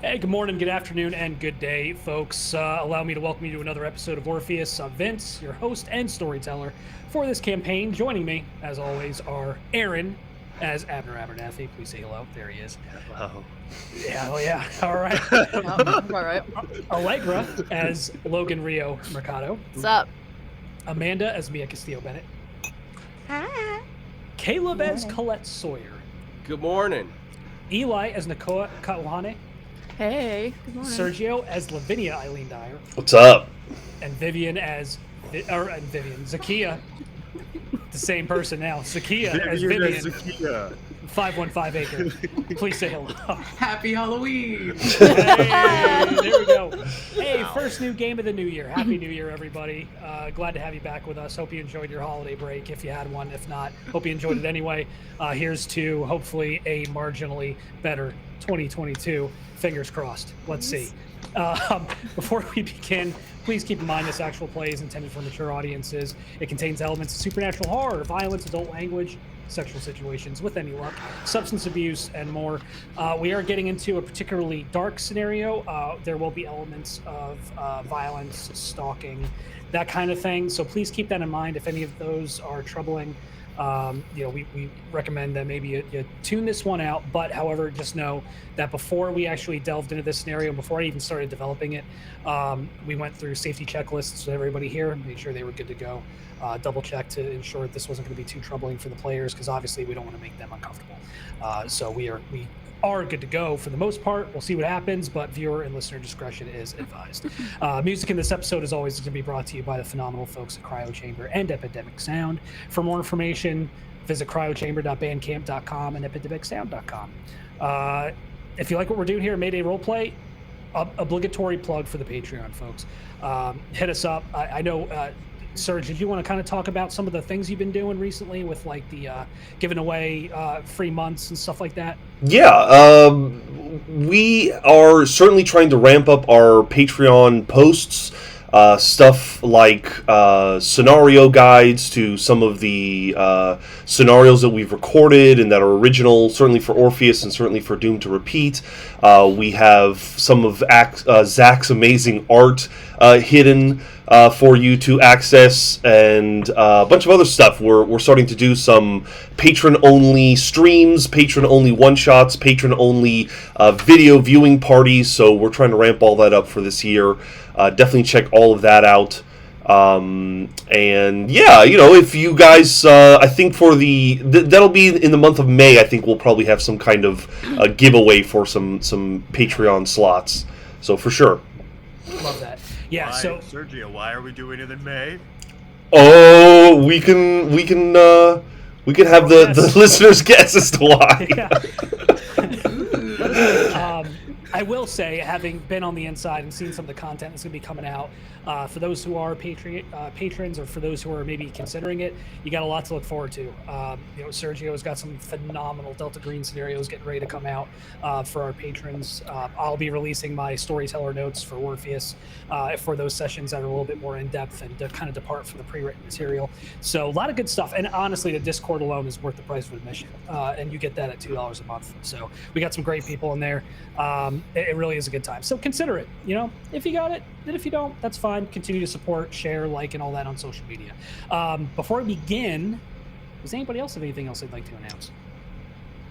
Hey, good morning, good afternoon, and good day, folks. Allow me to welcome you to another episode of Orpheus. I'm Vince, your host and storyteller for this campaign. Joining me, as always, are Aaron as Abner Abernathy. Please say hello. There he is. Hello. Yeah, oh yeah. All right. All right. Allegra as Logan Rio Mercado. What's up? Amanda as Mia Castillo-Benet. Hi. Caleb as Colette Sawyer. Good morning. Eli as Nakoa Kauhane. Hey. Good morning. Sergio as Lavinia Aileen Dyer. What's up? And Vivian as Zakiya, the same person now. Zakiya as Vivian. Zakiya. 515 Aaker. Please say hello. Happy Halloween! Hey, there we go. Hey, first new game of the new year. Happy New Year, everybody. Glad to have you back with us. Hope you enjoyed your holiday break if you had one. If not, hope you enjoyed it anyway. Here's to hopefully a marginally better 2022. Fingers crossed. Let's see. Before we begin, please keep in mind this actual play is intended for mature audiences. It contains elements of supernatural horror, violence, adult language, sexual situations with any luck, substance abuse, and more. We are getting into a particularly dark scenario. There will be elements of violence, stalking, that kind of thing. So please keep that in mind. If any of those are troubling, we recommend that maybe you tune this one out. But however, just know that before we actually delved into this scenario, before I even started developing it, we went through safety checklists with everybody here, made sure they were good to go. Double check to ensure that this wasn't going to be too troubling for the players, because obviously we don't want to make them uncomfortable. So we are good to go for the most part. We'll see what happens, but viewer and listener discretion is advised. Music in this episode, as always, is going to be brought to you by the phenomenal folks at Cryo Chamber and Epidemic Sound. For more information, visit cryochamber.bandcamp.com and epidemicsound.com. If you like what we're doing here, Mayday Roleplay, obligatory plug for the Patreon, folks. Hit us up. I know... Serge, did you want to kind of talk about some of the things you've been doing recently with like the giving away free months and stuff like that? Yeah, we are certainly trying to ramp up our Patreon posts. Stuff like scenario guides to some of the scenarios that we've recorded and that are original, certainly for Orpheus and certainly for Doom to Repeat. We have some of Zach's amazing art hidden for you to access, and a bunch of other stuff. We're starting to do some patron-only streams, patron-only one-shots, patron-only video viewing parties, so we're trying to ramp all that up for this year. Definitely check all of that out. And yeah, if you guys, I think for that'll be in the month of May. I think we'll probably have some kind of giveaway for some Patreon slots. So for sure. Love that. Yeah. So Sergio, why are we doing it in May? Oh, we can have the listeners guess as to why. Yeah. I will say, having been on the inside and seen some of the content that's going to be coming out, for those who are patrons, or for those who are maybe considering it, you got a lot to look forward to. Sergio's got some phenomenal Delta Green scenarios getting ready to come out for our patrons. I'll be releasing my storyteller notes for Orpheus for those sessions that are a little bit more in depth and kind of depart from the pre-written material. So a lot of good stuff. And honestly, the Discord alone is worth the price of admission, and you get that at $2 a month. So we got some great people in there. It really is a good time. So consider it, if you got it, and if you don't, that's fine. Continue to support, share, like, and all that on social media. Before we begin, does anybody else have anything else they'd like to announce?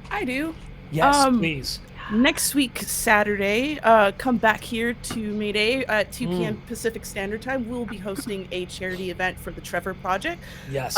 I do. Yes, please. Next week, Saturday, come back here to Mayday at 2 p.m. Pacific Standard Time. We'll be hosting a charity event for the Trevor Project. Yes.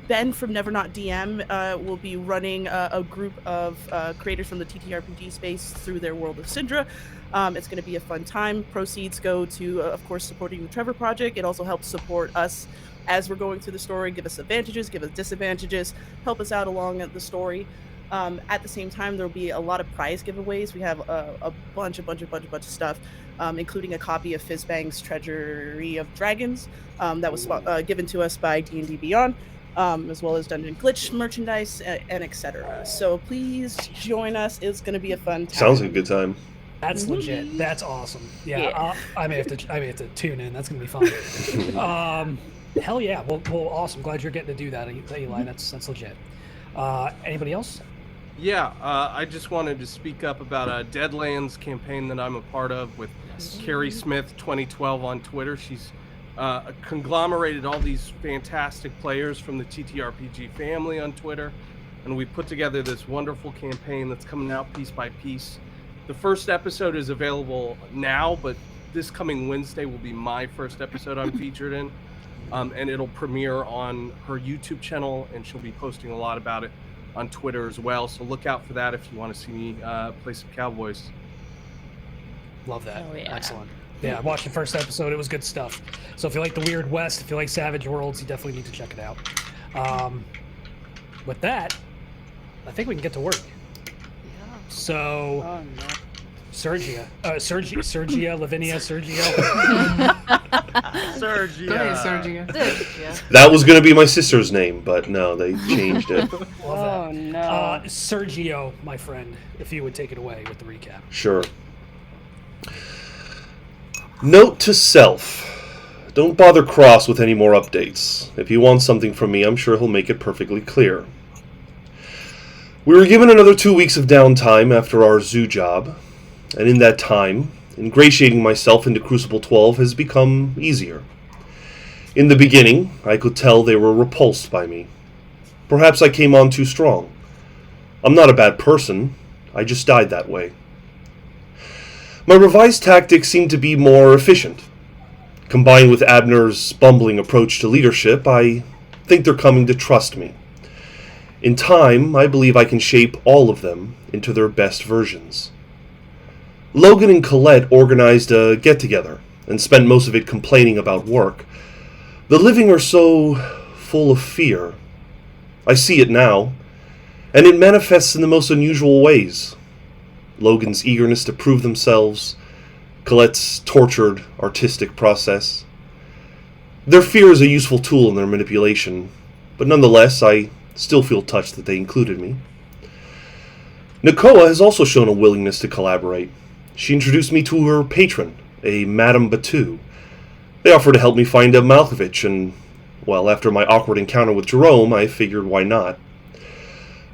Ben from Never Not DM will be running a group of creators from the TTRPG space through their world of Syndra. It's going to be a fun time. Proceeds go to, of course, supporting the Trevor Project. It also helps support us as we're going through the story, give us advantages, give us disadvantages, help us out along the story. At the same time, there'll be a lot of prize giveaways. We have a bunch of stuff, including a copy of Fizzbang's Treasury of Dragons that was given to us by D&D Beyond. As well as Dungeon Glitch merchandise and etc. So please join us. It's going to be a fun time. Sounds like a good time. That's legit. That's awesome. Yeah. I may have to tune in. That's going to be fun. Hell yeah. Well, awesome. Glad you're getting to do that, Eli. That's legit. Anybody else? Yeah, I just wanted to speak up about a Deadlands campaign that I'm a part of with Carrie Smith 2012 on Twitter. She's conglomerated all these fantastic players from the TTRPG family on Twitter, and we put together this wonderful campaign that's coming out piece by piece. The first episode is available now, but this coming Wednesday will be my first episode I'm featured in, and it'll premiere on her YouTube channel, and she'll be posting a lot about it on Twitter as well. So look out for that if you want to see me play some cowboys. Love that. Oh, yeah. Excellent. Yeah, I watched the first episode. It was good stuff. So if you like the Weird West, if you like Savage Worlds, you definitely need to check it out. With that, I think we can get to work. So, Sergio, Lavinia, Sergio. Sergio. Go ahead, Sergio. That was going to be my sister's name, but no, they changed it. Love Oh, that. no. Sergio, my friend, if you would take it away with the recap. Sure. Note to self. Don't bother Cross with any more updates. If he wants something from me, I'm sure he'll make it perfectly clear. We were given another 2 weeks of downtime after our zoo job, and in that time, ingratiating myself into Crucible 12 has become easier. In the beginning, I could tell they were repulsed by me. Perhaps I came on too strong. I'm not a bad person, I just died that way. My revised tactics seem to be more efficient. Combined with Abner's bumbling approach to leadership, I think they're coming to trust me. In time, I believe I can shape all of them into their best versions. Logan and Colette organized a get-together and spent most of it complaining about work. The living are so full of fear. I see it now, and it manifests in the most unusual ways. Logan's eagerness to prove themselves, Colette's tortured artistic process. Their fear is a useful tool in their manipulation, but nonetheless, I still feel touched that they included me. Nakoa has also shown a willingness to collaborate. She introduced me to her patron, a Madame Batu. They offered to help me find a Malkovich, and, well, after my awkward encounter with Jerome, I figured why not.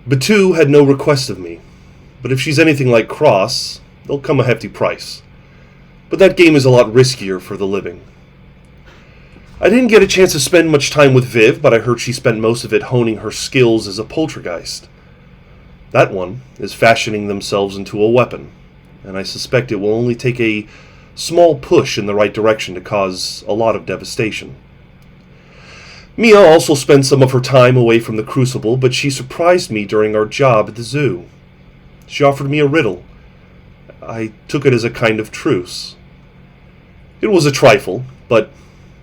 Batu had no request of me, but if she's anything like Cross, there'll come a hefty price. But that game is a lot riskier for the living. I didn't get a chance to spend much time with Viv, but I heard she spent most of it honing her skills as a poltergeist. That one is fashioning themselves into a weapon, and I suspect it will only take a small push in the right direction to cause a lot of devastation. Mia also spent some of her time away from the Crucible, but she surprised me during our job at the zoo. She offered me a riddle. I took it as a kind of truce. It was a trifle, but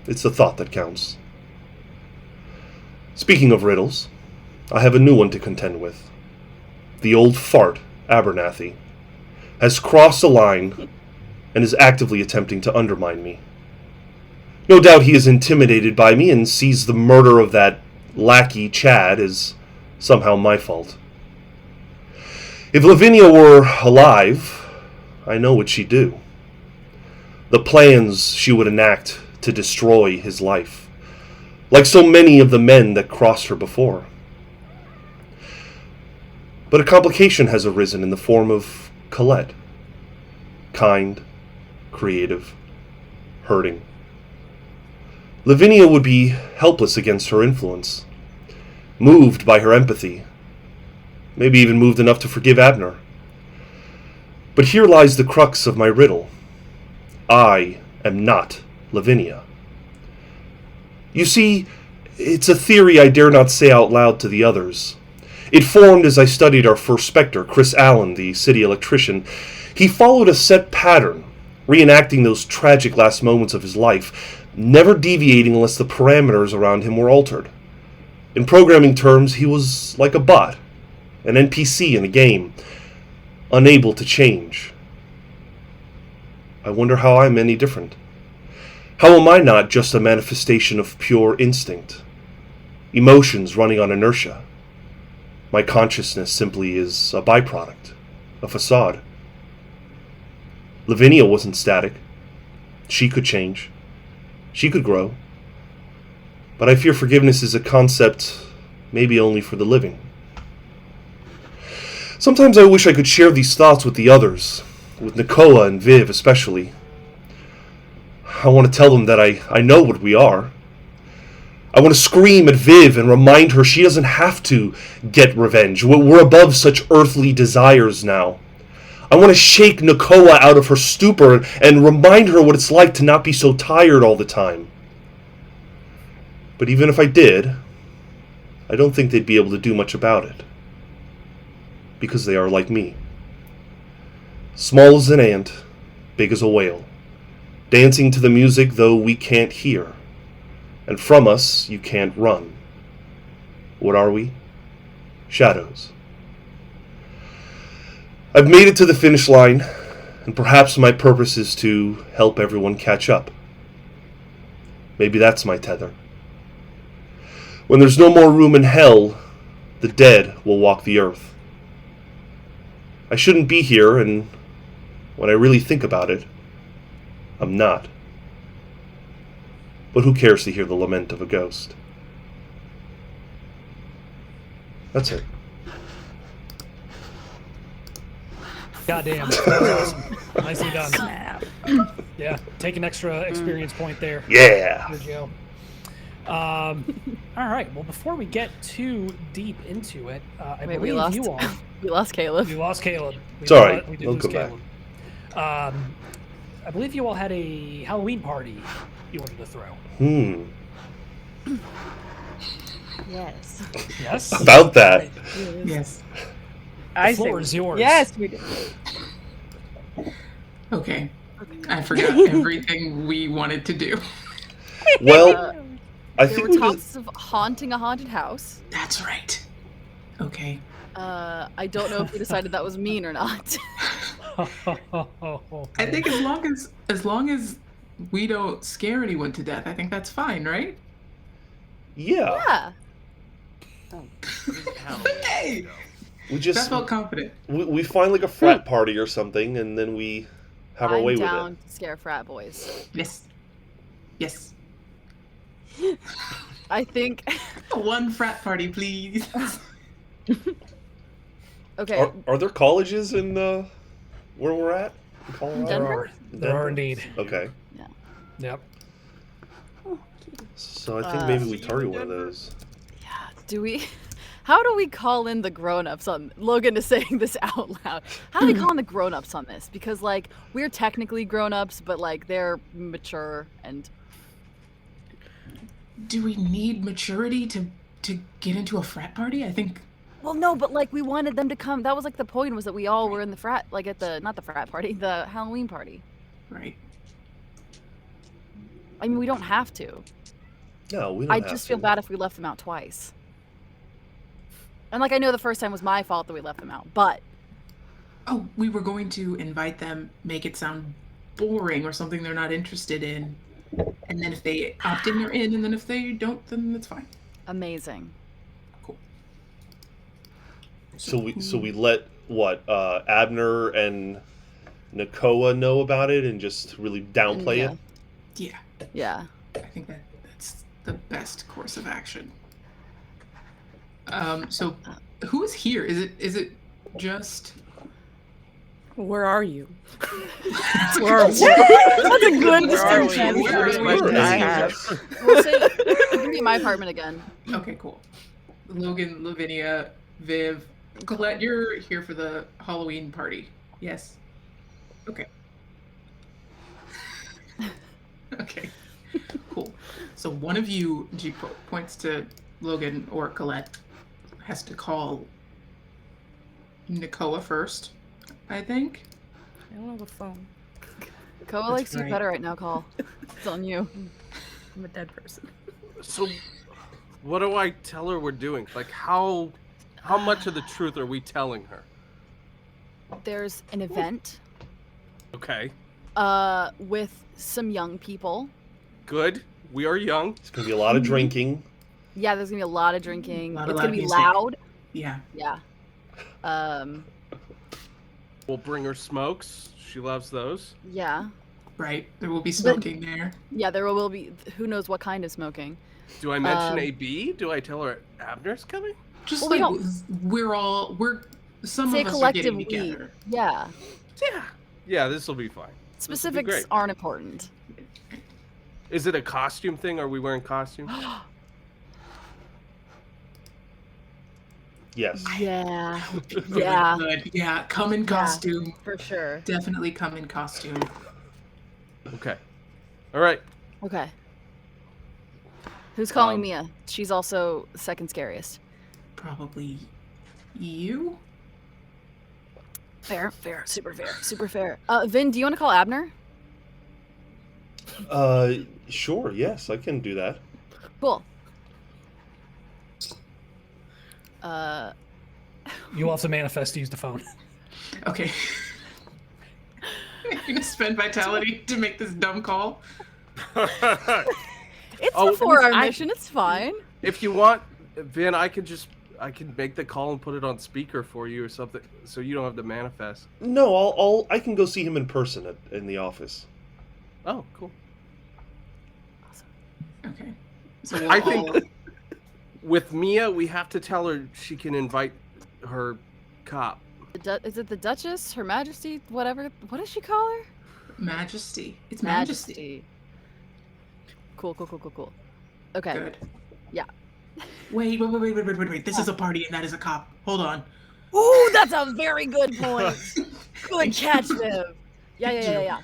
it's the thought that counts. Speaking of riddles, I have a new one to contend with. The old fart, Abernathy, has crossed the line and is actively attempting to undermine me. No doubt he is intimidated by me and sees the murder of that lackey Chad as somehow my fault. If Lavinia were alive, I know what she'd do. The plans she would enact to destroy his life, like so many of the men that crossed her before. But a complication has arisen in the form of Colette. Kind, creative, hurting. Lavinia would be helpless against her influence, moved by her empathy, maybe even moved enough to forgive Abner. But here lies the crux of my riddle. I am not Lavinia. You see, it's a theory I dare not say out loud to the others. It formed as I studied our first Spectre, Chris Allen, the city electrician. He followed a set pattern, reenacting those tragic last moments of his life, never deviating unless the parameters around him were altered. In programming terms, he was like a bot, an NPC in a game, unable to change. I wonder how I'm any different. How am I not just a manifestation of pure instinct? Emotions running on inertia. My consciousness simply is a byproduct, a facade. Lavinia wasn't static. She could change. She could grow. But I fear forgiveness is a concept maybe only for the living. Sometimes I wish I could share these thoughts with the others, with Nakoa and Viv especially. I want to tell them that I know what we are. I want to scream at Viv and remind her she doesn't have to get revenge. We're above such earthly desires now. I want to shake Nakoa out of her stupor and remind her what it's like to not be so tired all the time. But even if I did, I don't think they'd be able to do much about it. Because they are like me. Small as an ant, big as a whale. Dancing to the music though we can't hear. And from us you can't run. What are we? Shadows. I've made it to the finish line, and perhaps my purpose is to help everyone catch up. Maybe that's my tether. When there's no more room in hell, the dead will walk the earth. I shouldn't be here, and when I really think about it, I'm not. But who cares to hear the lament of a ghost? That's it. Goddamn. That was awesome. Nicely done. Snap. Yeah, take an extra experience point there. Yeah! Sergio. All right. Well, before we get too deep into it, I Wait, believe you all. we lost Caleb. We lost Caleb. It's all right. We did He'll lose come back. Caleb. I believe you all had a Halloween party you wanted to throw. Yes. Yes. About that. Yes. The floor is yours. Yes, we did. Okay. I forgot everything we wanted to do. Well, I There think were we talks of haunting a haunted house. That's right. Okay. I don't know if we decided that was mean or not. I think as long as we don't scare anyone to death, I think that's fine, right? Yeah. Yeah. Hey, We that just felt confident. we find like a frat party or something, and then we have our I'm way with down it. to scare frat boys. Yes. Yes. I think. One frat party, please. Okay. Are there colleges in where we're at? In Colorado? Denver? There are indeed. Okay. Yep. So I think maybe we target one of those. Do we? How do we call in the grown-ups on Logan is saying this out loud? How do we call in the grown-ups on this? Because like we're technically grown-ups, but like they're mature and. Do we need maturity to get into a frat party? I think. Well, no, but like we wanted them to come. That was like the point was that we all were in the frat, like at the not the frat party, the Halloween party. Right. I mean, we don't have to. No, we don't I have just to. feel bad if we left them out twice. And like I know the first time was my fault that we left them out, but Oh, we were going to invite them, make it sound boring or something they're not interested in. And then if they opt in, they're in, and then if they don't, then it's fine. amazing. Cool. So we let what Abner and Nakoa know about it and just really downplay Yeah. it. Yeah, Yeah. I think that's the best course of action. So who is here? Is it just? Where are you? That's a good Where are we? description. Where are we? Question I have. We'll say you can be in my apartment again. Okay, cool. Logan, Lavinia, Viv, Colette, you're here for the Halloween party. Yes. Okay. Okay. Cool. So one of you, she points to Logan or Colette, has to call Nakoa first, I think. I don't have a phone. Koa likes you right. better right now, Call. It's on you. I'm a dead person. So, what do I tell her we're doing? Like, how much of the truth are we telling her? There's an event Okay, with some young people. good. We are young. It's gonna be a lot of drinking. Yeah, there's gonna be a lot of drinking. Lot of It's loud gonna be music. loud. Yeah. Yeah. We'll bring her smokes. She loves those. Yeah. Right. There will be smoking there. Yeah, there will be who knows what kind of smoking. Do I mention Um, AB? Do I tell her Abner's coming? Just Well, we like we're Some Say of a us are collective getting we. together. Yeah. Yeah, this will be fine. Specifics great. aren't important. Is it a costume thing? Are we wearing costumes? Yes. Yeah. Really Yeah. good. Yeah, come in costume. For sure. Definitely come in costume. Okay. All right. Okay. Who's calling Mia? She's also second scariest. Probably you? Fair, super fair. Vin, do you want to call Abner? Sure. Yes, I can do that. Cool. You also manifest to use the phone. Okay. I'm gonna spend vitality to make this dumb call. It's Oh, before our mission. It's fine. If you want, Vin, I can make the call and put it on speaker for you or something, so you don't have to manifest. No, I can go see him in person in the office. Oh, cool. Okay. So I think with Mia, we have to tell her she can invite her cop. Is it the Duchess, Her Majesty, whatever? What does she call her? Majesty. It's Majesty. Cool. Okay. Good. Yeah. Wait. This is a party and that is a cop. Hold on. Ooh, that's a very good point. Good catch, Viv. Yeah.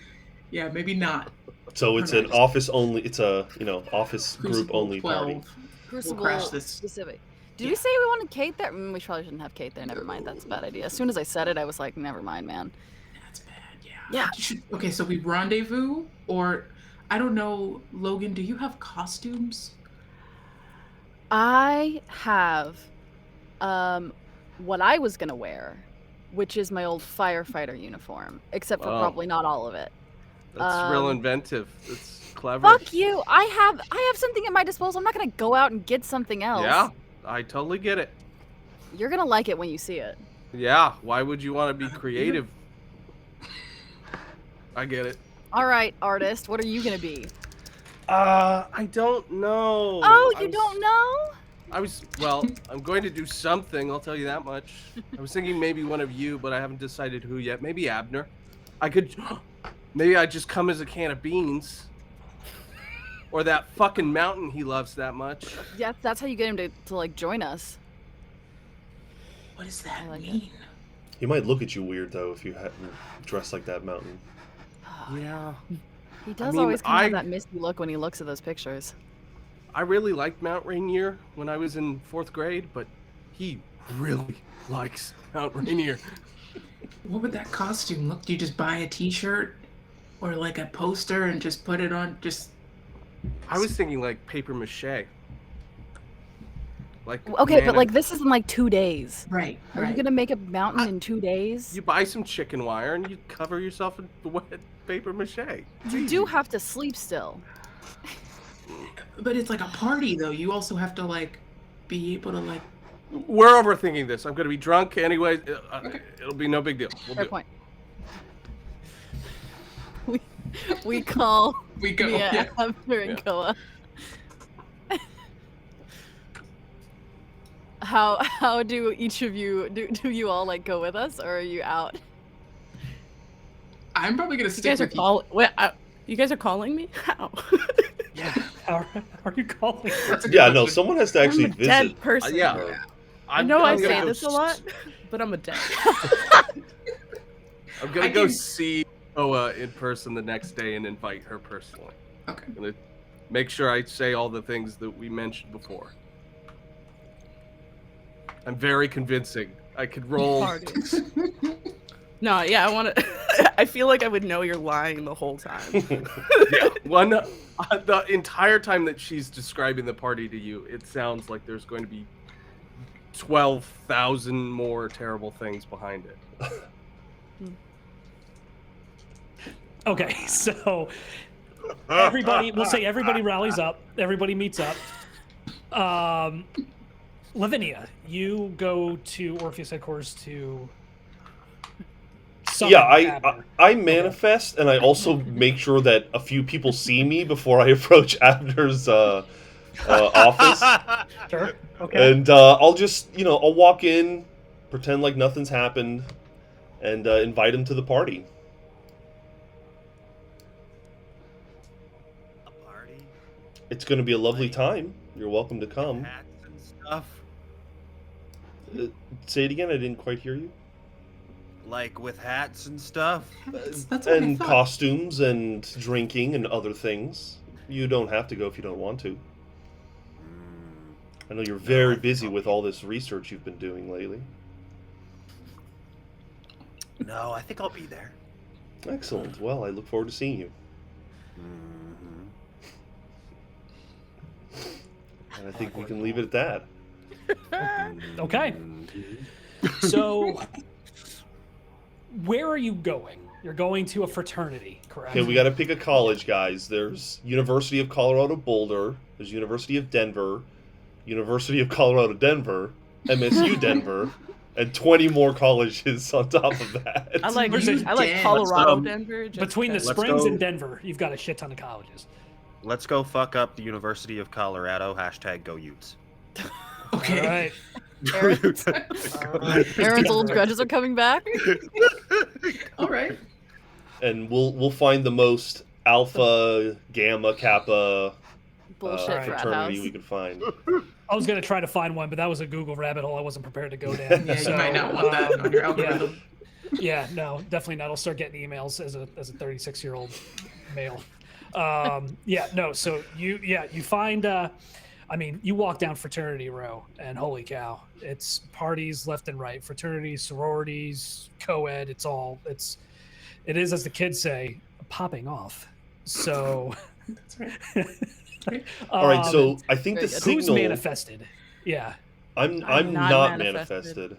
Yeah, maybe not. So it's an office only. It's a office group only party. Crucible We'll crash this. specific. Did we say we wanted Kate there? We probably shouldn't have Kate there. Never mind. That's a bad idea. As soon as I said it, I was like, never mind, man. That's bad. Yeah. Yeah. Okay, so we rendezvous, or I don't know, Logan. Do you have costumes? I have what I was gonna wear, which is my old firefighter uniform, except for probably not all of it. That's real inventive. It's clever. Fuck you! I have something at my disposal. I'm not gonna go out and get something else. Yeah, I totally get it. You're gonna like it when you see it. Yeah, why would you want to be creative? I get it. All right, artist. What are you gonna be? I don't know. Oh, you don't know? I'm going to do something, I'll tell you that much. I was thinking maybe one of you, but I haven't decided who yet. Maybe Abner. Maybe I just come as a can of beans. Or that fucking mountain he loves that much. Yeah, that's how you get him to like join us. What does that like mean? He might look at you weird though if you hadn't dressed like that mountain. Yeah. He does mean, always kind of have that misty look when he looks at those pictures. I really liked Mount Rainier when I was in 4th grade, but he really likes Mount Rainier. What would that costume look? Do you just buy a t-shirt or like a poster and just put it on? I was thinking like paper mache. Like Okay, but like this is in like 2 days. Right. Are you gonna make a mountain in 2 days? You buy some chicken wire and you cover yourself in wet paper mache. You do have to sleep still. But it's like a party though. You also have to like be able to like. We're overthinking this. I'm going to be drunk anyway. It'll be no big deal. We'll Fair do point. We call We go. Mia, Yeah. Abner, and Koa. How do each of you do you all like go with us, or are you out? I'm probably gonna You stick guys are with you guys are calling me? How? Yeah. How are you calling? That's a good Yeah, no, question. someone has to actually I'm a dead visit. person. Yeah. I know I I'm gonna say go this a lot, but I'm a dead. I'm going I to go can- see Noah in person the next day and invite her personally. Okay. I'm going to make sure I say all the things that we mentioned before. I'm very convincing. I could roll. Parties. No, yeah, I want to. I feel like I would know you're lying the whole time. Yeah, the entire time that she's describing the party to you, it sounds like there's going to be 12,000 more terrible things behind it. Okay, so we'll say everybody rallies up, everybody meets up. Lavinia, you go to Orpheus headquarters to summon Yeah, Abner. I manifest, and I also make sure that a few people see me before I approach Abner's office. Sure. Okay. And I'll just, I'll walk in, pretend like nothing's happened, and invite them to the party. A party? It's going to be a lovely time. You're welcome to come. Hats and stuff? Say it again. I didn't quite hear you. Like with hats and stuff? That's what I And thought. costumes and drinking and other things. You don't have to go if you don't want to. I know you're very busy with all this research you've been doing lately. No, I think I'll be there. Excellent. Well, I look forward to seeing you. And I think we can leave it at that. Okay. So, where are you going? You're going to a fraternity, correct? Okay, we got to pick a college, guys. There's University of Colorado Boulder. There's University of Denver. University of Colorado Denver. MSU Denver. And 20 more colleges on top of that. I like Denver. Colorado, Let's, Denver. just Between the because. Let's Springs go. and Denver, you've got a shit ton of colleges. Let's go fuck up the University of Colorado. # go Utes. Okay. All right. Aaron's old grudges are coming back. All right. And we'll find the most alpha, gamma, kappa Bullshit frat fraternity house. we could find. I was going to try to find one, but that was a Google rabbit hole I wasn't prepared to go down. Yeah, you might not want that on your algorithm. Yeah, no, definitely not. I'll start getting emails as a 36-year-old male. Yeah, no. So you find. I mean, you walk down fraternity row, and holy cow, it's parties left and right. Fraternities, sororities, co-ed. It is, as the kids say, popping off. So. That's right. All right, so I think the Very good. Who's signal. manifested? Yeah. I'm I'm not not manifested. manifested.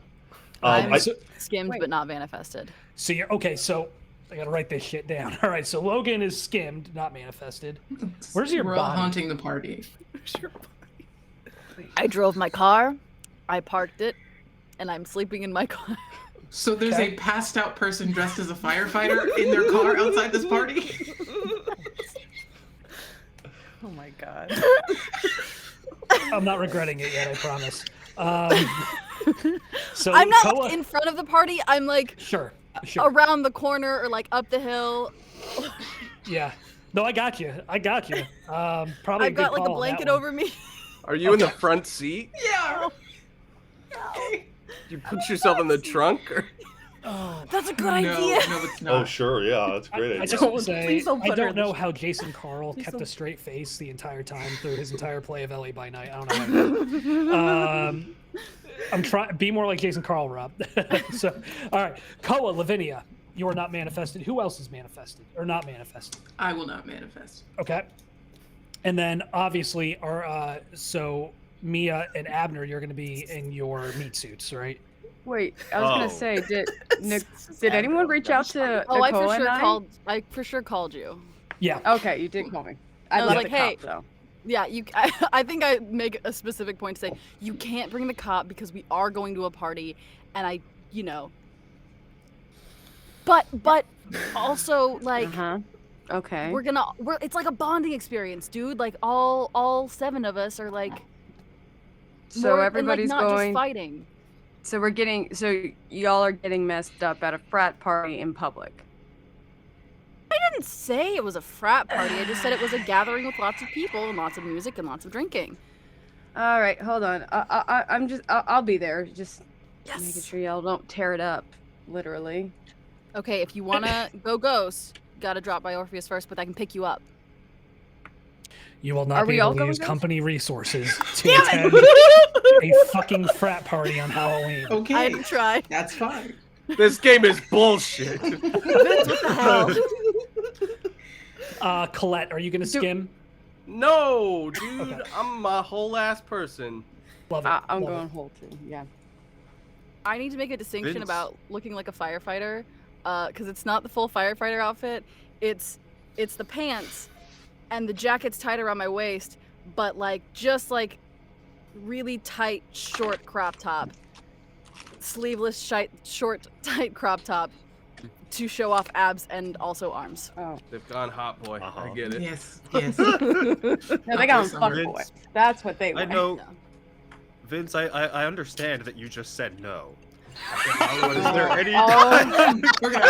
I'm I, skimmed but not manifested. So you're okay. So I gotta write this shit down. All right. So Logan is skimmed, not manifested. Where's your We're all body? haunting the party. I drove my car, I parked it, and I'm sleeping in my car. So there's Okay. a passed out person dressed as a firefighter in their car outside this party? Oh my god. I'm not regretting it yet. I promise. So I'm not Koa- like, in front of the party. I'm like Sure. Sure. around the corner or like up the hill. Yeah. No, I got you. Probably. I've got like a blanket over me. Are you in the front seat? Yeah. You put yourself in the trunk? Or... That's a good No, idea. no, it's oh not. sure, yeah, that's a great. I idea. just want to say, Please don't I put her don't in the know sh- how Jason Carl Please kept don't- a straight face the entire time through his entire play of LA by Night. I don't know. I'm trying be more like Jason Carl, Rob. So, all right, Koa, Lavinia, you are not manifested. Who else is manifested or not manifested? I will not manifest. Okay. And then obviously, so Mia and Abner, you're going to be in your meat suits, right? Wait, I was Oh. gonna say, did anyone reach out to Oh, I Nakoa for sure and I? called. I for sure called you. Yeah. Okay, you did call me. I, I was left like, the hey. cop, though. Yeah, you. I think I make a specific point to say you can't bring the cop because we are going to a party, and I, you know. But also like Okay. we're it's like a bonding experience, dude. Like all 7 of us are like. So more, everybody's and, like, not going. just fighting. So we're getting. So y'all are getting messed up at a frat party in public. I didn't say it was a frat party. I just said it was a gathering with lots of people and lots of music and lots of drinking. All right, hold on. I'm just. I'll be there. Just making Yes. sure y'all don't tear it up, literally. Okay, if you wanna go ghost, gotta drop by Orpheus first, but I can pick you up. You will Are not be we all able to going use ghost? company resources to attend a fucking frat party on Halloween. Okay. I had to try. That's fine. This game is bullshit. Vince, what the hell? Colette, are you going to skim? No, dude, Okay. I'm a whole ass person. Love it. I'm love going it. whole too. Yeah. I need to make a distinction Vince. about looking like a firefighter, because it's not the full firefighter outfit. It's the pants, and the jacket's tied around my waist, but like just like really tight, short crop top, sleeveless, short, tight crop top, to show off abs and also arms. Oh. They've gone hot boy. Uh-huh. I get it. Yes. Yes. No, they got him Summer. fuck boy. That's what they I want. know, No. Vince. I understand that you just said no. Is there any? We're gonna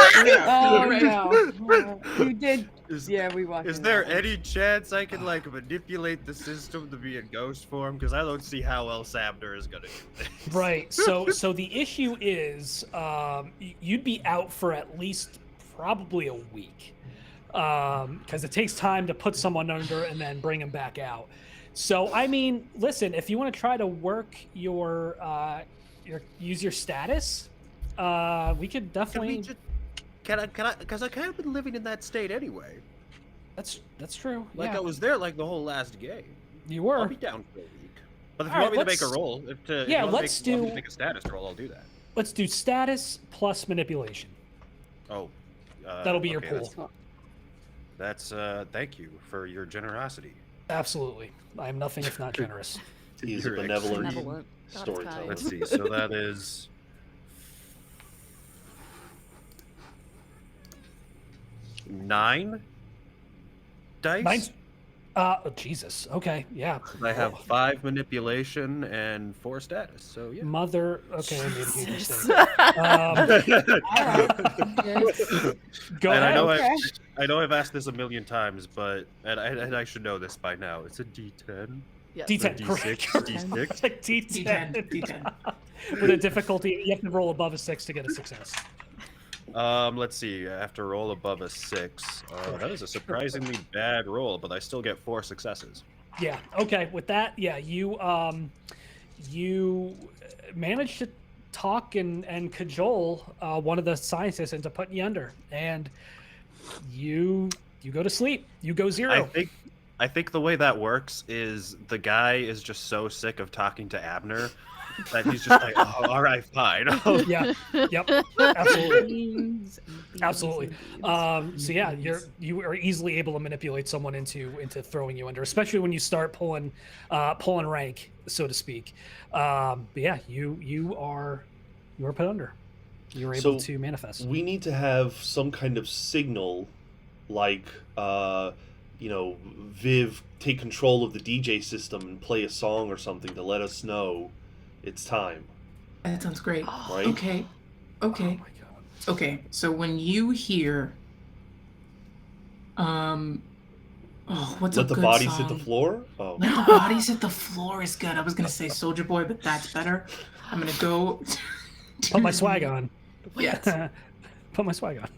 Oh right. no! You did. Is, Yeah, we watched. is there any chance I can like manipulate the system to be in ghost form? Because I don't see how else Abner is gonna do this. Right. So the issue is, you'd be out for at least probably a week, because it takes time to put someone under and then bring them back out. So I mean, listen, if you want to try to work your use your status, we could definitely. Can I? Because I kind of been living in that state anyway. That's true. Like yeah. I was there like the whole last game. You were. I'll be down for a week. But if All you want right, me to make a let's- roll, if you yeah, want me let's to do- make a status roll, I'll do that. Let's do status plus manipulation. Oh. That'll be your okay, pool. That's thank you for your generosity. Absolutely. I am nothing if not generous. He's a You're benevolent Benevolent. That's storyteller. kind. Let's see. So that is 9 dice. Mine's. Oh, Jesus. Okay. Yeah. I have 5 manipulation and 4 status. So yeah. Mother. Okay, I made a huge Jesus. mistake. Go And ahead. I know I've asked this a million times, but and I should know this by now. It's a D10. Yes. D10. D6, correct. D6. Like D10. D10. With a difficulty, you have to roll above a 6 to get a success. Let's see. I have to roll above a 6. That is a surprisingly bad roll, but I still get 4 successes. Yeah. Okay. With that, yeah, you managed to talk and cajole one of the scientists into putting you under, and you go to sleep. You go 0. I think the way that works is the guy is just so sick of talking to Abner that he's just like, oh, all right, fine. Yeah. Yep. Absolutely. Absolutely. So yeah, you are easily able to manipulate someone into throwing you under, especially when you start pulling rank, so to speak. But yeah, you are put under. You're able to manifest. We need to have some kind of signal, like Viv take control of the DJ system and play a song or something to let us know it's time. That sounds great. Right? Okay. Oh my God. Okay. So when you hear, what's Let a the good bodies song? hit the floor? Oh. Let the bodies hit the floor is good. I was gonna say Soldier Boy, but that's better. I'm gonna go. Put my swag on. Yes. Put my swag on.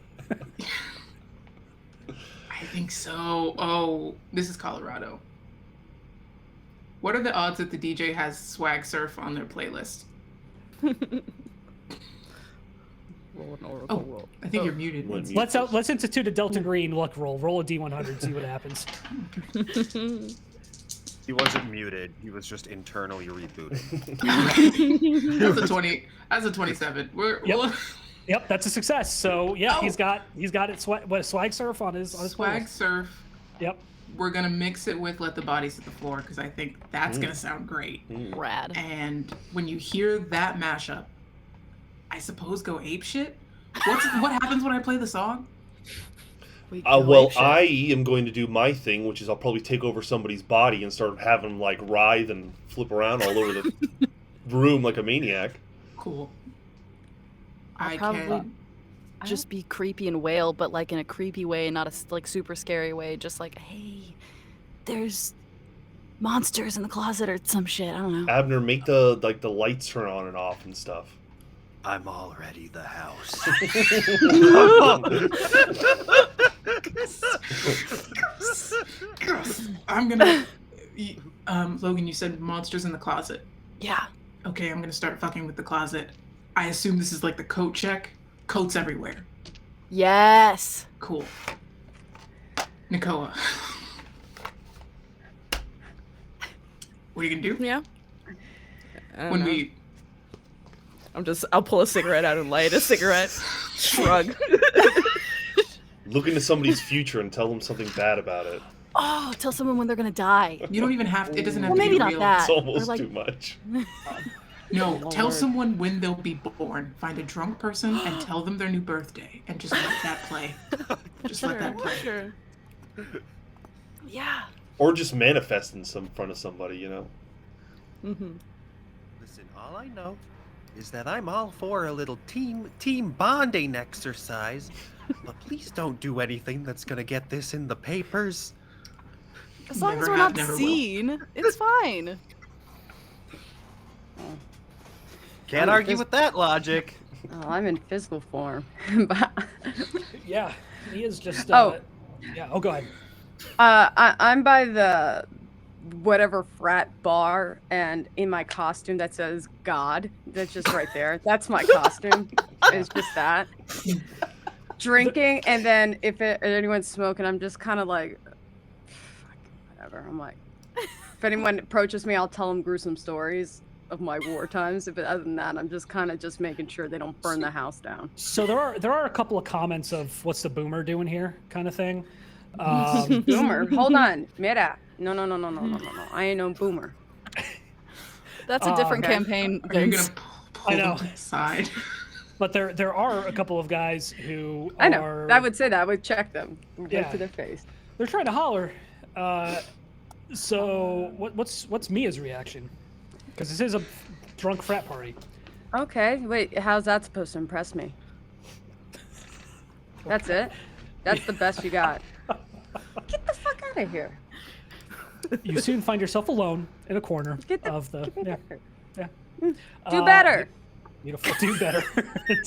I think so. Oh, this is Colorado. What are the odds that the DJ has Swag Surf on their playlist? Oh, I think you're muted. What, Let's institute a Delta Green luck roll. Roll a D100, see what happens. He wasn't muted. He was just internally rebooted. That's a 20. That's a 27. Yep, that's a success. So yeah, Oh. he's got it. Swag Surf on his Swag playlist. Surf. Yep. We're gonna mix it with Let the Bodies Hit the Floor because I think that's gonna sound great. Rad. And when you hear that mashup, I suppose go ape shit. What happens when I play the song? Well, I am going to do my thing, which is I'll probably take over somebody's body and start having them like writhe and flip around all over the room like a maniac. Cool. I'll I probably can. just be creepy and wail, but like in a creepy way, not a like super scary way. Just like, hey, there's monsters in the closet or some shit. I don't know. Abner, make the lights turn on and off and stuff. I'm already the house. I'm gonna. Logan, you said monsters in the closet. Yeah. Okay, I'm gonna start fucking with the closet. I assume this is like the coat check. Coats everywhere. Yes. Cool. Nakoa. What are you gonna do? Yeah. I don't When know. we I'll pull a cigarette out and light a cigarette. Shrug. Look into somebody's future and tell them something bad about it. Oh, tell someone when they're gonna die. You don't even have to, it doesn't have Well, to maybe be not real. that. It's almost Or, like- too much. No, Oh, tell Lord. someone when they'll be born. Find a drunk person and tell them their new birthday and just let that play. Just let that play. Sure. Yeah. Or just manifest in front of somebody, you know? Mm-hmm. Listen, all I know is that I'm all for a little team bonding exercise, but please don't do anything that's gonna get this in the papers. As long as Never we're have, not never will. seen, it's fine. Can't argue with that logic. Oh, I'm in physical form. But, Yeah, he is just. Oh. Yeah. Oh, go ahead. I'm by the whatever frat bar, and in my costume that says God. That's just right there. That's my costume. It's just that. Drinking, and then if anyone's smoking, I'm just kind of like, whatever. I'm like, if anyone approaches me, I'll tell them gruesome stories of my war times. But other than that, I'm just kind of just making sure they don't burn the house down. So there are a couple of comments of what's the boomer doing here, kind of thing. Boomer, hold on, mira. No. I ain't no boomer. That's a different Okay. campaign. Are you Vince. gonna pull I know. them aside? But there are a couple of guys who I know. are. I would say that. I would check them right Yeah. to their face. They're trying to holler. So what's Mia's reaction? Because this is a drunk frat party. Okay, wait. How's that supposed to impress me? That's it. That's the best you got. Get the fuck out of here. You soon find yourself alone in a corner Get the- of the. get me Yeah. there. Yeah. Do better. Beautiful. Do better.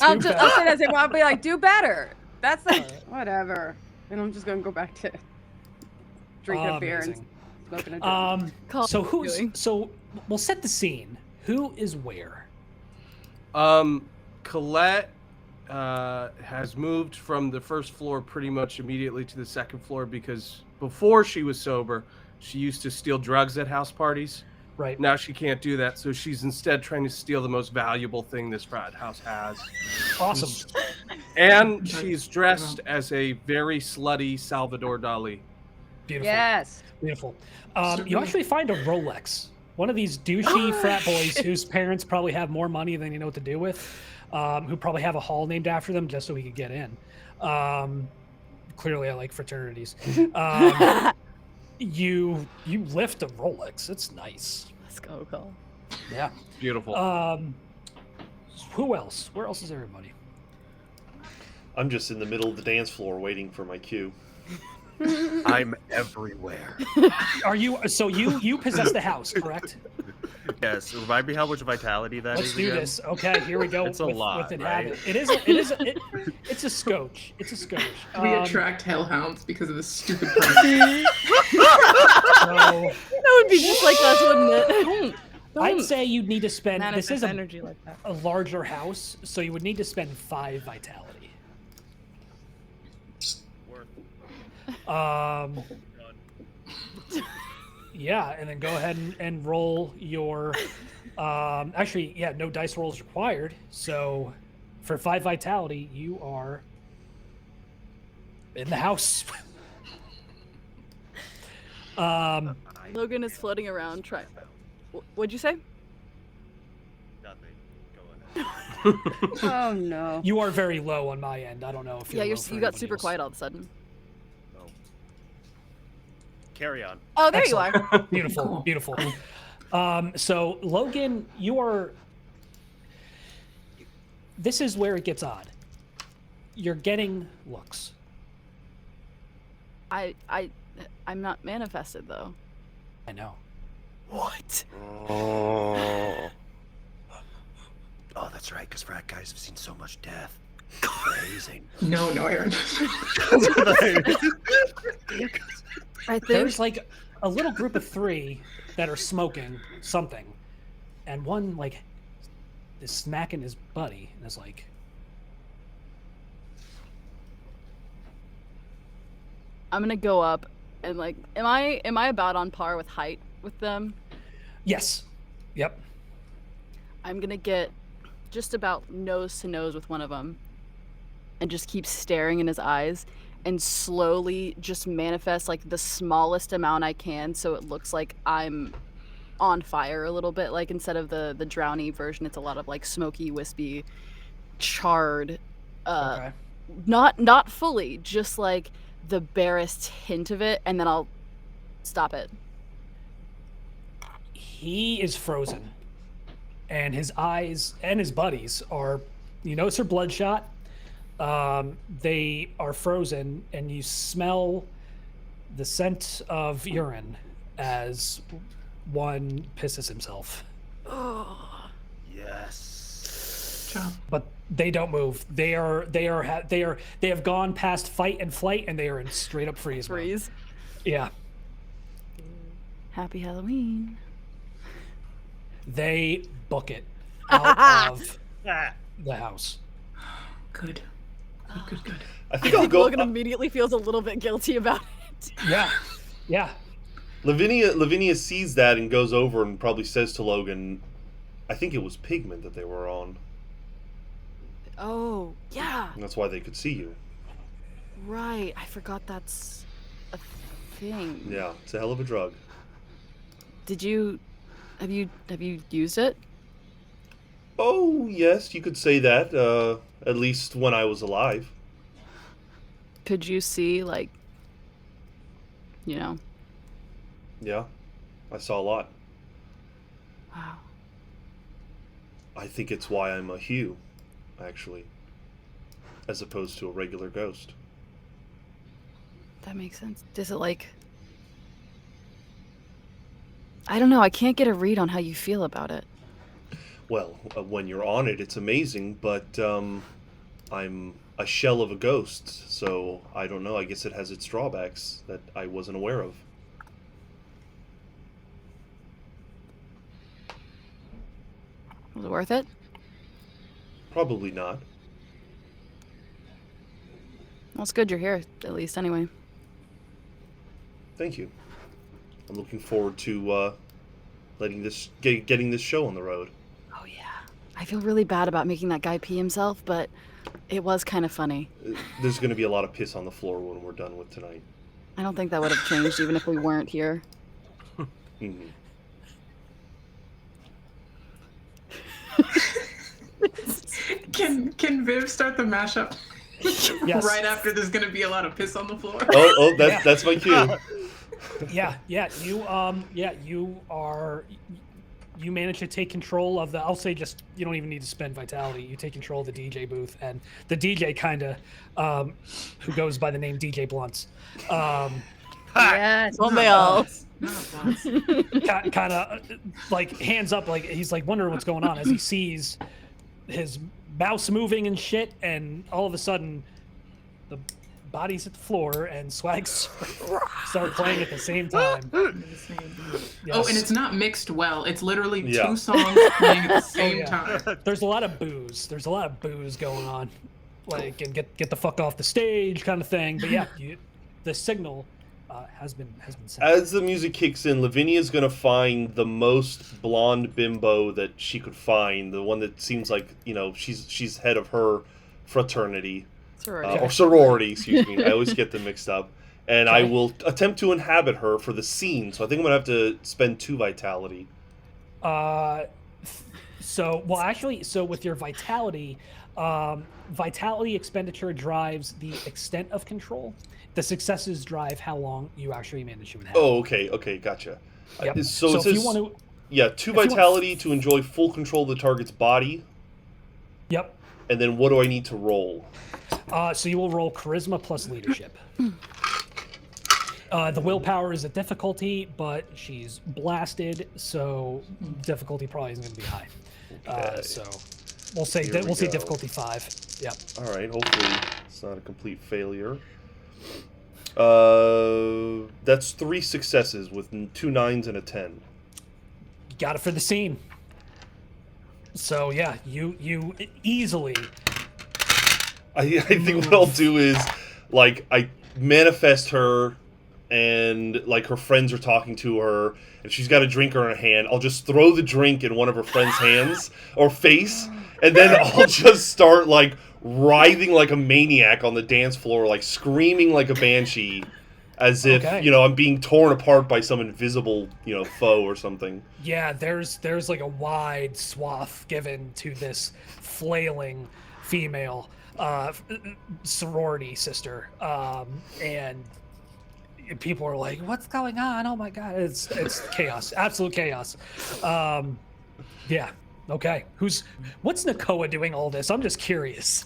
I'll Do say better. that. I'll be like, do better. That's like whatever. And I'm just gonna go back to drinking a beer and Amazing. smoking a joint. Call So it who's doing. so we'll set the scene. Who is where? Colette has moved from the first floor pretty much immediately to the second floor because before she was sober, she used to steal drugs at house parties. Right. Now she can't do that, so she's instead trying to steal the most valuable thing this frat house has. Awesome. And she's dressed as a very slutty Salvador Dali. Beautiful. Yes. Beautiful. You actually find a Rolex. One of these douchey frat boys whose parents probably have more money than you know what to do with, who probably have a hall named after them just so he could get in. Clearly, I like fraternities. You lift a Rolex. It's nice. Let's go, Cole. Yeah. Beautiful. Who else? Where else is everybody? I'm just in the middle of the dance floor waiting for my cue. I'm everywhere. Are you? So you possess the house, correct? Yes. Remind me how much vitality that Let's is do again? this. Okay, here we go. It's a lot, inhabit. right? It is. It's a scotch. It's a scotch. We attract hellhounds because of this stupid prank. So, That would be just like us, wouldn't it? I'd say you'd need to spend. This Manifest is energy like that. a larger house, so you would need to spend 5 vitality. Yeah, and then go ahead and roll your. Actually, yeah, no dice rolls required. So, for 5 vitality, you are in the house. Logan is floating around trying. What'd you say? Nothing. Go ahead. Oh no. You are very low on my end. I don't know if Yeah, you're low for you got anybody super else. quiet all of a sudden. Oh. Carry on. Oh, there Excellent. you are. Beautiful, Cool. beautiful. So Logan, you are. This is where it gets odd. You're getting looks. I'm not manifested though. I know. What? Oh. Oh, that's right, because frat guys have seen so much death. Amazing. No, Aaron. I think There's like a little group of 3 that are smoking something, and one like is smacking his buddy and is like, I'm gonna go up and like, am I about on par with height with them? yes, yep. I'm gonna get just about nose to nose with one of them, and just keep staring in his eyes, and slowly just manifest like the smallest amount I can, so it looks like I'm on fire a little bit. Like instead of the drowny version, it's a lot of like smoky, wispy, charred. Okay. Not fully, just like the barest hint of it, and then I'll stop it. He is frozen, and his eyes and his buddies are, you notice are bloodshot. They are frozen, and you smell the scent of urine as one pisses himself. Yes. Job. But they don't move. They have gone past fight and flight, and they are in straight up freeze mode. Freeze. Yeah. Happy Halloween. They book it out of the house. Good. Good. I think I'll go. Logan immediately feels a little bit guilty about it. Yeah. Lavinia sees that and goes over and probably says to Logan, I think it was pigment that they were on. Oh, yeah. And that's why they could see you. Right. I forgot that's a thing. Yeah, it's a hell of a drug. Have you used it? Oh, yes, you could say that. At least when I was alive. Could you see, like, Yeah, I saw a lot. Wow. I think it's why I'm a Hugh, actually, as opposed to a regular ghost. That makes sense. Does it, like... I don't know. I can't get a read on how you feel about it. Well, when you're on it, it's amazing, but I'm a shell of a ghost, so I don't know. I guess it has its drawbacks that I wasn't aware of. Was it worth it? Probably not. Well, it's good you're here, at least, anyway. Thank you. I'm looking forward to getting this show on the road. Oh, yeah. I feel really bad about making that guy pee himself, but it was kind of funny. There's going to be a lot of piss on the floor when we're done with tonight. I don't think that would have changed even if we weren't here. Mm-hmm. Can Viv start the mashup? Yes. Right after there's gonna be a lot of piss on the floor. Oh, that's my cue. You manage to take control of the, I'll say just, you don't even need to spend vitality. You take control of the DJ booth, and the DJ who goes by the name DJ Blunts. Yes. Well, they all. Kind of like hands up, like he's like wondering what's going on as he sees his mouse moving and shit, and all of a sudden the bodies at the floor and Swags start playing at the same time. Yes. Oh, and it's not mixed well. It's literally Yeah. two songs playing at the same time. There's a lot of booze. There's a lot of booze going on, like, and get the fuck off the stage kind of thing. But yeah, the signal has been sent. As the music kicks in, Lavinia's gonna find the most blonde bimbo that she could find, the one that seems like, she's head of her fraternity. Or sorority, excuse me. I always get them mixed up. And I will attempt to inhabit her for the scene, so I think I'm gonna have to spend 2 vitality. So with your vitality, vitality expenditure drives the extent of control. The successes drive how long you actually manage to inhabit. Oh, okay, gotcha. Yep. So it if says, you want to, 2 vitality to enjoy full control of the target's body. Yep. And then what do I need to roll? So you will roll charisma plus leadership. The willpower is a difficulty, but she's blasted, so difficulty probably isn't going to be high. Okay. So we'll say Here we go. difficulty 5. Yep. All right, hopefully it's not a complete failure. That's 3 successes with 2 9s and a 10. Got it for the scene. So yeah, you easily. I think what I'll do is, like, I manifest her, and, like, her friends are talking to her, and she's got a drink in her hand. I'll just throw the drink in one of her friends' hands or face, and then I'll just start, like, writhing like a maniac on the dance floor, like, screaming like a banshee, as if, I'm being torn apart by some invisible, foe or something. Yeah, there's like a wide swath given to this flailing female sorority sister, and people are like, "What's going on? Oh my god!" It's chaos, absolute chaos. Yeah, Okay. What's Nakoa doing all this? I'm just curious.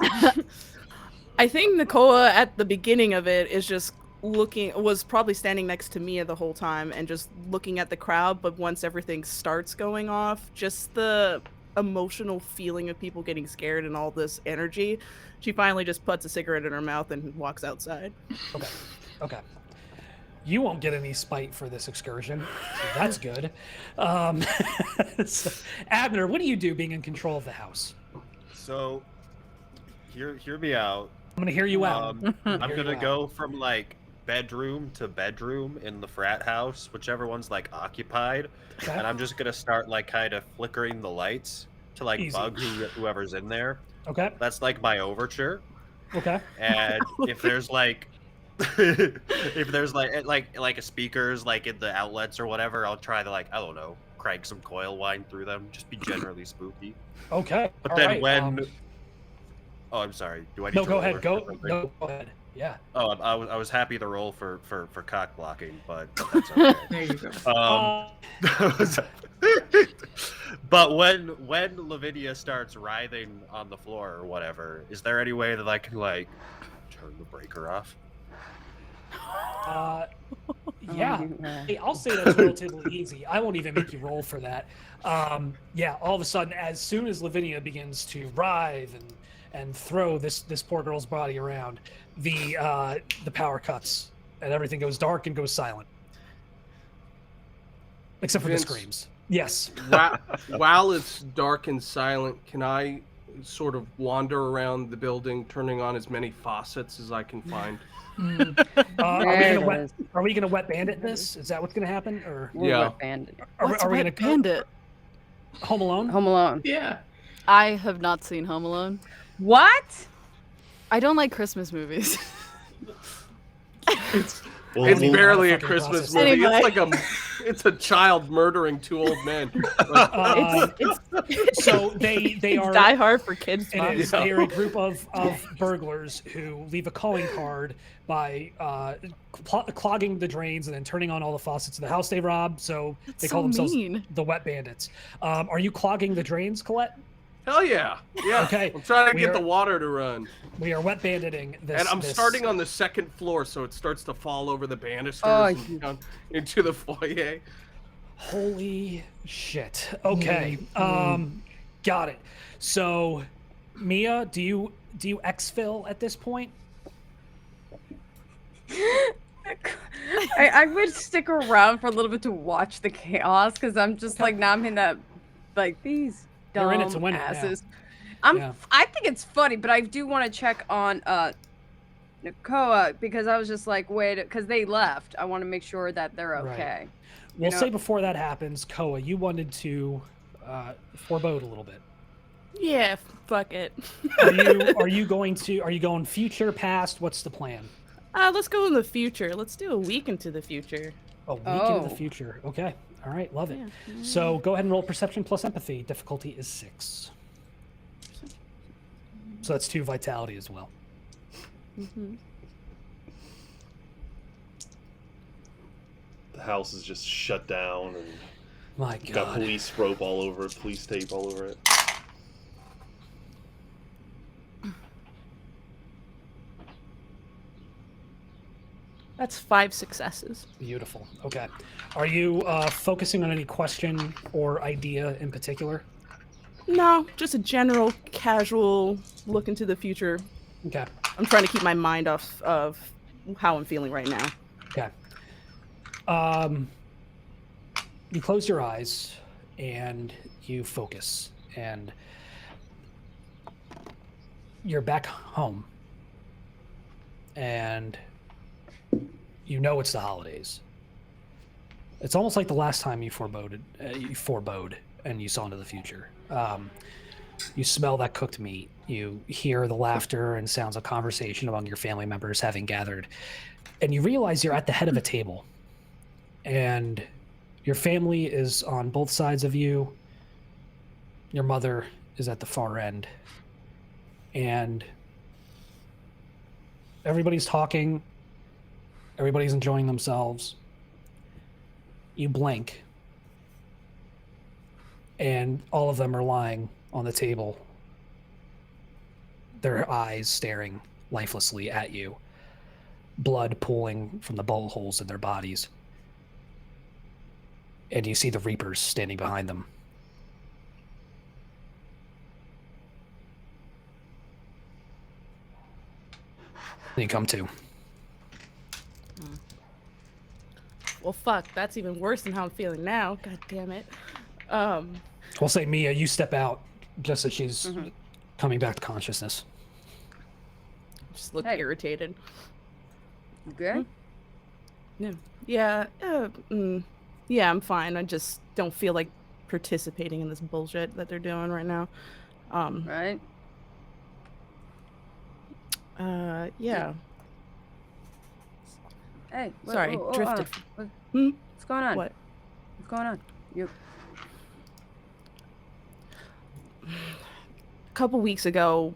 I think Nakoa at the beginning of it is just was probably standing next to Mia the whole time and just looking at the crowd, but once everything starts going off, just the emotional feeling of people getting scared and all this energy, she finally just puts a cigarette in her mouth and walks outside. Okay. You won't get any spite for this excursion, so that's good. So, Abner, what do you do being in control of the house? So, hear me out. I'm gonna hear you out. I'm gonna go from like bedroom to bedroom in the frat house, whichever one's like occupied, Okay. and I'm just gonna start like kind of flickering the lights to like Easy. bug whoever's in there. Okay. That's like my overture. Okay. And if there's like if there's like a speakers like in the outlets or whatever, I'll try to like, I don't know, crank some coil wine through them. Just be generally spooky. Okay. But All then right, when oh, I'm sorry. Do I need no, to go roll ahead. or Go. something? No, go ahead. Yeah. Oh, I was happy to roll for cock blocking, but that's okay. There you go. But when Lavinia starts writhing on the floor or whatever, is there any way that I can like turn the breaker off? Yeah. Hey, I'll say that's relatively easy. I won't even make you roll for that. Yeah. All of a sudden, as soon as Lavinia begins to writhe and throw this poor girl's body around, the power cuts and everything goes dark and goes silent, except for Vince, the screams. Yes. While it's dark and silent, can I sort of wander around the building, turning on as many faucets as I can find? Are we gonna wet bandit this? Is that what's gonna happen? Or Yeah. Wet bandit. are we gonna Bandit? Home Alone? Home Alone. Yeah. I have not seen Home Alone. What? I don't like Christmas movies. It's Well, barely a fucking Christmas process. movie. Anyway. It's a child murdering two old men. So they are Die Hard for kids. It Mom. is. They are a group of burglars who leave a calling card by clogging the drains and then turning on all the faucets of the house they robbed. So they call themselves mean. the Wet Bandits. Are you clogging the drains, Colette? Hell yeah. Yeah. Okay. I'm trying to We get are- the water to run. We are wet banditing this. And I'm this- starting on the second floor, so it starts to fall over the banisters Oh, and down into the foyer. Holy shit. Okay. Got it. So, Mia, do you exfil at this point? I would stick around for a little bit to watch the chaos because I'm just like, now I'm in that, like, these You're in it dumb to win it, yeah. asses. Yeah. I think it's funny, but I do want to check on Nakoa because I was just like, wait, because they left. I want to make sure that they're Right. okay. We'll know- say before that happens, Koa, you wanted to forebode a little bit. Yeah, fuck it. Are you going future, past? What's the plan? Let's go in the future. Let's do a week into the future. A week into the Oh. future. Okay. All right. Love it. Yeah. So go ahead and roll perception plus empathy. Difficulty is 6. So that's 2 vitality as well. the house is just shut down and My got God. police rope all over it, police tape all over it. That's 5 successes. Beautiful. Okay. Are you focusing on any question or idea in particular? No, just a general, casual look into the future. Okay. I'm trying to keep my mind off of how I'm feeling right now. Okay. You close your eyes and you focus, and you're back home, and you know it's the holidays. It's almost like the last time you forebode and you saw into the future. You smell that cooked meat. You hear the laughter and sounds of conversation among your family members having gathered. And you realize you're at the head of a table. And your family is on both sides of you. Your mother is at the far end. And everybody's talking. Everybody's enjoying themselves. You blink. and all of them are lying on the table, their eyes staring lifelessly at you, blood pooling from the bullet holes in their bodies. And you see the Reapers standing behind them. Then you come to. Well, fuck, that's even worse than how I'm feeling now. God damn it. We'll say, Mia, you step out just as she's coming back to consciousness. Just look irritated. You good? Yeah. Yeah, I'm fine. I just don't feel like participating in this bullshit that they're doing right now. Right. Yeah. Hey, Sorry, drifted. What's going on? What? What's going on? You. A couple weeks ago,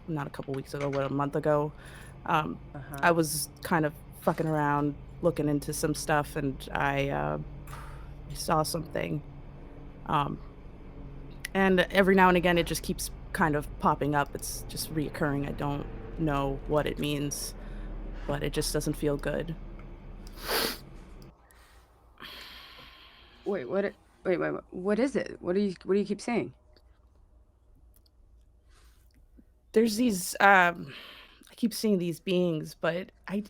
not a couple weeks ago, a month ago, I was kind of fucking around looking into some stuff, and I saw something. And every now and again, it just keeps kind of popping up. It's just reoccurring. I don't know what it means, but it just doesn't feel good. Wait, what? Wait, what is it? What do you keep saying? There's these, I keep seeing these beings, but I'm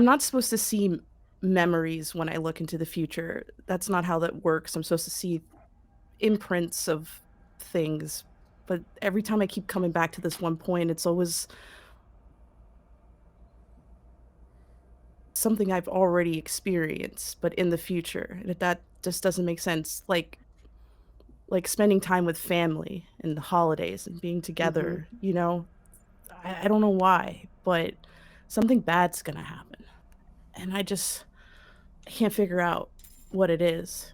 not supposed to see memories when I look into the future. That's not how that works. I'm supposed to see imprints of things, but every time I keep coming back to this one point, it's always something I've already experienced, but in the future. And that just doesn't make sense. Like spending time with family and the holidays and being together, you know? I don't know why, but something bad's gonna happen. And I can't figure out what it is.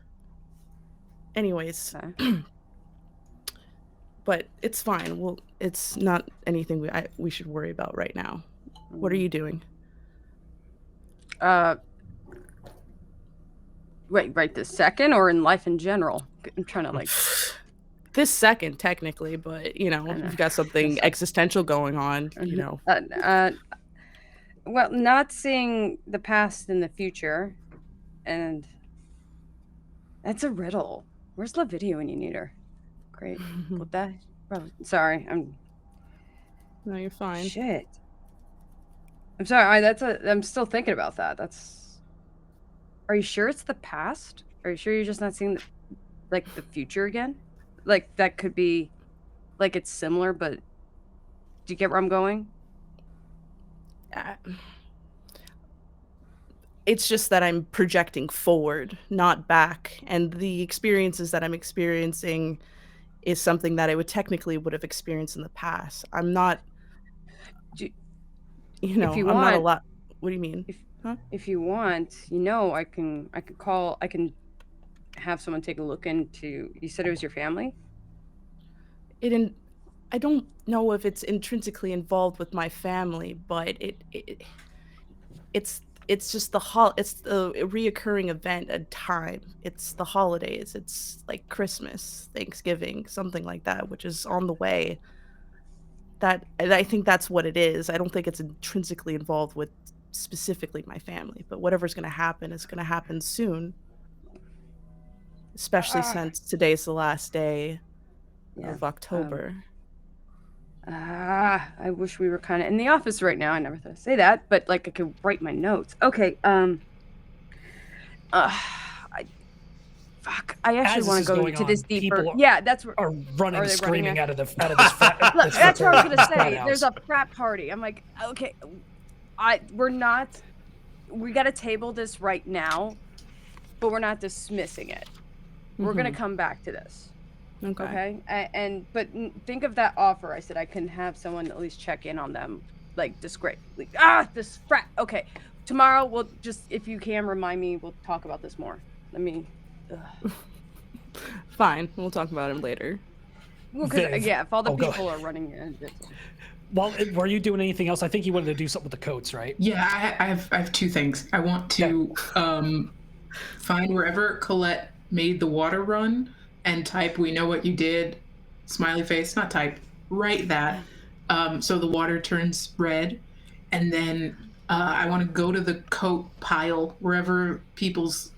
Anyways, but it's fine. Well, it's not anything we should worry about right now. What are you doing? Wait, right this second or in life in general? I'm trying to like... This second, technically, but, you know, you've got something existential going on, you know. Well, not seeing the past and the future, and that's a riddle. Where's Lavinia when you need her? Great. What that? Bro, sorry, No, you're fine. Shit. I'm sorry. I'm still thinking about that. Are you sure it's the past? Are you sure you're just not seeing the future again? Like that could be, like it's similar, but do you get where I'm going? It's just that I'm projecting forward, not back, and the experiences that I'm experiencing is something that I would have experienced in the past. I'm not, I'm not a lot. What do you mean? If you want, I can have someone take a look into. You said it was your family. I don't know if it's intrinsically involved with my family, but it's just it's the reoccurring event at time. It's the holidays. It's like Christmas, Thanksgiving, something like that, which is on the way. I think that's what it is. I don't think it's intrinsically involved with specifically my family, but whatever's going to happen is going to happen soon. Especially since today's the last day of October. I wish we were kind of in the office right now. I never thought I'd say that, but like I could write my notes. Okay. Fuck. I actually want to go into this deeper. That's where are running, screaming out of this frat. That's what I was gonna say. There's a frat party. I'm like, okay, we got to table this right now, but we're not dismissing it. We're gonna come back to this. Okay. But think of that offer. I said I can have someone at least check in on them, like this frat. Okay, tomorrow we'll just, if you can remind me, we'll talk about this more. Fine, we'll talk about him later. Well, if all the people are running in. Well, were you doing anything else? I think you wanted to do something with the coats, right? Yeah, I have two things. I want to find wherever Colette made the water run and type "We know what you did," smiley face, not type, write that. So the water turns red, and then I want to go to the coat pile wherever people's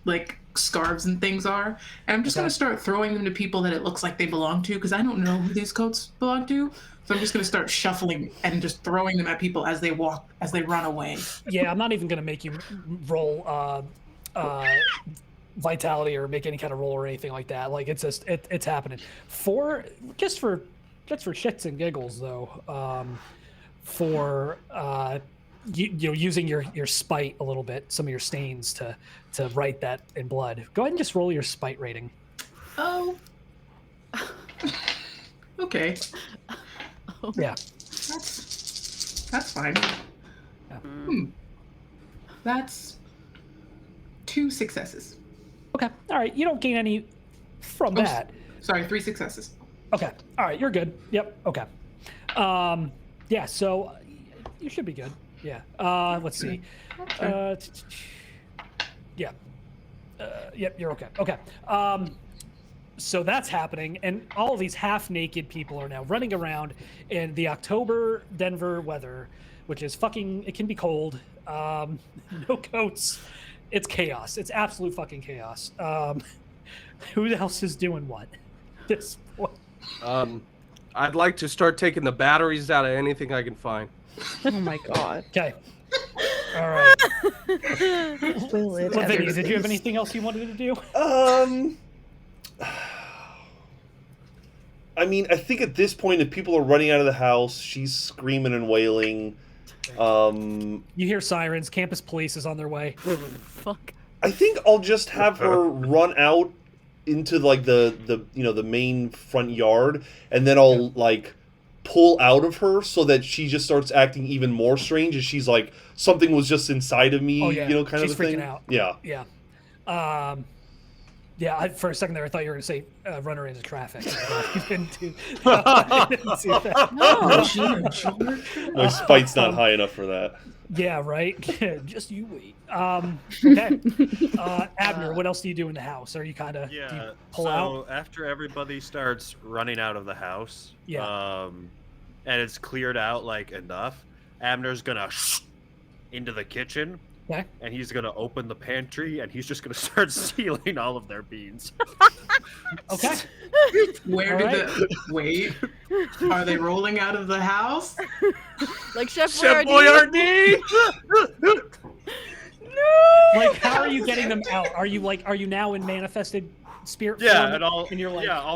like scarves and things are, and I'm just gonna start throwing them to people that it looks like they belong to, because I don't know who these coats belong to. So I'm just gonna start shuffling and just throwing them at people as they run away. Yeah, I'm not even gonna make you roll vitality or make any kind of roll or anything like that. Like it's just it's happening. For shits and giggles though, for you know, using your spite a little bit, some of your stains to write that in blood. Go ahead and just roll your spite rating. Oh. Okay. Yeah. That's fine. Yeah. That's 2 successes. Okay. All right. You don't gain any from that. Sorry, 3 successes. Okay. All right. You're good. Yep. Okay. Yeah. So you should be good. Yeah. Let's see. Yeah. Yep. You're okay. Okay. So that's happening, and all of these half-naked people are now running around in the October Denver weather, which is fucking. It can be cold. No coats. It's chaos. It's absolute fucking chaos. Who else is doing what? This point. I'd like to start taking the batteries out of anything I can find. Oh my god. Okay. All right. Will Lavinia, did you have anything else you wanted to do? I mean, I think at this point, if people are running out of the house, she's screaming and wailing. You hear sirens. Campus police is on their way. Fuck. I think I'll just have her run out into like the main front yard, and then I'll like pull out of her so that she just starts acting even more strange, and she's like, something was just inside of me, kind of She's a thing. freaking out. Yeah. Yeah. Yeah, for a second there, I thought you were going to say run her into traffic. You didn't see that. No. My spite's not high enough for that. Yeah, right? Just you wait. Okay. Abner, what else do you do in the house? Are you kind of pull out? After everybody starts running out of the house, Yeah. and it's cleared out like enough, Abner's gonna into the kitchen. Okay. And he's gonna open the pantry, and he's just gonna start stealing all of their beans. Okay. Where did wait? Are they rolling out of the house? Like Chef Boyardee. Like, how are you getting them out? Are you now in manifested spirit form? And I'll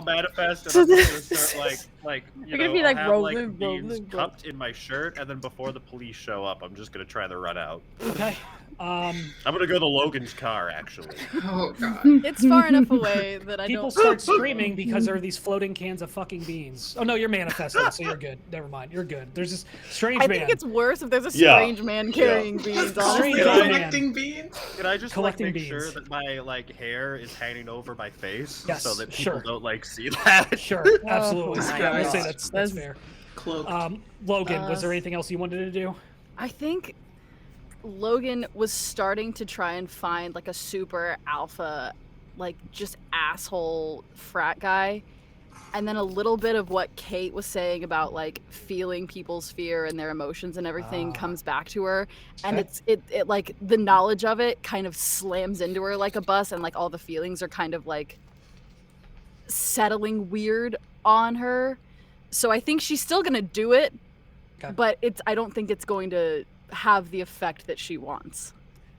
manifest, and So I'm gonna this- start like You're gonna be like I'll have, rolling, beans rolling. cupped in my shirt, and then before the police show up, I'm just gonna try to run out. Okay. I'm gonna go to Logan's car, actually. Oh god. It's far enough away that I People don't. start screaming because there are these floating cans of fucking beans. Oh no, you're manifesting, so you're good. Never mind, you're good. There's this strange I man. think it's worse if there's a Yeah. strange man carrying beans. Honestly. Strange man. Collecting beans? Can I just Collecting make beans. sure that my hair is hanging over my face, Yes, so that people sure. don't see that? Sure, absolutely. my I would say gosh. that's fair. Cloak. Logan, was there anything else you wanted to do? I think Logan was starting to try and find like a super alpha, like just asshole frat guy. And then a little bit of what Kate was saying about like feeling people's fear and their emotions and everything comes back to her. And Okay. it like the knowledge of it kind of slams into her like a bus, and like all the feelings are kind of like settling weird on her. So I think she's still gonna do it, Okay. but I don't think it's going to have the effect that she wants.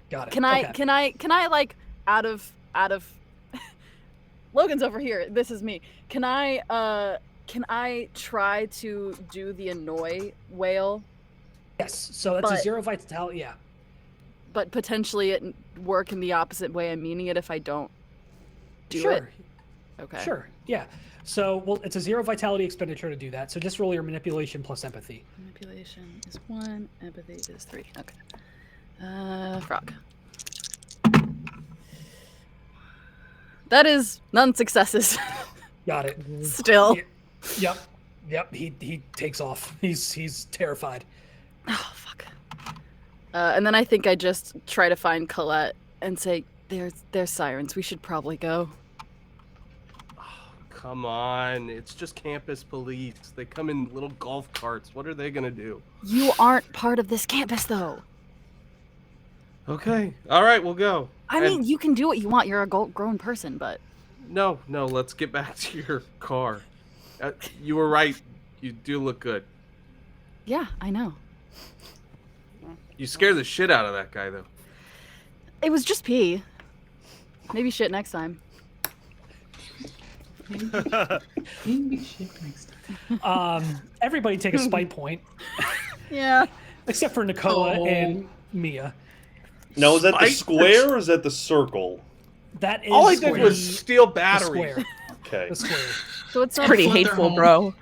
Got it. Can I Okay. can I like out of Logan's over here. This is me. Can I try to do the annoy whale, Yes. So that's a But- 0 vitality. Yeah. but potentially it work in the opposite way I'm meaning it if I don't do Sure. it? Okay. Sure. Yeah. So, well, it's a 0 vitality expenditure to do that. So just roll your manipulation plus empathy. Manipulation is 1, empathy is 3. Okay. Frog. That is none successes. Got it. Still. Yep. Yep. He takes off. He's terrified. Oh, fuck. And then I think I just try to find Colette and say, There's sirens. We should probably go. Come on, it's just campus police. They come in little golf carts. What are they gonna do? You aren't part of this campus, though. Okay, all right, we'll go. I mean, you can do what you want. You're a grown person, but... No, let's get back to your car. You were right. You do look good. Yeah, I know. You scared the shit out of that guy, though. It was just pee. Maybe shit next time. Maybe shit next time. Everybody take a spite point. Yeah. Except for Nakoa and Mia. Now, is that the square or is that the circle? That is all I did was steal batteries. Square. Okay. The square. So it's Pretty Flip their hateful, home. bro.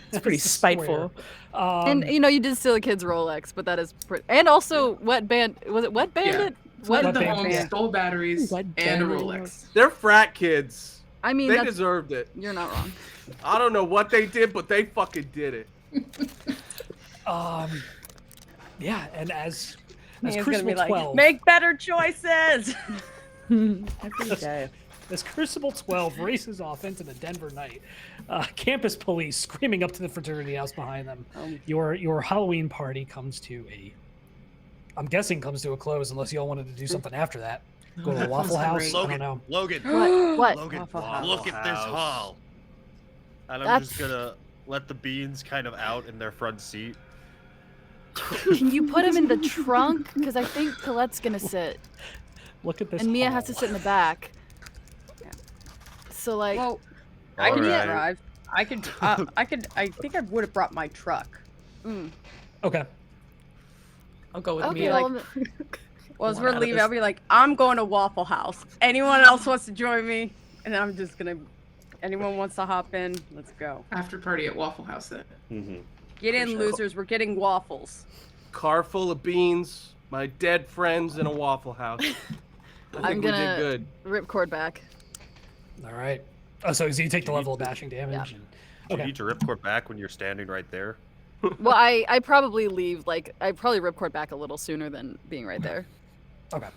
It's pretty It's a spiteful. square. And you did steal a kid's Rolex, but that is pretty. And also, Wet Bandit. Was it Wet Bandit? Flooded Wet the home, Bandit. stole batteries, What and a bandit? Rolex. They're frat kids. I mean, They that's, deserved it. you're not wrong. I don't know what they did, but they fucking did it. Yeah, and as Mia's gonna Crucible be like, 12, make better choices. Every day. as Crucible 12 races off into the Denver night, campus police screaming up to the fraternity house behind them. Your Halloween party comes to I'm guessing comes to a close unless y'all wanted to do something after that. Go to the that Waffle sounds House. great. I don't know. Logan, What? Logan, Waffle House. look at this hall. And I'm just gonna let the beans kind of out in their front seat. Can you put him in the trunk? Because I think Colette's gonna sit, Look at this. and Mia hall. has to sit in the back. So like, Well, I can Alright. drive. I could. I think I would have brought my truck. Okay. I'll go with okay, Mia. well, Well, as One we're out of leaving, this- I'll be like, I'm going to Waffle House. Anyone else wants to join me? And I'm just gonna. Anyone wants to hop in? Let's go. After party at Waffle House then. Mm-hmm. Get in, losers. We're getting waffles. Car full of beans, my dead friends in a Waffle House. I think we did good. ripcord back. All right. Oh, so you take the level of bashing damage. And, You okay. need to ripcord back when you're standing right there. Well, I probably leave I probably ripcord back a little sooner than being right there. Okay.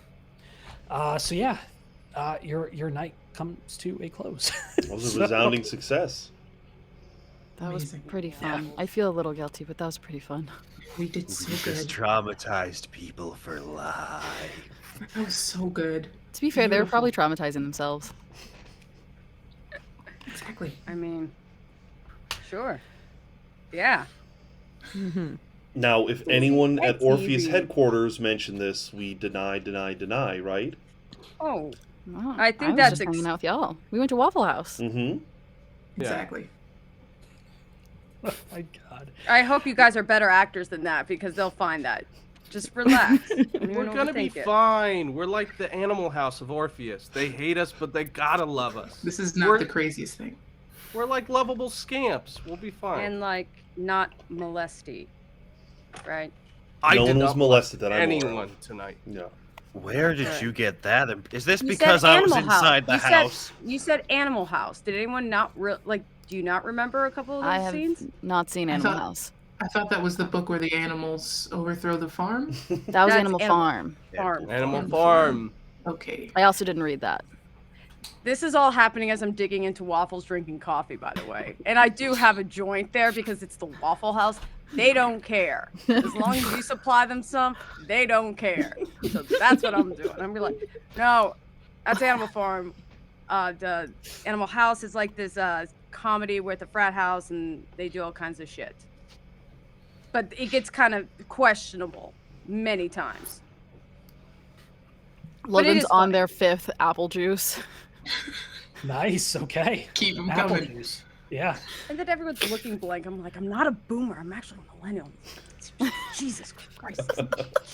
So yeah, your night comes to a close. That was a resounding success. That was Amazing. pretty fun. I feel a little guilty, but that was pretty fun. We did so good. traumatized people for life. That was so good. To be fair, they were Beautiful. probably traumatizing themselves. Exactly. I mean, sure. Yeah. Now, if anyone at That's Orpheus easy. headquarters mentioned this, we deny, right? Oh. Wow. I think was that's just ex- hanging out with y'all. We went to Waffle House. Mm-hmm. Exactly. Oh my god. I hope you guys are better actors than that because they'll find that. Just relax. We're gonna be fine. We're like the Animal House of Orpheus. They hate us, but they gotta love us. This is not We're- the craziest thing. We're like lovable scamps. We'll be fine. And like not molesty, right? I No did one was not molested that I'm aware of. anyone tonight. No. Where did Right. you get that? Is this You because said I was Animal House. inside the You said- house? You said Animal House. Did anyone not do you not remember a couple of I those have scenes? not seen I Animal thought- House. I thought that was the book where the animals overthrow the farm. That was That's Animal Animal- Farm. Farm. Animal Farm. Farm. Okay. I also didn't read that. This is all happening as I'm digging into waffles, drinking coffee, by the way. And I do have a joint there because it's the Waffle House. They don't care. As long as you supply them some, they don't care. So that's what I'm doing. I'm be like, no, that's Animal Farm. The Animal House is like this comedy with a frat house, and they do all kinds of shit. But it gets kind of questionable many times. But it Logan's is on funny. their 5th apple juice. Nice. Okay. Keep them Apple coming. juice. Yeah. And then everyone's looking blank. I'm like, I'm not a boomer. I'm actually a millennial. Jesus Christ.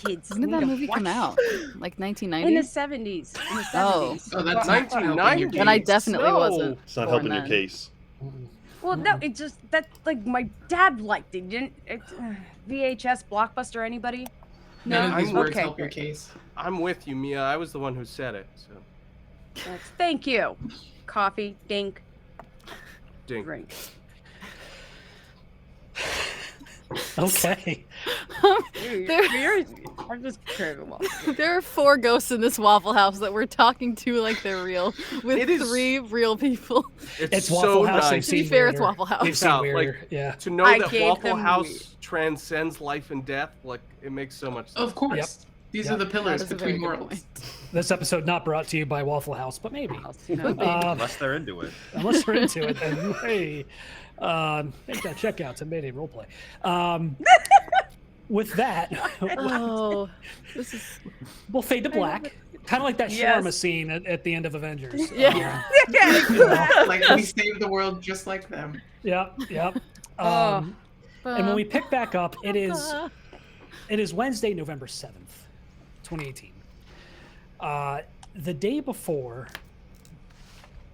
Kids. When did need that to movie come watch- out? Like In the 1990? 70s. In the 70s. Oh. Oh, that's not helping your 1990. Then I case. definitely No. wasn't. It's not born helping your then. case. Well, no, it just, that, like, my dad liked it. Didn't, VHS, Blockbuster, anybody? None of these I'm words okay, help your great. case. I'm with you, Mia. I was the one who said it. So, Thank you. Coffee, dink, ding. drink. Okay. You're I'm just craving waffle. There are 4 ghosts in this Waffle House that we're talking to like they're real, with It is- 3 real people. It's so Waffle House. They've nice. To be seen fair, it's weirder. Waffle House. They've seen Yeah, weirder. like- Yeah. to know I that gave Waffle them House weed. transcends life and death. Like it makes so much sense. Of course. Yep. These Yep. are the pillars That is a very between good worlds. point. This episode not brought to you by Waffle House, but maybe. Could be. Unless they're into it. Unless we're into it, then hey, make that checkout to Mayday Roleplay. With that, Oh, this is we'll fade to black. Kind of like that Yes. shawarma scene at the end of Avengers. Yeah. Like we saved the world just like them. Yep. Yep. Oh. And when we pick back up, it is Wednesday, November 7th, 2018. The day before,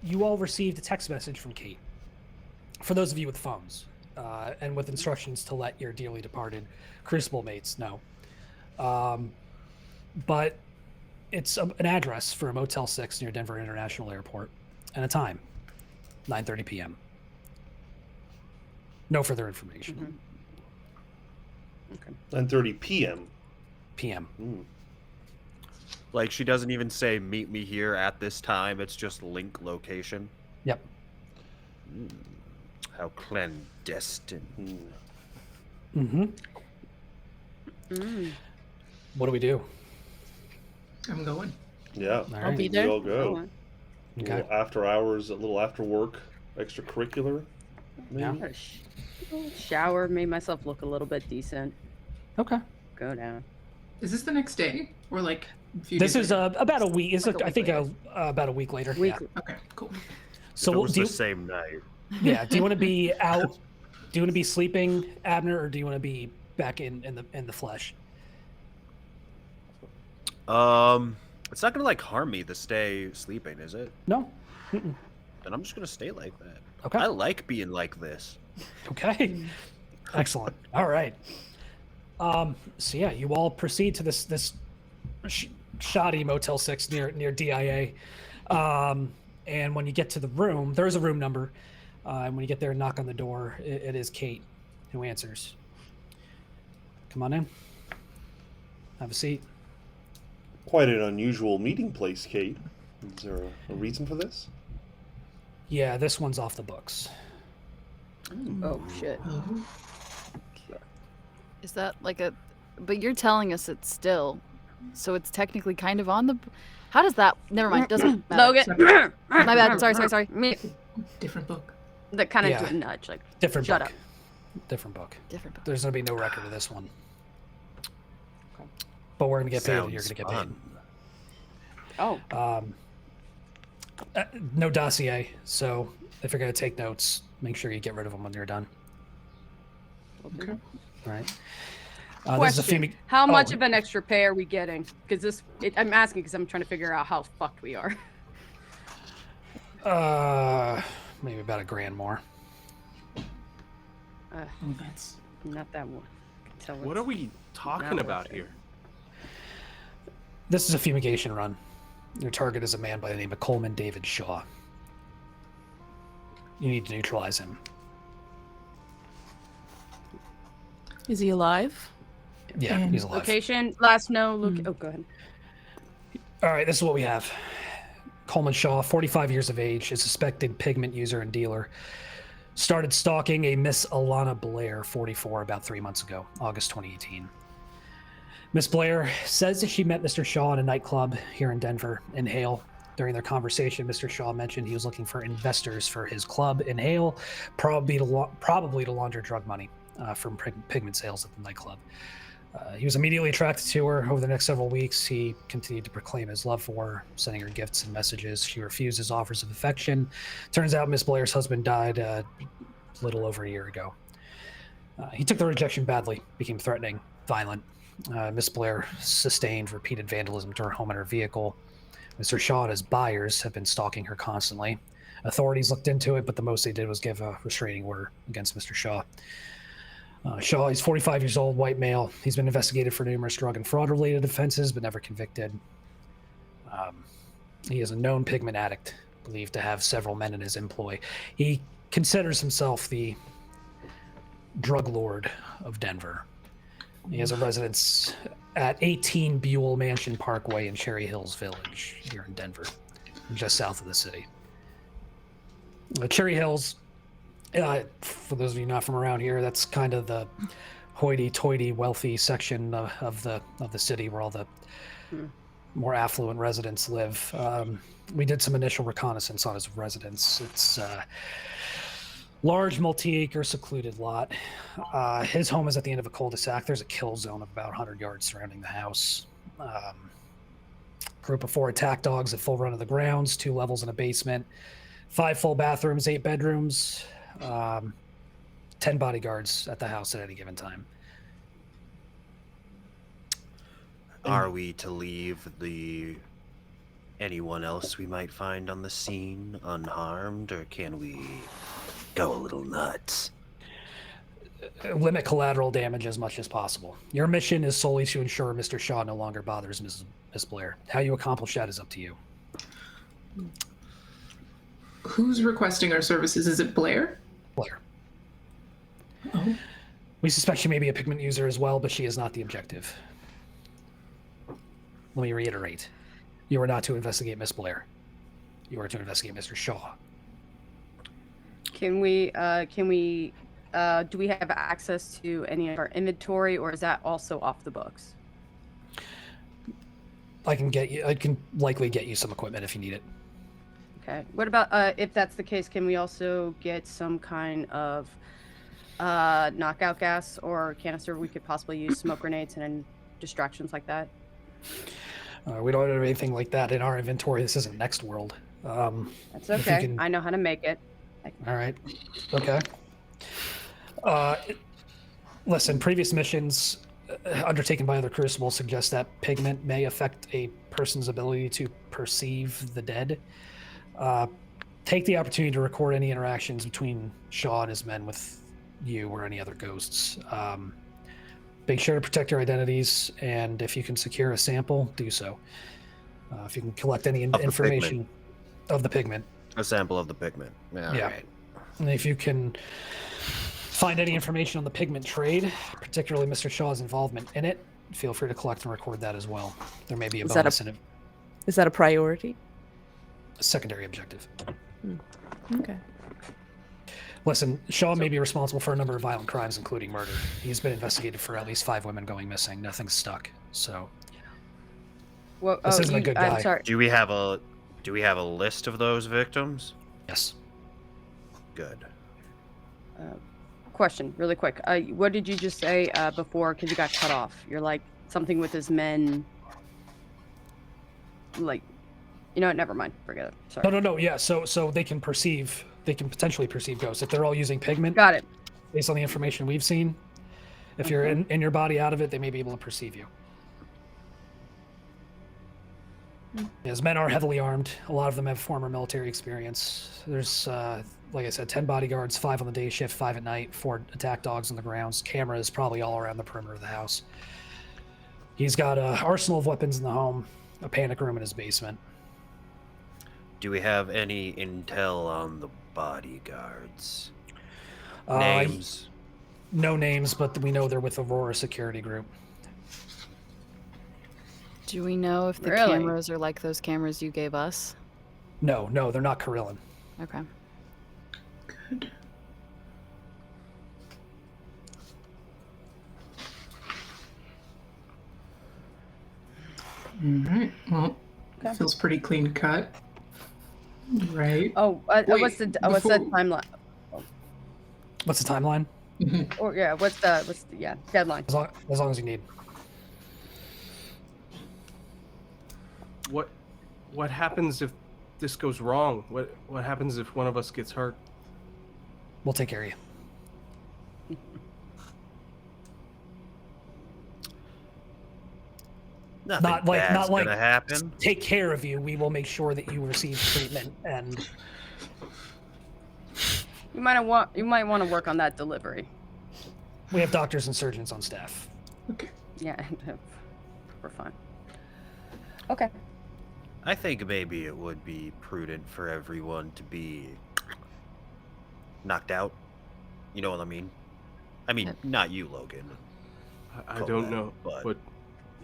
you all received a text message from Kate. For those of you with phones, and with instructions to let your dearly departed Crucible mates know. But it's an address for a Motel 6 near Denver International Airport, and a time, 9:30 p.m. No further information. 9:30 p.m. PM. Mm. Like she doesn't even say meet me here at this time. It's just link location. Yep. How clandestine. Mm-hmm. Mm. What do we do? I'm going. Yeah. All I'll right. be We there. all go. Oh, A Okay. little after hours, a little after work, extracurricular. Maybe? Yeah. a shower, made myself look a little bit decent. Okay. Go down. Is this the next day or like a few This days is later? about a week. It's Like a I week think later. about a week later. Week. Yeah. Okay, cool. So If it was do the you, same night. yeah. Do you want to be out? Do you want to be sleeping, Abner, or do you want to be back in the flesh? It's not gonna like harm me to stay sleeping, is it? No. Mm-mm. Then I'm just gonna stay like that. Okay. I like being like this. Okay. Excellent. All right. So yeah, you all proceed to this shoddy Motel 6 near DIA. And when you get to the room, there is a room number. And when you get there and knock on the door, it is Kate who answers. Come on in. Have a seat. Quite an unusual meeting place, Kate. Is there a reason for this? Yeah, this one's off the books. Oh shit. Oh. Is that like a? But you're telling us it's still, so it's technically kind of on the. How does that? Never mind. Doesn't matter. Logan. My bad. Sorry. Me. Different book. That kind of Yeah. do a nudge, like Different shut book. up. Different book. Different book. There's gonna be no record of this one. But we're gonna get paid, and you're gonna get paid. fun. Oh. No dossier, so if you're going to take notes, make sure you get rid of them when you're done. Okay. All right. This is a Question. fumig- How much Oh. of an extra pay are we getting? Because I'm asking because I'm trying to figure out how fucked we are. Maybe about $1,000 more. Uh, Oh, that's not that one. Tell What us. are we talking Not about worth it. here? This is a fumigation run. Your target is a man by the name of Coleman David Shaw. You need to neutralize him. Is he alive? Yeah, And he's alive. Location, last no. Oh, go ahead. All right, this is what we have. Coleman Shaw, 45 years of age, a suspected pigment user and dealer. Started stalking a Miss Alana Blair, 44, about 3 months ago, August 2018. Miss Blair says that she met Mr. Shaw in a nightclub here in Denver, in Hale. During their conversation, Mr. Shaw mentioned he was looking for investors for his club in Hale, probably to launder drug money from pigment sales at the nightclub. He was immediately attracted to her. Over the next several weeks, he continued to proclaim his love for her, sending her gifts and messages. She refused his offers of affection. Turns out Miss Blair's husband died a little over a year ago. He took the rejection badly, became threatening, violent. Miss Blair sustained repeated vandalism to her home and her vehicle. Mr. Shaw and his buyers have been stalking her constantly. Authorities looked into it, but the most they did was give a restraining order against Mr. Shaw. Shaw, he's 45 years old, white male. He's been investigated for numerous drug and fraud-related offenses, but never convicted. He is a known pigment addict, believed to have several men in his employ. He considers himself the drug lord of Denver. He has a residence at 18 Buell Mansion Parkway in Cherry Hills Village here in Denver, just south of the city. Cherry Hills, for those of you not from around here, that's kind of the hoity-toity, wealthy section of the city where all the more affluent residents live. We did some initial reconnaissance on his residence. It's large, multi-acre, secluded lot. His home is at the end of a cul-de-sac. There's a kill zone of about 100 yards surrounding the house. Group of 4 attack dogs at full run of the grounds, 2 levels and a basement, 5 full bathrooms, 8 bedrooms, 10 bodyguards at the house at any given time. Are we to leave anyone else we might find on the scene unharmed, or can we go a little nuts? Limit collateral damage as much as possible. Your mission is solely to ensure Mr. Shaw no longer bothers Miss Blair. How you accomplish that is up to you. Who's requesting our services? Is it Blair? Blair. Oh. We suspect she may be a pigment user as well, but she is not the objective. Let me reiterate. You are not to investigate Miss Blair. You are to investigate Mr. Shaw. Do we have access to any of our inventory, or is that also off the books? I can likely get you some equipment if you need it. Okay. What about, if that's the case, can we also get some kind of knockout gas or canister? We could possibly use smoke grenades and distractions like that. We don't have anything like that in our inventory. This isn't Next World. That's okay. I know how to make it. All right. Okay. Listen, previous missions undertaken by other crucibles suggest that pigment may affect a person's ability to perceive the dead. Take the opportunity to record any interactions between Shaw and his men with you or any other ghosts. Make sure to protect your identities, and if you can secure a sample, do so. If you can collect any information of the pigment. A sample of the pigment. Yeah. Right. And if you can find any information on the pigment trade, particularly Mr. Shaw's involvement in it, feel free to collect and record that as well. There may be a bonus in it. Is that a priority? A secondary objective. Okay. Listen, Shaw may be responsible for a number of violent crimes, including murder. He's been investigated for at least 5 women going missing. Nothing's stuck. So Well, this isn't a good guy. I'm sorry. Do we have a list of those victims? Yes. Good. Question, really quick. What did you just say before? Because you got cut off. You're like something with his men. Like, you know what? Never mind. Forget it. Sorry. No. Yeah. So they can potentially perceive ghosts if they're all using pigment. Got it. Based on the information we've seen, if you're in your body out of it, they may be able to perceive you. His men are heavily armed. A lot of them have former military experience. There's, like I said, 10 bodyguards, 5 on the day shift, 5 at night, 4 attack dogs on the grounds, cameras probably all around the perimeter of the house. He's got an arsenal of weapons in the home, a panic room in his basement. Do we have any intel on the bodyguards? Names? No names, but we know they're with Aurora Security Group. Do we know if the Really? cameras are like those cameras you gave us? No, they're not Carillan. Okay. Good. All right. Well, Okay. feels pretty clean cut. Right. Oh, Wait, what's the timeline? What's the timeline? Or yeah, what's the deadline? As long as you need. What happens if this goes wrong? What happens if one of us gets hurt? We'll take care of you. Nothing bad's gonna happen. Take care of you. We will make sure that you receive treatment, and You might want to work on that delivery. we have doctors and surgeons on staff. Okay. Yeah, we're fine. Okay. I think maybe it would be prudent for everyone to be knocked out. You know what I mean? I mean, not you, Logan. I don't know but- what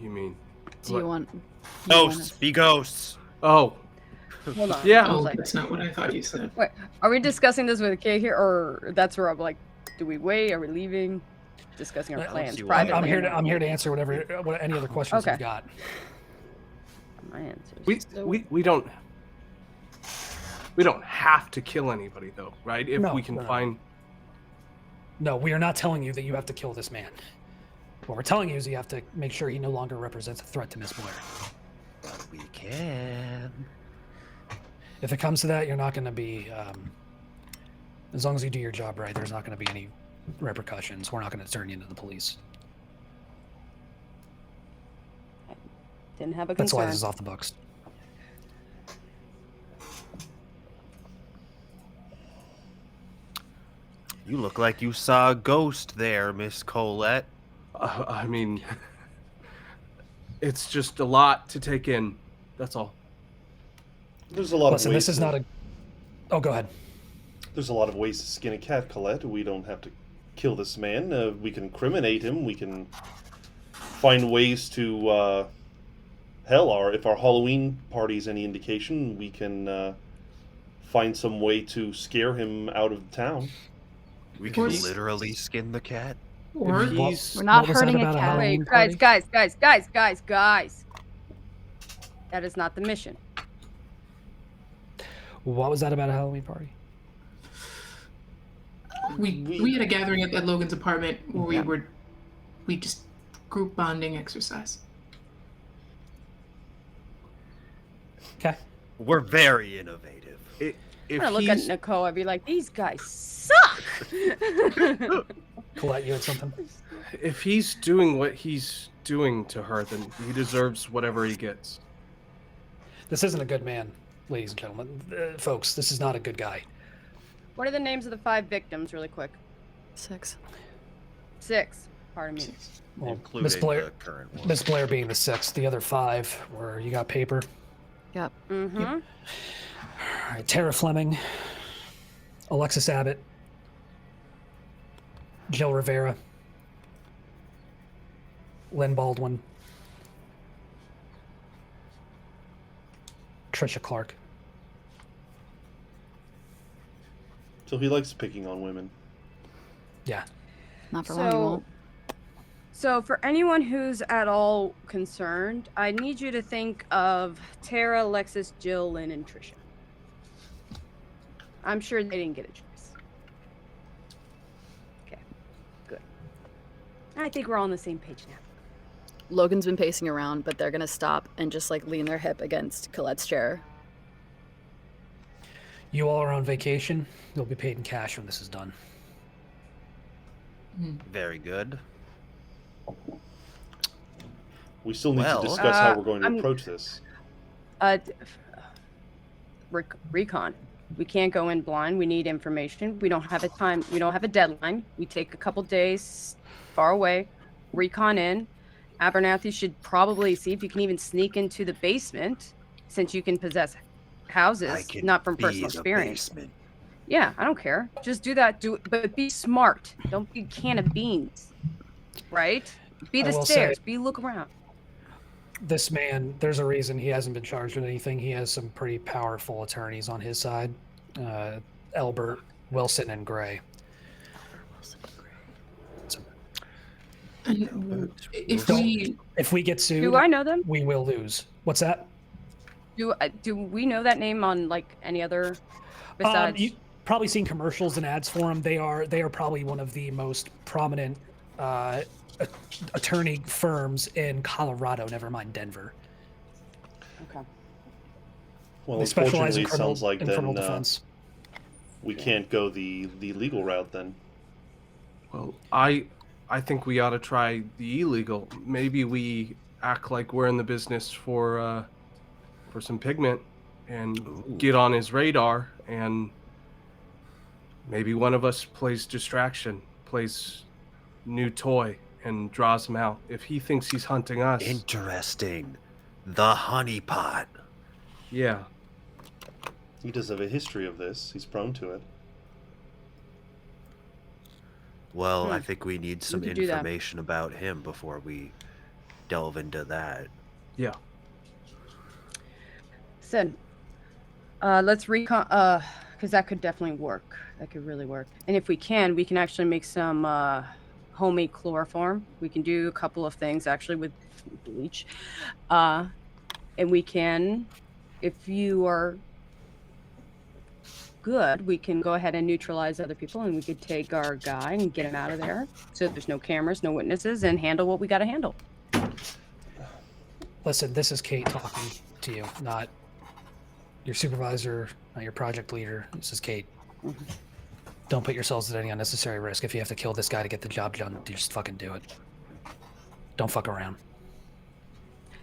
you mean. Do you want? Ghosts, be ghosts. Oh, Hold on. Yeah. I was Oh, like, that's not what I thought you said. wait, are we discussing this with Kay here, or that's where I'm like, do we wait? Are we leaving? Discussing our Let's plans see what- privately. I'm here to or not? I'm here to answer whatever any other questions Okay. you've got. My answers. we don't have to kill anybody though, right? If No, we can no, no. find. No, we are not telling you that you have to kill this man. What we're telling you is you have to make sure he no longer represents a threat to Miss Blair. But we can. If it comes to that, you're not going to be. As long as you do your job right, there's not going to be any repercussions. We're not going to turn you into the police. Didn't have a That's why concern. this is off the books. You look like you saw a ghost there, Miss Colette. I mean, it's just a lot to take in. That's all. There's a lot Listen, of ways. this is not a. Oh, go ahead. There's a lot of ways to skin a cat, Colette. We don't have to kill this man. We can incriminate him. We can find ways to. Hell, if our Halloween party is any indication, we can find some way to scare him out of town. We can course. literally skin the cat. Or If he's- We're not What was that hurting a about cat. Halloween Wait, party? guys. That is not the mission. What was that about a Halloween party? we had a gathering at Logan's apartment where we just group bonding exercise. Okay. We're very innovative. If I'm gonna look at he's, Nakoa and be like, these guys suck. Colette, you had something? if he's doing what he's doing to her, then he deserves whatever he gets. This isn't a good man, ladies and gentlemen. Folks, this is not a good guy. What are the names of the 5 victims, really quick? 6. 6. Pardon me. Well, Including Miss Blair, the current one. Miss Blair being the 6th. The other 5 were you got paper. Yep. Mm-hmm. All right, Tara Fleming, Alexis Abbott, Jill Rivera, Lynn Baldwin, Trisha Clark. So he likes picking on women. Yeah. Not for long. You won't. So for anyone who's at all concerned, I need you to think of Tara, Alexis, Jill, Lynn, and Trisha. I'm sure they didn't get a choice. Okay, good. I think we're all on the same page now. Logan's been pacing around, but they're gonna stop and just like lean their hip against Colette's chair. You all are on vacation. You'll be paid in cash when this is done. Very good. We still need Well, to discuss how uh, we're going to I'm- approach this. Recon. We can't go in blind. We need information. We don't have a time. We don't have a deadline. We take a couple days far away. Recon in. Abernathy should probably see if you can even sneak into the basement, since you can possess houses, I can not from be personal the experience. basement. Yeah, I don't care. Just do that. But be smart. Don't be a can of beans. Right? Be I the will stairs. say- Be look around. This man, there's a reason he hasn't been charged with anything. He has some pretty powerful attorneys on his side. Elbert, Wilson, and Gray. So And if Don't- we if we get sued, Do I know them? we will lose. What's that? Do we know that name on like any other besides? You probably seen commercials and ads for them. They are probably one of the most prominent attorney firms in Colorado. Never mind Denver. Okay. Well, They specialize unfortunately, in it sounds like criminal then defense. we can't go the legal route then. Well, I think we ought to try the illegal. Maybe we act like we're in the business for some pigment and Ooh. get on his radar, and maybe one of us plays distraction, plays new toy, and draws him out. If he thinks he's hunting us, Interesting. The honeypot. yeah. He does have a history of this. He's prone to it. Well, I think we need some could do that. information about him before we delve into that. Yeah. Listen, let's recon, because that could definitely work. That could really work. And if we can actually make some homemade chloroform. We can do a couple of things actually with bleach. And we can, if you are good, we can go ahead and neutralize other people, and we could take our guy and get him out of there so there's no cameras, no witnesses, and handle what we got to handle. Listen, this is Kate talking to you, not your supervisor, not your project leader. This is Kate. Mm-hmm. Don't put yourselves at any unnecessary risk. If you have to kill this guy to get the job done, just fucking do it. Don't fuck around.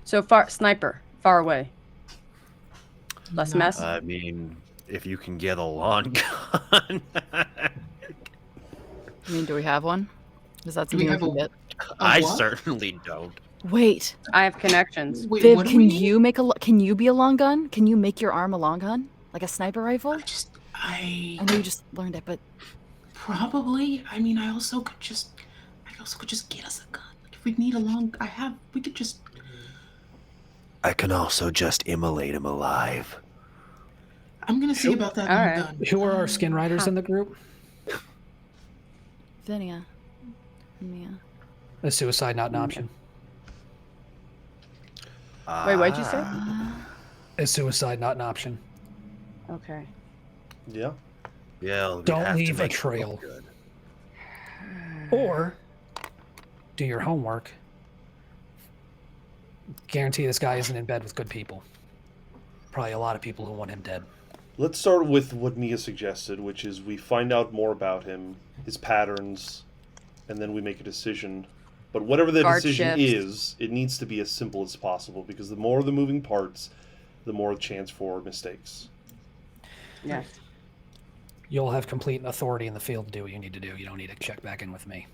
So far, sniper, far away. Less mess. I mean, if you can get a long gun. I mean, do we have one? Is that Do we something we have can a- get? I what? certainly don't. Wait, I have connections. Wait, Viv, what do can we need? you make can you be a long gun? Can you make your arm a long gun? Like a sniper rifle? I I know you just learned it, but probably. I mean, I also could just get us a gun. Like, if we need a long, we could just. I can also just immolate him alive. I'm gonna see about that All long right. gun. Who are our skin riders in the group? Vinia. Mia. A suicide not an option. Wait, what'd you say? A suicide not an option. Okay. Yeah. Yeah. we Don't have to leave a make it look trail. good. Or do your homework. Guarantee this guy isn't in bed with good people. Probably a lot of people who want him dead. Let's start with what Mia suggested, which is we find out more about him, his patterns, and then we make a decision. But whatever the Guard decision shifts. is, it needs to be as simple as possible, because the more the moving parts, the more chance for mistakes. Yes. You'll have complete authority in the field to do what you need to do. You don't need to check back in with me.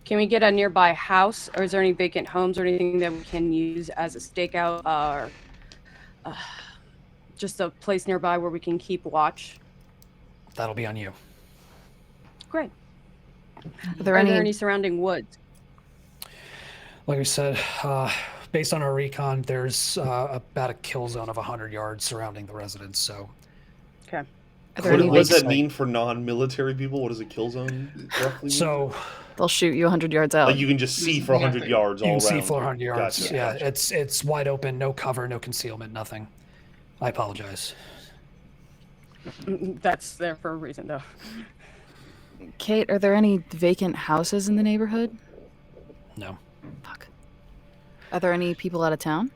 Can we get a nearby house, or is there any vacant homes or anything that we can use as a stakeout, or just a place nearby where we can keep watch? That'll be on you. Great. Are there Are any? there any surrounding woods? Like I said, based on our recon, there's about a kill zone of 100 yards surrounding the residence. So Okay. Are there What, any what does that vacant- mean for non-military people? What does a kill zone roughly mean? So They'll shoot you 100 yards out. Like you can just see for 100 Nothing. yards you all can around. see 400 yards. Gotcha, Yeah, gotcha. it's wide open, no cover, no concealment, nothing. I apologize. That's there for a reason, though. Kate, are there any vacant houses in the neighborhood? No, Fuck. Are there any people out of town?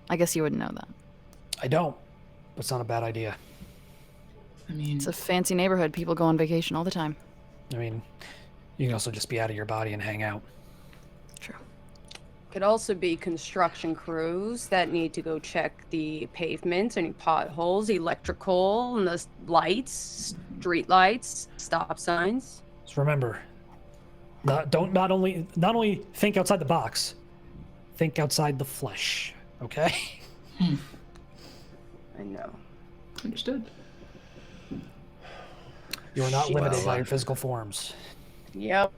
I guess you wouldn't know that. I don't. But it's not a bad idea. I mean, It's a fancy neighborhood. People go on vacation all the time. I mean, you can also just be out of your body and hang out. True. Could also be construction crews that need to go check the pavements, any potholes, electrical, and the lights, street lights, stop signs. So remember, not only think outside the box, think outside the flesh. Okay. I know. understood. You are not limited Well, by your physical forms. Yep.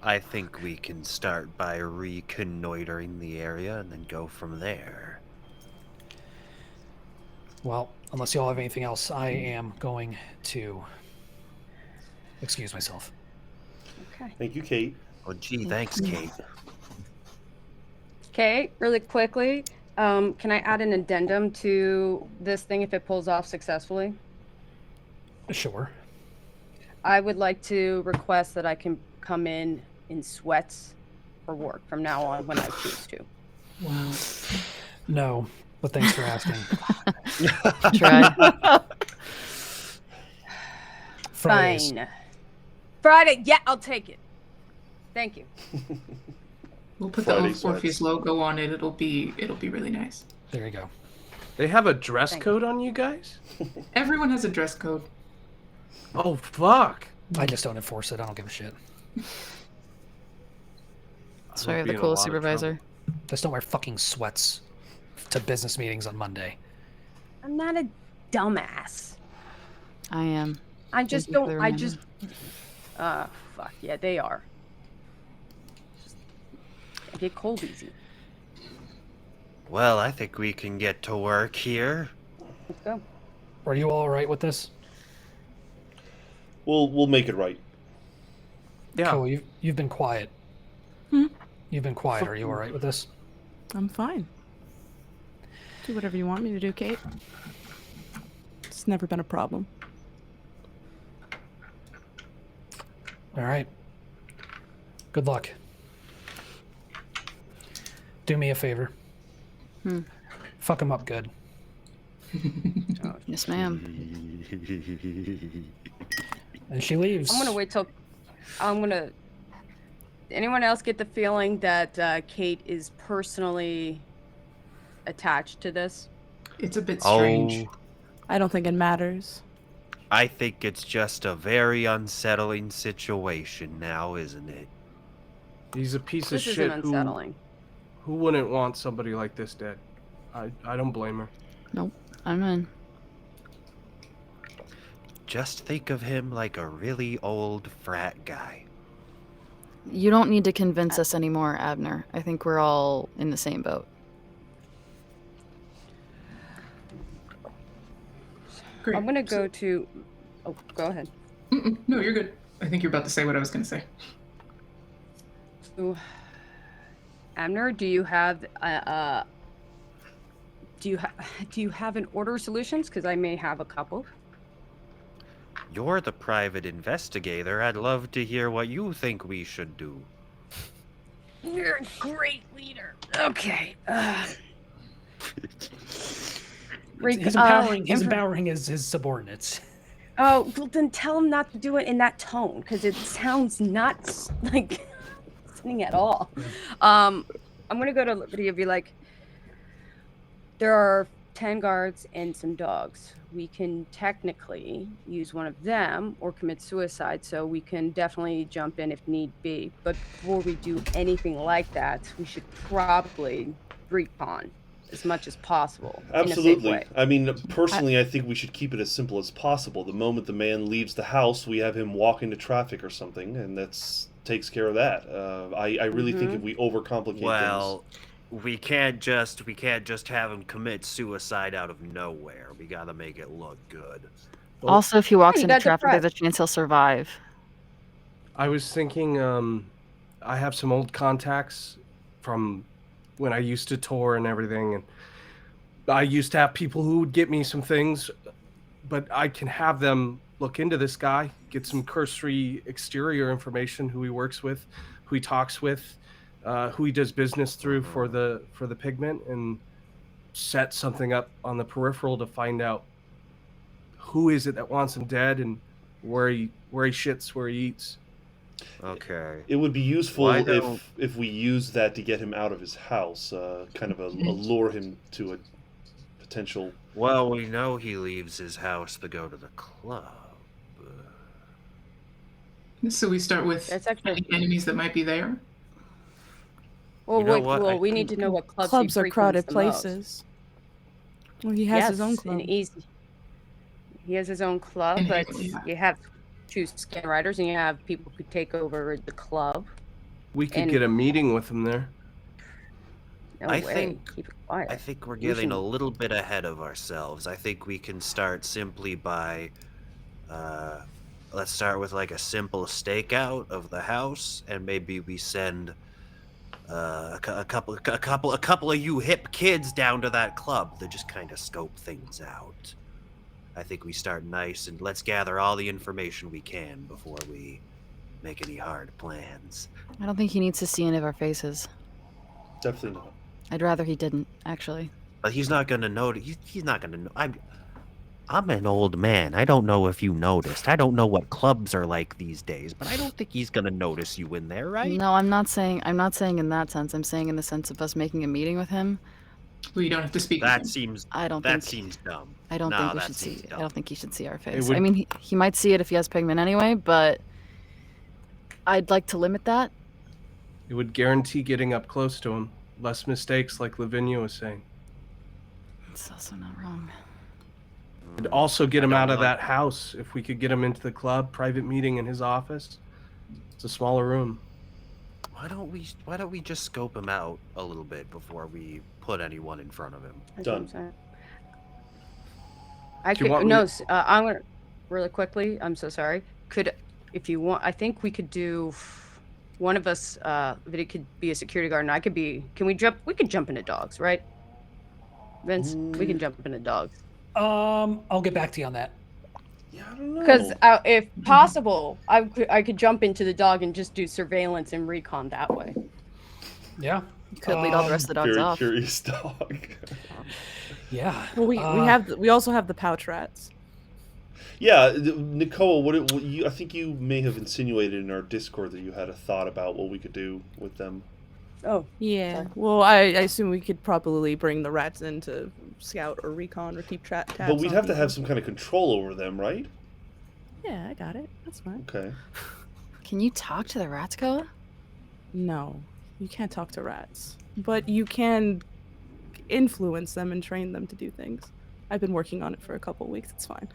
I think we can start by reconnoitering the area and then go from there. Well, unless you all have anything else, I am going to excuse myself. Okay. Thank you, Kate. Well, gee, thanks, Kate. Okay, really quickly, can I add an addendum to this thing if it pulls off successfully? Sure. I would like to request that I can come in sweats for work from now on when I choose to. Wow. No, but thanks for asking. Try. Fridays. Fine. Friday, yeah, I'll take it. Thank you. We'll put Friday the sweats. Orpheus logo on it. It'll be really nice. There you go. They have a dress Thank code on you guys? Everyone has a dress code. Oh, fuck. I just don't enforce it. I don't give a shit. So you're I'd be the in a coolest lot of supervisor. Just don't wear fucking sweats to business meetings on Monday. I'm not a dumbass. I am. I just you for don't. the I reminder. just. Fuck yeah, they are. I get cold easy. Well, I think we can get to work here. Let's go. Are you all right with this? We'll make it right. Yeah. Cool. You've been quiet. Hmm? You've been quiet. Are you all right with this? I'm fine. Do whatever you want me to do, Kate. It's never been a problem. All right. Good luck. Do me a favor. Fuck him up good. Yes, ma'am. And she leaves. I'm gonna wait till. Anyone else get the feeling that Kate is personally attached to this? It's a bit strange. Oh, I don't think it matters. I think it's just a very unsettling situation now, isn't it? He's a piece This of isn't shit unsettling. who wouldn't want somebody like this dead. I don't blame her. Nope. I'm in. Just think of him like a really old frat guy. You don't need to convince us anymore, Abner. I think we're all in the same boat. Great. I'm gonna go to. Oh, go ahead. No, you're good. I think you're about to say what I was going to say. So, Abner, do you have do you have an order of solutions? Because I may have a couple. You're the private investigator. I'd love to hear what you think we should do. You're a great leader. Okay. He's empowering his subordinates. Oh, well, then tell him not to do it in that tone, because it sounds not like listening at all. I'm gonna go to Lavinia and be like, there are 10 guards and some dogs. We can technically use one of them or commit suicide, so we can definitely jump in if need be. But before we do anything like that, we should probably recon as much as possible. In a safe Absolutely. way. I mean, personally, I think we should keep it as simple as possible. The moment the man leaves the house, we have him walk into traffic or something, and that's takes care of that. I really think if we overcomplicate Well, we can't just have him commit suicide out of nowhere. We gotta make it look good. Well, Also, if he walks you into got traffic, there's a depressed. chance he'll survive. I was thinking, I have some old contacts from when I used to tour and everything, and I used to have people who would get me some things, but I can have them look into this guy, get some cursory exterior information, who he works with, who he talks with, who he does business through for the pigment, and set something up on the peripheral to find out who is it that wants him dead and where he shits, where he eats. Okay. it would be useful Why don't- if we use that to get him out of his house, kind of allure him to a potential. Well, we know he leaves his house to go to the club. So we start with That's actually- any enemies that might be there. Well, You know wait, what? well, I we need to know what clubs he Clubs are frequents crowded the most. places. Well, he has his own club. And easy. He has his own club, And but he- yeah. you have two skin riders, and you have people who take over the club. We could And- get a meeting with him there. No I way. think- Keep it quiet. I think we're We getting should- a little bit ahead of ourselves. I think we can start simply by, let's start with like a simple stakeout of the house, and maybe we send a couple of you hip kids down to that club to just kind of scope things out. I think we start nice and let's gather all the information we can before we make any hard plans. I don't think he needs to see any of our faces. Definitely not. I'd rather he didn't, actually. But he's not gonna notice. He's not gonna know. I'm an old man. I don't know if you noticed. I don't know what clubs are like these days, but I don't think he's gonna notice you in there, right? No, I'm not saying in that sense. I'm saying in the sense of us making a meeting with him. Well, you don't have to speak. That with him. seems I don't that think seems dumb. I don't No, think we that should see. seems I dumb. don't think he should see our face. would- I mean, he might see it if he has pigment anyway, but I'd like to limit that. It would guarantee getting up close to him. Less mistakes, like Lavinia was saying. It's also not wrong. It'd also get him don't out of know. that house if we could get him into the club, private meeting in his office. It's a smaller room. Why don't we just scope him out a little bit before we put anyone in front of him? Done. I Do you could want me no. to- I'm gonna really quickly. I'm so sorry. If you want, I think we could do. One of us, Vinny could be a security guard, and I could be. Can we jump? We could jump into dogs, right? Vince, we can jump into dogs. I'll get back to you on that. Yeah, I don't know. Because if possible, I could jump into the dog and just do surveillance and recon that way. Yeah. You could lead all the rest of the dogs very off. curious dog. Yeah. Well, we also have the pouch rats. Yeah, Nakoa, I think you may have insinuated in our Discord that you had a thought about what we could do with them. Oh, Yeah. sorry. Well, I assume we could probably bring the rats in to scout or recon or keep tabs. But we'd on have to have people. some kind of control over them, right? Yeah, I got it. That's fine. Okay. Can you talk to the rats, Koa? No, you can't talk to rats, but you can influence them and train them to do things. I've been working on it for a couple weeks. It's fine.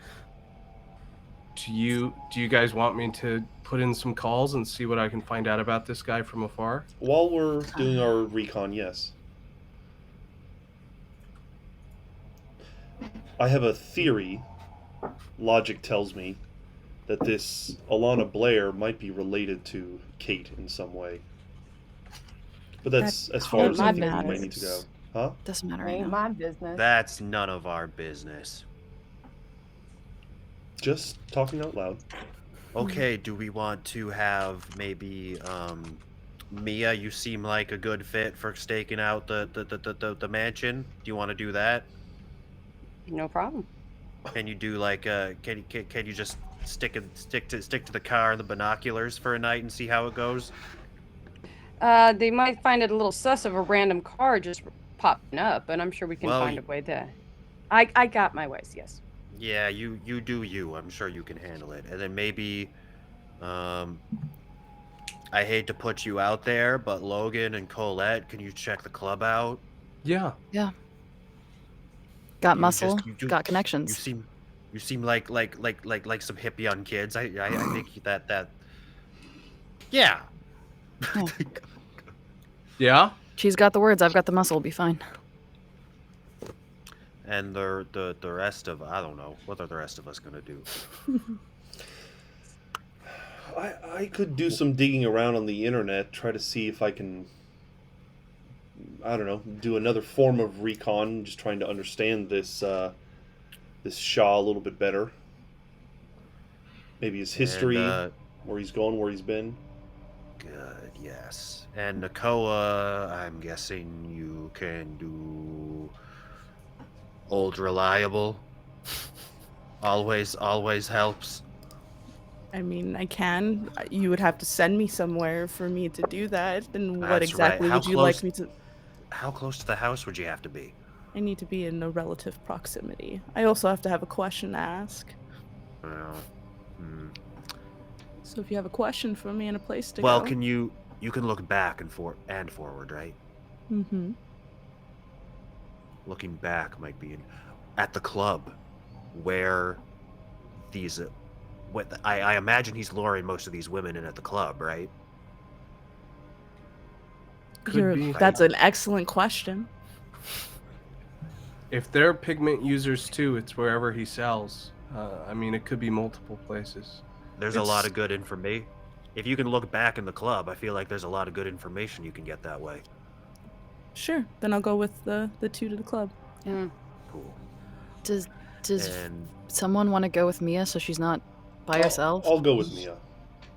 Do you guys want me to put in some calls and see what I can find out about this guy from afar? While we're doing our recon, yes. I have a theory. Logic tells me that this Alana Blair might be related to Kate in some way. But that's as far as I think we might need to go. Huh? Doesn't matter right Ain't now. my business. That's none of our business. Just talking out loud. Okay, do we want to have maybe Mia? You seem like a good fit for staking out the mansion. Do you want to do that? No problem. Can you do like can you just stick to the car and the binoculars for a night and see how it goes? They might find it a little sus of a random car just popping up, but I'm sure we can Well, find a way to. I got my ways, yes. Yeah, you do you. I'm sure you can handle it. And then maybe, I hate to put you out there, but Logan and Colette, can you check the club out? Yeah. Yeah. Got You muscle. just- Got You connections. seem like some hip young kids. I think that. Yeah. Yeah. Yeah? She's got the words. I've got the muscle. Be fine. And the rest of, I don't know, what are the rest of us gonna do? I could do some digging around on the internet, try to see if I can, I don't know, do another form of recon, just trying to understand this this Shaw a little bit better. Maybe his history, And, where he's gone, where he's been. good, yes. And Nakoa, I'm guessing you can do old reliable. Always helps. I mean, I can. You would have to send me somewhere for me to do that. And what That's right. exactly How would you like close- me to? How close to the house would you have to be? I need to be in a relative proximity. I also have to have a question to ask. Well, So if you have a question for me and a place to well, go. can you can look back and forward, right? Mm-hmm. Looking back might be at the club where these I imagine he's luring most of these women in at the club, right? Could be. That's an excellent question. If they're pigment users too, it's wherever he sells. I mean, it could be multiple places. There's a lot of good information. If you can look back in the club, I feel like there's a lot of good information you can get that way. Sure. Then I'll go with the two to the club. Mm. Cool. Does And someone want to go with Mia so she's not by herself? I'll go with Mia.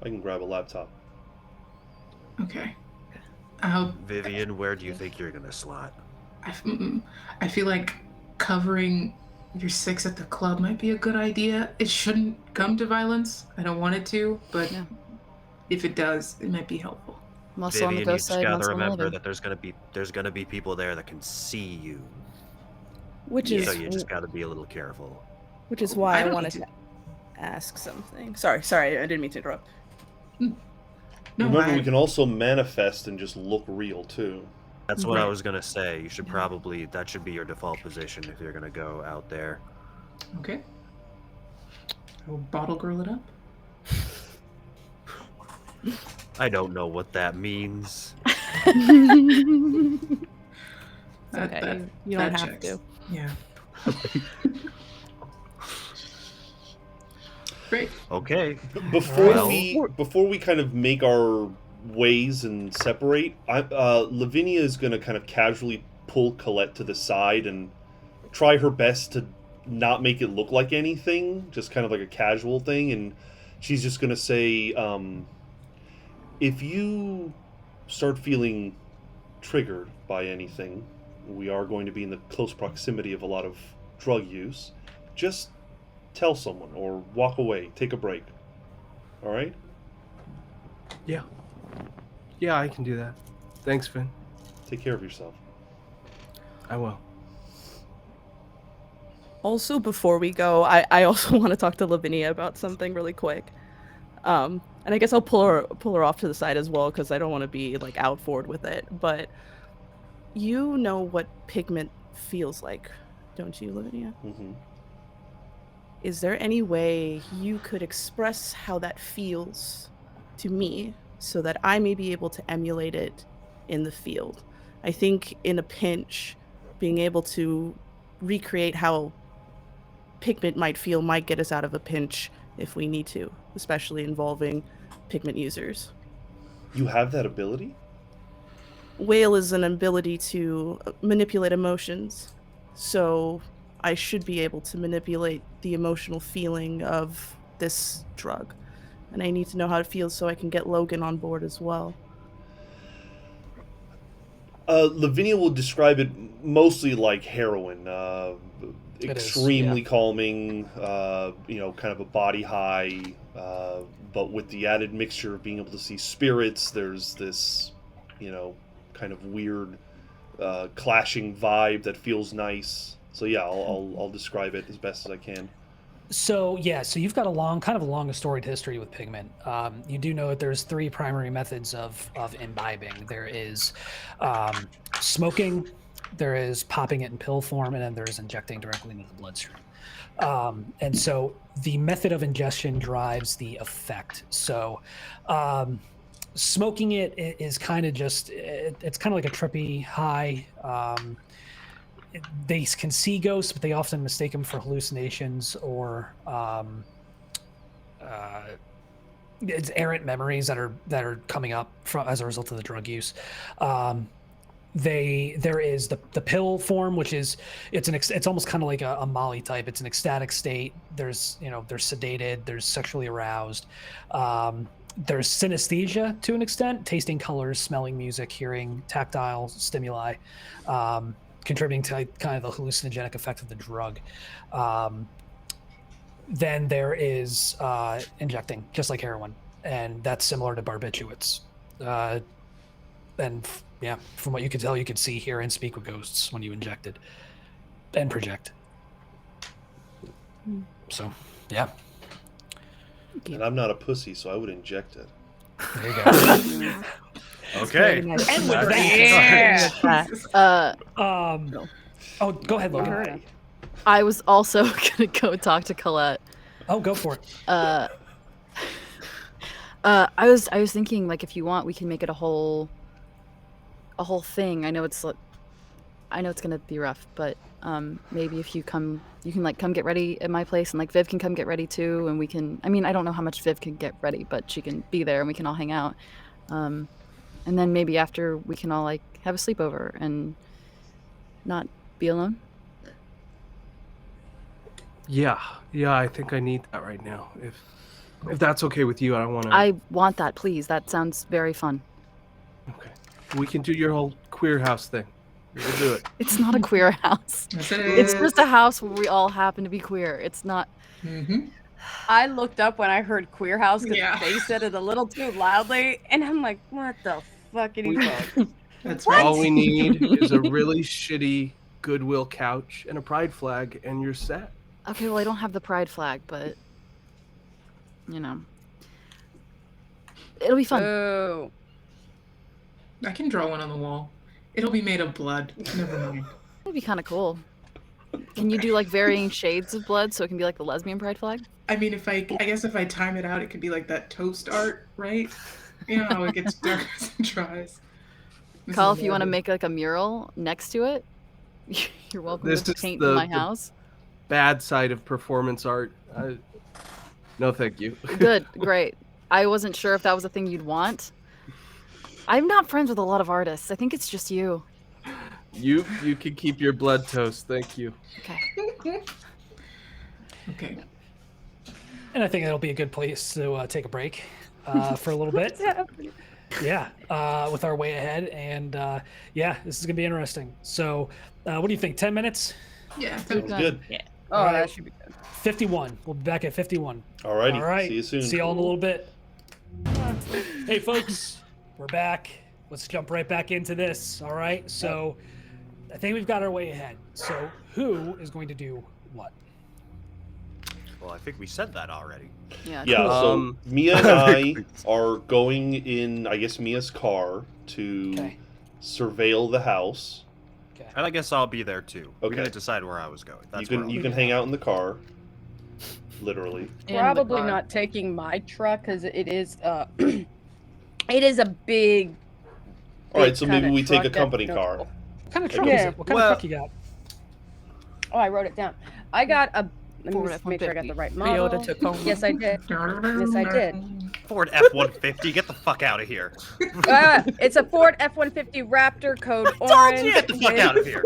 I can grab a laptop. Okay. I'll Vivian, where do you think you're gonna slot? I feel like covering your 6 at the club might be a good idea. It shouldn't come to violence. I don't want it to, but Yeah. if it does, it might be helpful. Muscle on Vivian, the you ghost just side, gotta muscle on the remember living. that there's gonna be people there that can see you. Which So is you just gotta be a little careful. why I I don't wanted need to ask something. Sorry, I didn't mean to interrupt. No, Remember, we can also manifest and just look real too. That's what I Right. was gonna say. You should probably that should be your default position if you're gonna go out there. Okay. I will bottle girl it up. I don't know what that means. Okay, you don't have checks. to. Yeah. Great. Okay. Before we kind of make our ways and separate, Lavinia is going to kind of casually pull Colette to the side and try her best to not make it look like anything, just kind of like a casual thing, and she's just going to say, if you start feeling triggered by anything, we are going to be in the close proximity of a lot of drug use, just tell someone or walk away, take a break. All right? Yeah. Yeah, I can do that. Thanks, Finn. Take care of yourself. I will. Also, before we go, I also want to talk to Lavinia about something really quick. And I guess I'll pull her off to the side as well, because I don't want to be like out forward with it. But you know what pigment feels like, don't you, Lavinia? Mm-hmm. Is there any way you could express how that feels to me so that I may be able to emulate it in the field? I think in a pinch, being able to recreate how pigment might feel might get us out of a pinch if we need to, especially involving pigment users. You have that ability? Whale is an ability to manipulate emotions, so I should be able to manipulate the emotional feeling of this drug. And I need to know how it feels so I can get Logan on board as well. Lavinia will describe it mostly like heroin. Extremely calming, kind of a body high, but with the added mixture of being able to see spirits, there's this, kind of weird clashing vibe that feels nice. So yeah, I'll describe it as best as I can. So you've got a long storied history with pigment. You do know that there's 3 primary methods of imbibing. There is smoking, there is popping it in pill form, and then there's injecting directly into the bloodstream. And so the method of ingestion drives the effect. So smoking it is kind of just, it's kind of like a trippy high. They can see ghosts, but they often mistake them for hallucinations or it's errant memories that are coming up as a result of the drug use. There is the pill form, which is it's almost kind of like a Molly type. It's an ecstatic state. They're sedated. There's sexually aroused. There's synesthesia to an extent, tasting colors, smelling music, hearing tactile stimuli, contributing to kind of the hallucinogenic effect of the drug. Then there is injecting, just like heroin, and that's similar to barbiturates. From what you can tell, you can see, hear, and speak with ghosts when you inject it and project. So, yeah. And I'm not a pussy, so I would inject it. There you go. Okay. Nice. And with that, oh, go ahead, Logan. I was also gonna go talk to Colette. Oh, go for it. I was thinking, like, if you want, we can make it a whole thing. I know it's gonna be rough, but maybe if you can come get ready at my place, and like Viv can come get ready too, and we can. I mean, I don't know how much Viv can get ready, but she can be there, and we can all hang out. And then maybe after we can all like have a sleepover and not be alone. Yeah, I think I need that right now. If that's okay with you, I want to. I want that, please. That sounds very fun. Okay, we can do your whole queer house thing. We'll do it. It's not a queer house. Yes, it It's is. just a house where we all happen to be queer. It's not. Mm-hmm. I looked up when I heard queer house because Yeah. they said it a little too loudly, and I'm like, what the fuckity fuck? That's What? right. All we need is a really shitty Goodwill couch and a pride flag, and you're set. Okay, well, I don't have the pride flag, but it'll be fun. Oh, I can draw one on the wall. It'll be made of blood. Never mind. It'll be kind of cool. Can you do like varying shades of blood so it can be like the lesbian pride flag? I mean, I guess if I time it out, it could be like that toast art, right? You know how it gets darker as it dries. Call if you want to make like a mural next to it. You're welcome This to is paint the- in my the- house. Bad side of performance art. No, thank you. Good, great. I wasn't sure if that was a thing you'd want. I'm not friends with a lot of artists. I think it's just you. You can keep your blood toast. Thank you. Okay. Okay. And I think that'll be a good place to take a break for a little bit. What's happening? Yeah, with our way ahead. And yeah, this is going to be interesting. So what do you think? 10 minutes? Yeah. Sounds good. Oh, Alright. that should be good. 51. We'll be back at 51. Alrighty. All right. See you soon. See y'all in a little bit. Hey, folks, we're back. Let's jump right back into this. All right. So I think we've got our way ahead. So who is going to do what? Well, I think we said that already. Yeah. Yeah, cool. so Mia and I are going in, I guess, Mia's car to Okay. surveil the house. Okay. And I guess I'll be there too. We Okay. didn't decide where I was going. That's You can where you I'll can be. hang out in the car, literally. In the Probably car. not taking my truck because it is it is a big. All right, big so maybe kinda we take a truck company that's car. notable. What kind of truck Yeah. is it? What kind Well- of truck you got? Oh, I wrote it down. I got a. Let me Ford just make sure I got F-150. the right model. Toyota Tacoma. Yes, I did. Yes, I did. Ford F-150. Get the fuck out of here. It's a Ford F-150 Raptor, code told orange. you. Get the fuck out of here.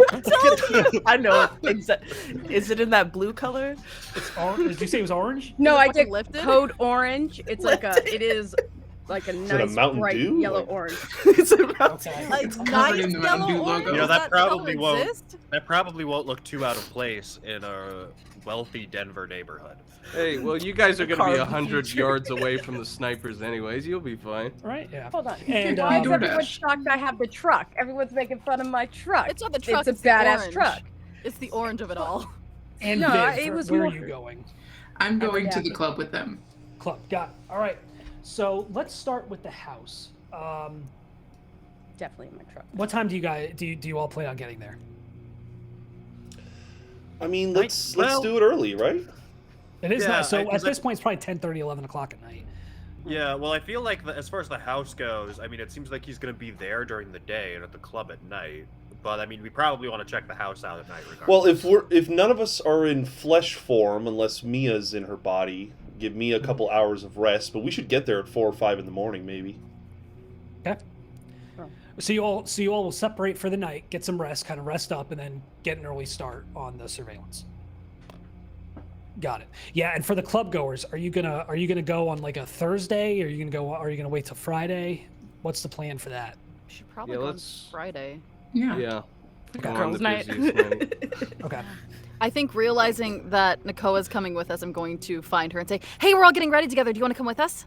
I know. Is it in that blue color? It's orange. Did you say it was orange? No, Is it I fucking did lifted? code orange. It's like a. It is like a it a nice Mountain bright Dew? yellow Like- orange. It's around. Okay. Like, It's covered Nice in the yellow Mountain Dew orange? logo. You know, Does that color probably won't- exist? That probably won't look too out of place in a wealthy Denver neighborhood. Hey, well, you guys are going to be Car of the 100 future. yards away from the snipers anyways. You'll be fine. Right. Yeah. Hold on. And Why is DoorDash. everyone shocked I have the truck? Everyone's making fun of my truck. It's not the truck. It's a the badass orange. truck. It's the orange of it all. and No, Viv, it was where are more- you going? I'm going to the Abernathy. club with them. Club. Got it. All right. So let's start with the house. Definitely in my truck. What time do you guys do you all plan on getting there? I mean, Right, let's well- do it early, right? It is Yeah, not. So I- at this point, it's probably 10:30, 11 o'clock at night. Yeah, well, I feel like as far as the house goes, I mean, it seems like he's going to be there during the day and at the club at night. But I mean, we probably want to check the house out at night, regardless. Well, if none of us are in flesh form, unless Mia's in her body, give Mia a couple hours of rest. But we should get there at 4 or 5 in the morning, maybe. Okay. So you all will separate for the night, get some rest, kind of rest up, and then get an early start on the surveillance. Got it. Yeah, and for the club goers, are you gonna go on like a Thursday? Or are you gonna wait till Friday? What's the plan for that? We should probably Yeah, go on let's- Friday. Yeah. Yeah. Okay. Go on Girls' the night. busiest night. Okay. I think realizing that Nakoa's coming with us, I'm going to find her and say, "Hey, we're all getting ready together. Do you want to come with us?"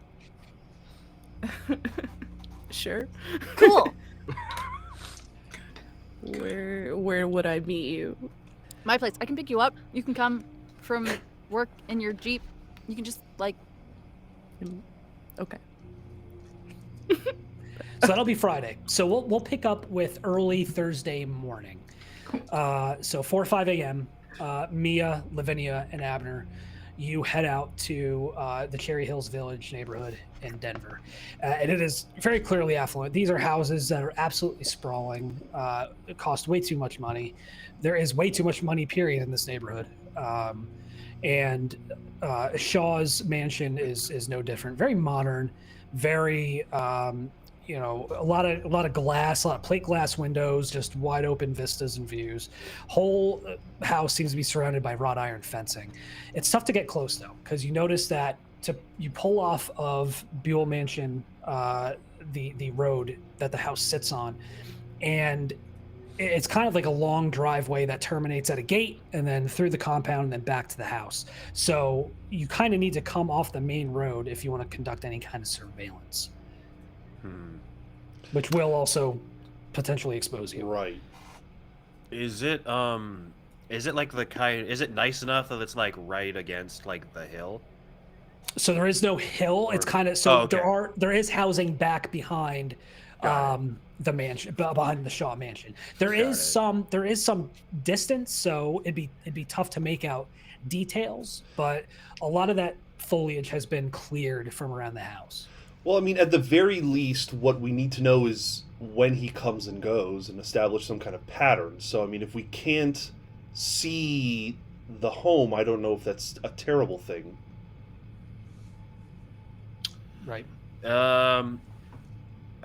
Sure. Cool. Where would I meet you? My place. I can pick you up. You can come from work in your Jeep. You can just like. Okay. So that'll be Friday. So we'll pick up with early Thursday morning. So 4 or 5 a.m. Mia, Lavinia, and Abner, you head out to the Cherry Hills Village neighborhood in Denver, and it is very clearly affluent. These are houses that are absolutely sprawling. It cost way too much money. There is way too much money, period, in this neighborhood. And Shaw's mansion is no different. Very modern, very a lot of glass, a lot of plate glass windows, just wide open vistas and views. Whole house seems to be surrounded by wrought iron fencing. It's tough to get close though, because you notice that you pull off of Buell Mansion, the road that the house sits on, and it's kind of like a long driveway that terminates at a gate and then through the compound and then back to the house. So you kind of need to come off the main road if you want to conduct any kind of surveillance, which will also potentially expose you. Right. Is it like the kind? Is it nice enough that it's like right against like the hill? So there is no hill. It's Or- kind of so Oh, okay. there is housing back behind Got the mansion, behind the Shaw mansion. There Got is some distance, so it'd be tough to make out details, but a lot of that foliage has been cleared from around the house. Well, I mean, at the very least, what we need to know is when he comes and goes and establish some kind of pattern. So, I mean, if we can't see the home, I don't know if that's a terrible thing. Right. I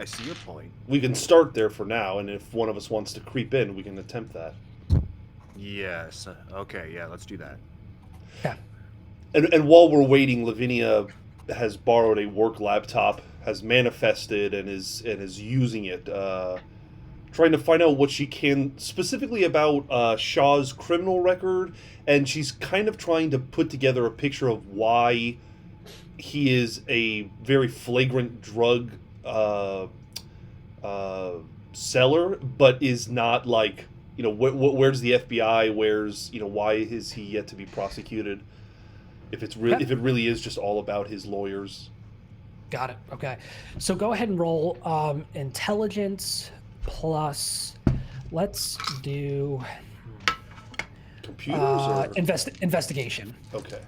see your point. We can start there for now, and if one of us wants to creep in, we can attempt that. Yes. Okay, yeah, let's do that. Yeah. And while we're waiting, Lavinia has borrowed a work laptop, has manifested, and is using it, trying to find out what she can specifically about Shaw's criminal record, and she's kind of trying to put together a picture of why he is a very flagrant drug seller, but is not like, you know, where's the FBI? Where's, you know, why is he yet to be prosecuted? If it's really, if it really is just all about his lawyers. Got it. Okay. So go ahead and roll intelligence plus. Let's do computers or investigation. Okay.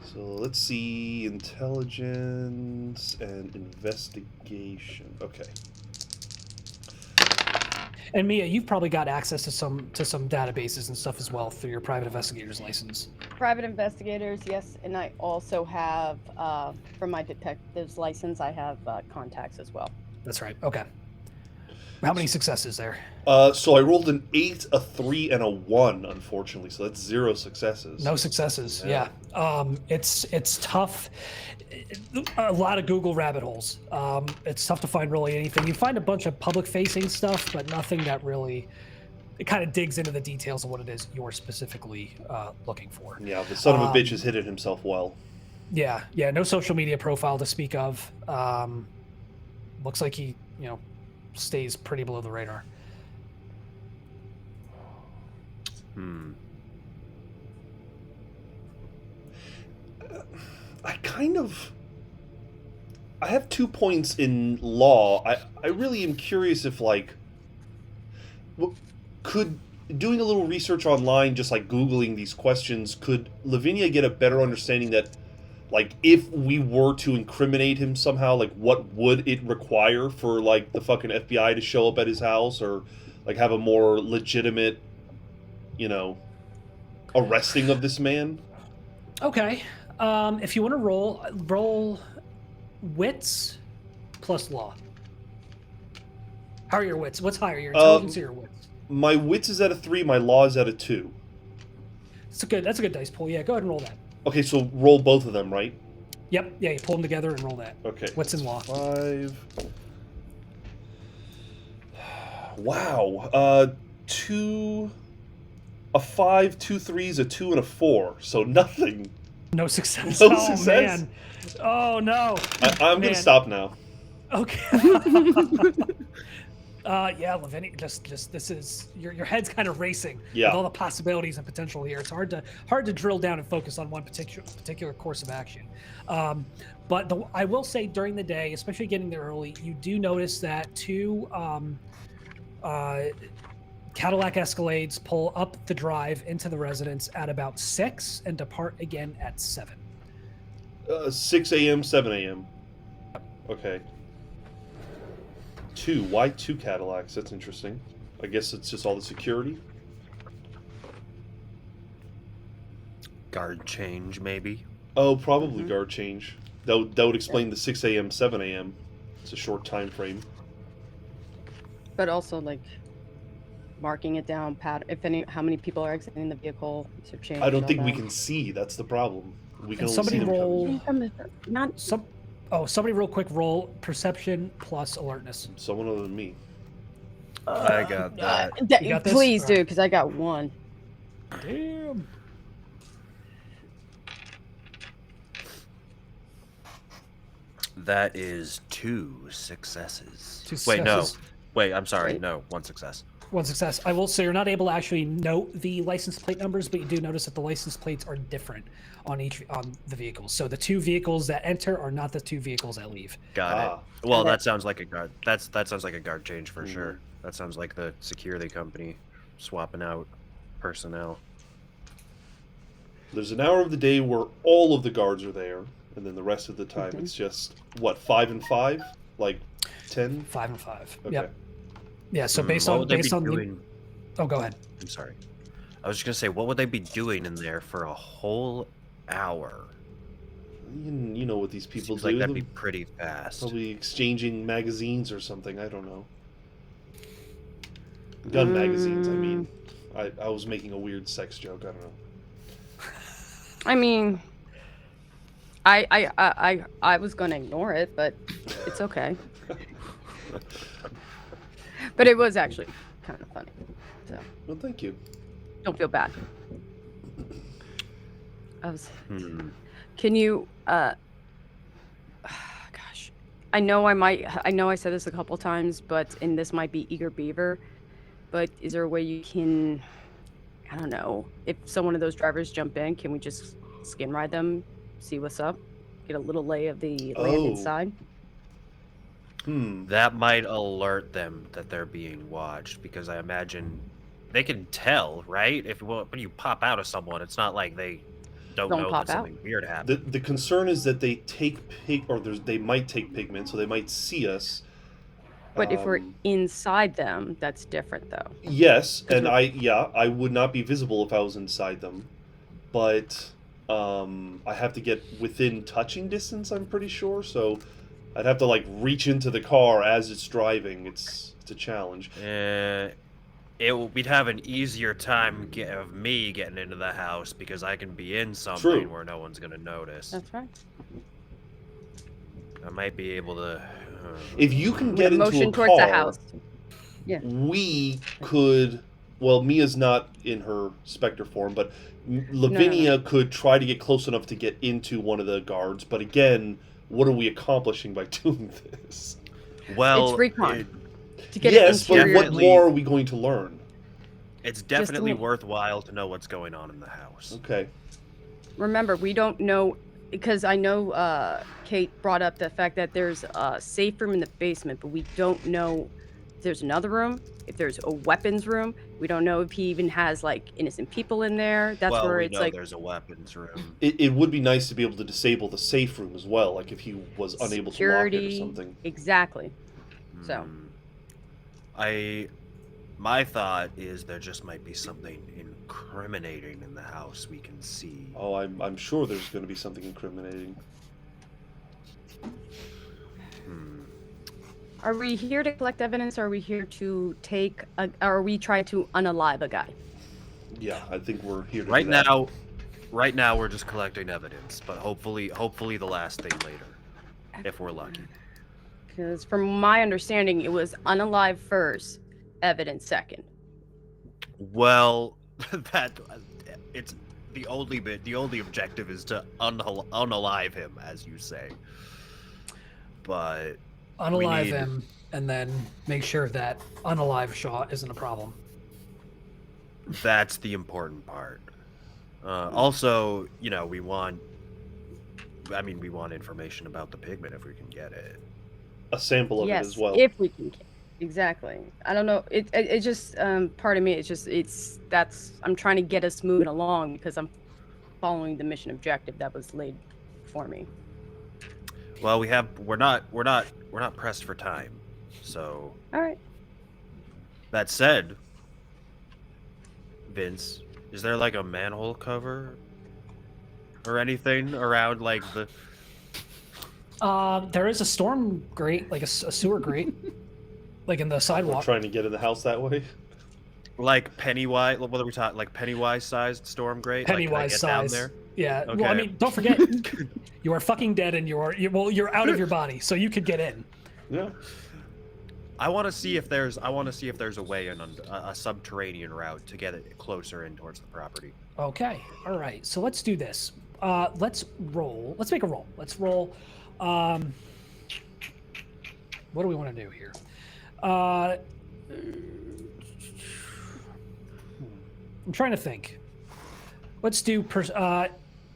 So let's see, intelligence and investigation. Okay. And Mia, you've probably got access to some databases and stuff as well through your private investigator's license. Private investigators, yes, and I also have, from my detective's license, I have contacts as well. That's right. Okay. How many successes there? So I rolled an 8, a 3, and a 1, unfortunately. So that's 0 successes. No successes. Yeah. It's tough. A lot of Google rabbit holes. It's tough to find really anything. You find a bunch of public-facing stuff, but nothing that really. It kind of digs into the details of what it is you're specifically looking for. Yeah, the son of a bitch has hidden himself well. Yeah. No social media profile to speak of. Looks like he, stays pretty below the radar. I have 2 points in law. I really am curious if, could doing a little research online, just like Googling these questions, could Lavinia get a better understanding that, if we were to incriminate him somehow, what would it require for, the fucking FBI to show up at his house, or, have a more legitimate, arresting of this man? Okay. If you want to roll wits plus law. How are your wits? What's higher, your intelligence or your wits? My wits is at a 3, my law is at a 2. That's a good dice pool. Yeah, go ahead and roll that. Okay, so roll both of them, right? Yep. Yeah, you pull them together and roll that. Okay. What's in law? 5. Wow. 2, a 5, 2 3s, a 2, and a 4. So nothing. No success. No oh, success. Man. Oh no. I'm gonna stop now. Okay. Yeah, Lavinia, just this is your head's kind of racing with all the possibilities and potential here. It's hard to drill down and focus on one particular course of action. But I will say during the day, especially getting there early, you do notice that 2 Cadillac Escalades pull up the drive into the residence at about 6 and depart again at 7. 6 a.m., 7 a.m. Okay. 2. Why 2 Cadillacs? That's interesting. I guess it's just all the security. Guard change, maybe. Oh, probably guard change. That would explain the 6 a.m., 7 a.m. It's a short time frame. But also, marking it down, how many people are exiting the vehicle to change. I don't think we can see. That's the problem. We can only see them roll. Somebody real quick roll perception plus alertness. Someone other than me. I got that. You got this? Please do, because I got 1. Damn. That is 2 successes. 2 Wait, no. successes. Wait, I'm sorry. Wait. No, 1 success. 1 success. I will say you're not able to actually note the license plate numbers, but you do notice that the license plates are different on the vehicles. So the 2 vehicles that enter are not the 2 vehicles that leave. Got it. Well, that sounds like a guard. That sounds like a guard change for sure. That sounds like the security company swapping out personnel. There's an hour of the day where all of the guards are there, and then the rest of the time it's just what 5 and 5, like 10. 5 and 5. Okay. Yep. Yeah. So What based would they be on doing? oh, go ahead. I'm sorry. I was just gonna say, what would they be doing in there for a whole hour? You know what these people Seems do. like that'd be pretty fast. Probably exchanging magazines or something. I don't know. Gun magazines. I mean, I was making a weird sex joke. I don't know. I mean, I was gonna ignore it, but it's okay. But it was actually kind of funny. So Well, thank you. don't feel bad. Can you gosh. I know I said this a couple times, and this might be eager beaver, but is there a way you can, I don't know, if one of those drivers jump in, can we just skin ride them, see what's up, get a little lay of the land inside? That might alert them that they're being watched, because I imagine they can tell, right? When you pop out of someone, it's not like they don't know pop that out. something weird happened. The concern is that they take they might take pigment, so they might see us. But if we're inside them, that's different though. Yes, and I would not be visible if I was inside them, but I have to get within touching distance. I'm pretty sure, so I'd have to like reach into the car as it's driving. It's a challenge. We'd have an easier time of me getting into the house because I can be in something where no one's gonna notice. That's right. I might be able to. If you can get into motion a towards car, the house. Yeah. We could. Well, Mia's not in her Spectre form, but Lavinia could try to get close enough to get into one of the guards. But again, what are we accomplishing by doing this? Well, it's recon. Yes, but what more are we going to learn? It's definitely worthwhile to know what's going on in the house. Okay. Remember, we don't know, because I know Kate brought up the fact that there's a safe room in the basement, but we don't know if there's another room, if there's a weapons room. We don't know if he even has like innocent people in there. That's where it's like there's a weapons room. It would be nice to be able to disable the safe room as well, like if he was unable to lock it or something. Exactly. So. My thought is there just might be something incriminating in the house we can see. Oh, I'm sure there's going to be something incriminating. Are we here to collect evidence, or are we here to are we trying to unalive a guy? Yeah, I think we're here to right do that. now. Right now, we're just collecting evidence, but hopefully the last thing later, if we're lucky. Because from my understanding, it was unalive first, evidence second. Well, it's the only objective is to unalive him, as you say. But unalive him and then make sure that unalive Shaw isn't a problem. That's the important part. Also, we want information about the pigment if we can get it. A sample of it as well. If we can. Exactly. I don't know. It just part of me. I'm trying to get us moving along because I'm following the mission objective that was laid for me. Well, we're not pressed for time, so. All right. That said, Vince, is there like a manhole cover or anything around like the? There is a storm grate, like a sewer grate, like in the sidewalk. We're trying to get in the house that way. Like Pennywise, what are we talking? Like Pennywise-sized storm grate? Pennywise size. Down there? Yeah. Okay. Well, I mean, don't forget, you are fucking dead, and you're out of your body, so you could get in. Yeah. I want to see if there's a way in a subterranean route to get it closer in towards the property. Okay. All right. So let's do this. Let's roll. Let's make a roll. Let's roll. What do we want to do here? I'm trying to think. Let's do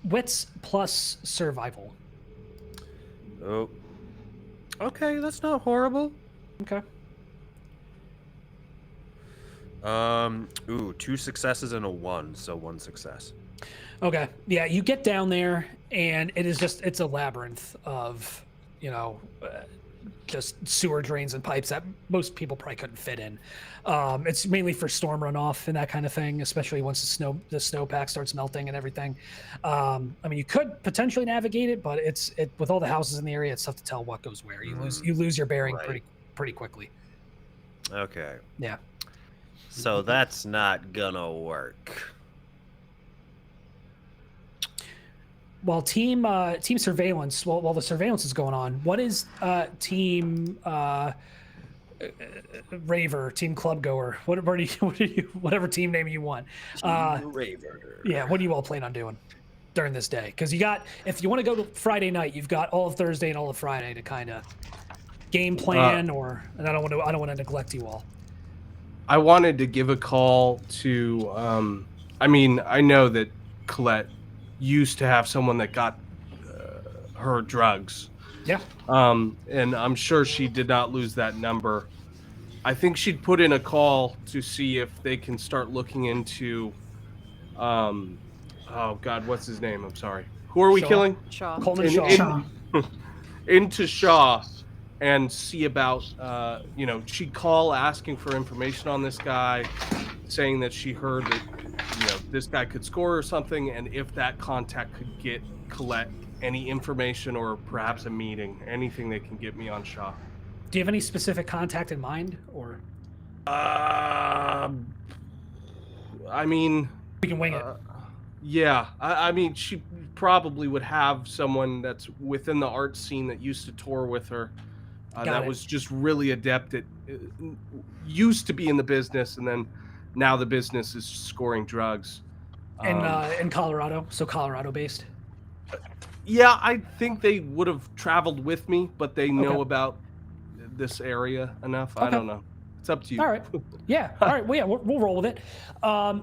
wits plus survival. Oh. Okay, that's not horrible. Okay. 2 successes and a 1, so 1 success. Okay. Yeah, you get down there, and it's a labyrinth of, just sewer drains and pipes that most people probably couldn't fit in. It's mainly for storm runoff and that kind of thing, especially once the snowpack starts melting and everything. I mean, you could potentially navigate it, but with all the houses in the area, it's tough to tell what goes where. You lose your bearing pretty quickly. Okay. Yeah. So that's not gonna work. While team surveillance, while the surveillance is going on, what is team raver, team club goer, whatever team name you want? Raver. Yeah, what do you all plan on doing during this day? Because if you want to go to Friday night, you've got all of Thursday and all of Friday to kind of game plan, and I don't want to neglect you all. I wanted to give a call to. I mean, I know that Colette used to have someone that got her drugs. Yeah. And I'm sure she did not lose that number. I think she'd put in a call to see if they can start looking into oh God, what's his name? I'm sorry. Who are we killing? Shaw. Coleman Shaw. Into Shaw and see about she'd call asking for information on this guy, saying that she heard that this guy could score or something, and if that contact could get Colette any information or perhaps a meeting, anything they can get me on Shaw. Do you have any specific contact in mind, or? I mean, we can wing it. Yeah, I mean, she probably would have someone that's within the art scene that used to tour with her, that was just really adept at, used to be in the business, and then now the business is scoring drugs. In Colorado, so Colorado based. Yeah, I think they would have traveled with me, but they know about this area enough. Okay. I don't know. It's up to you. All right. Yeah. All right. Well, yeah, we'll roll with it.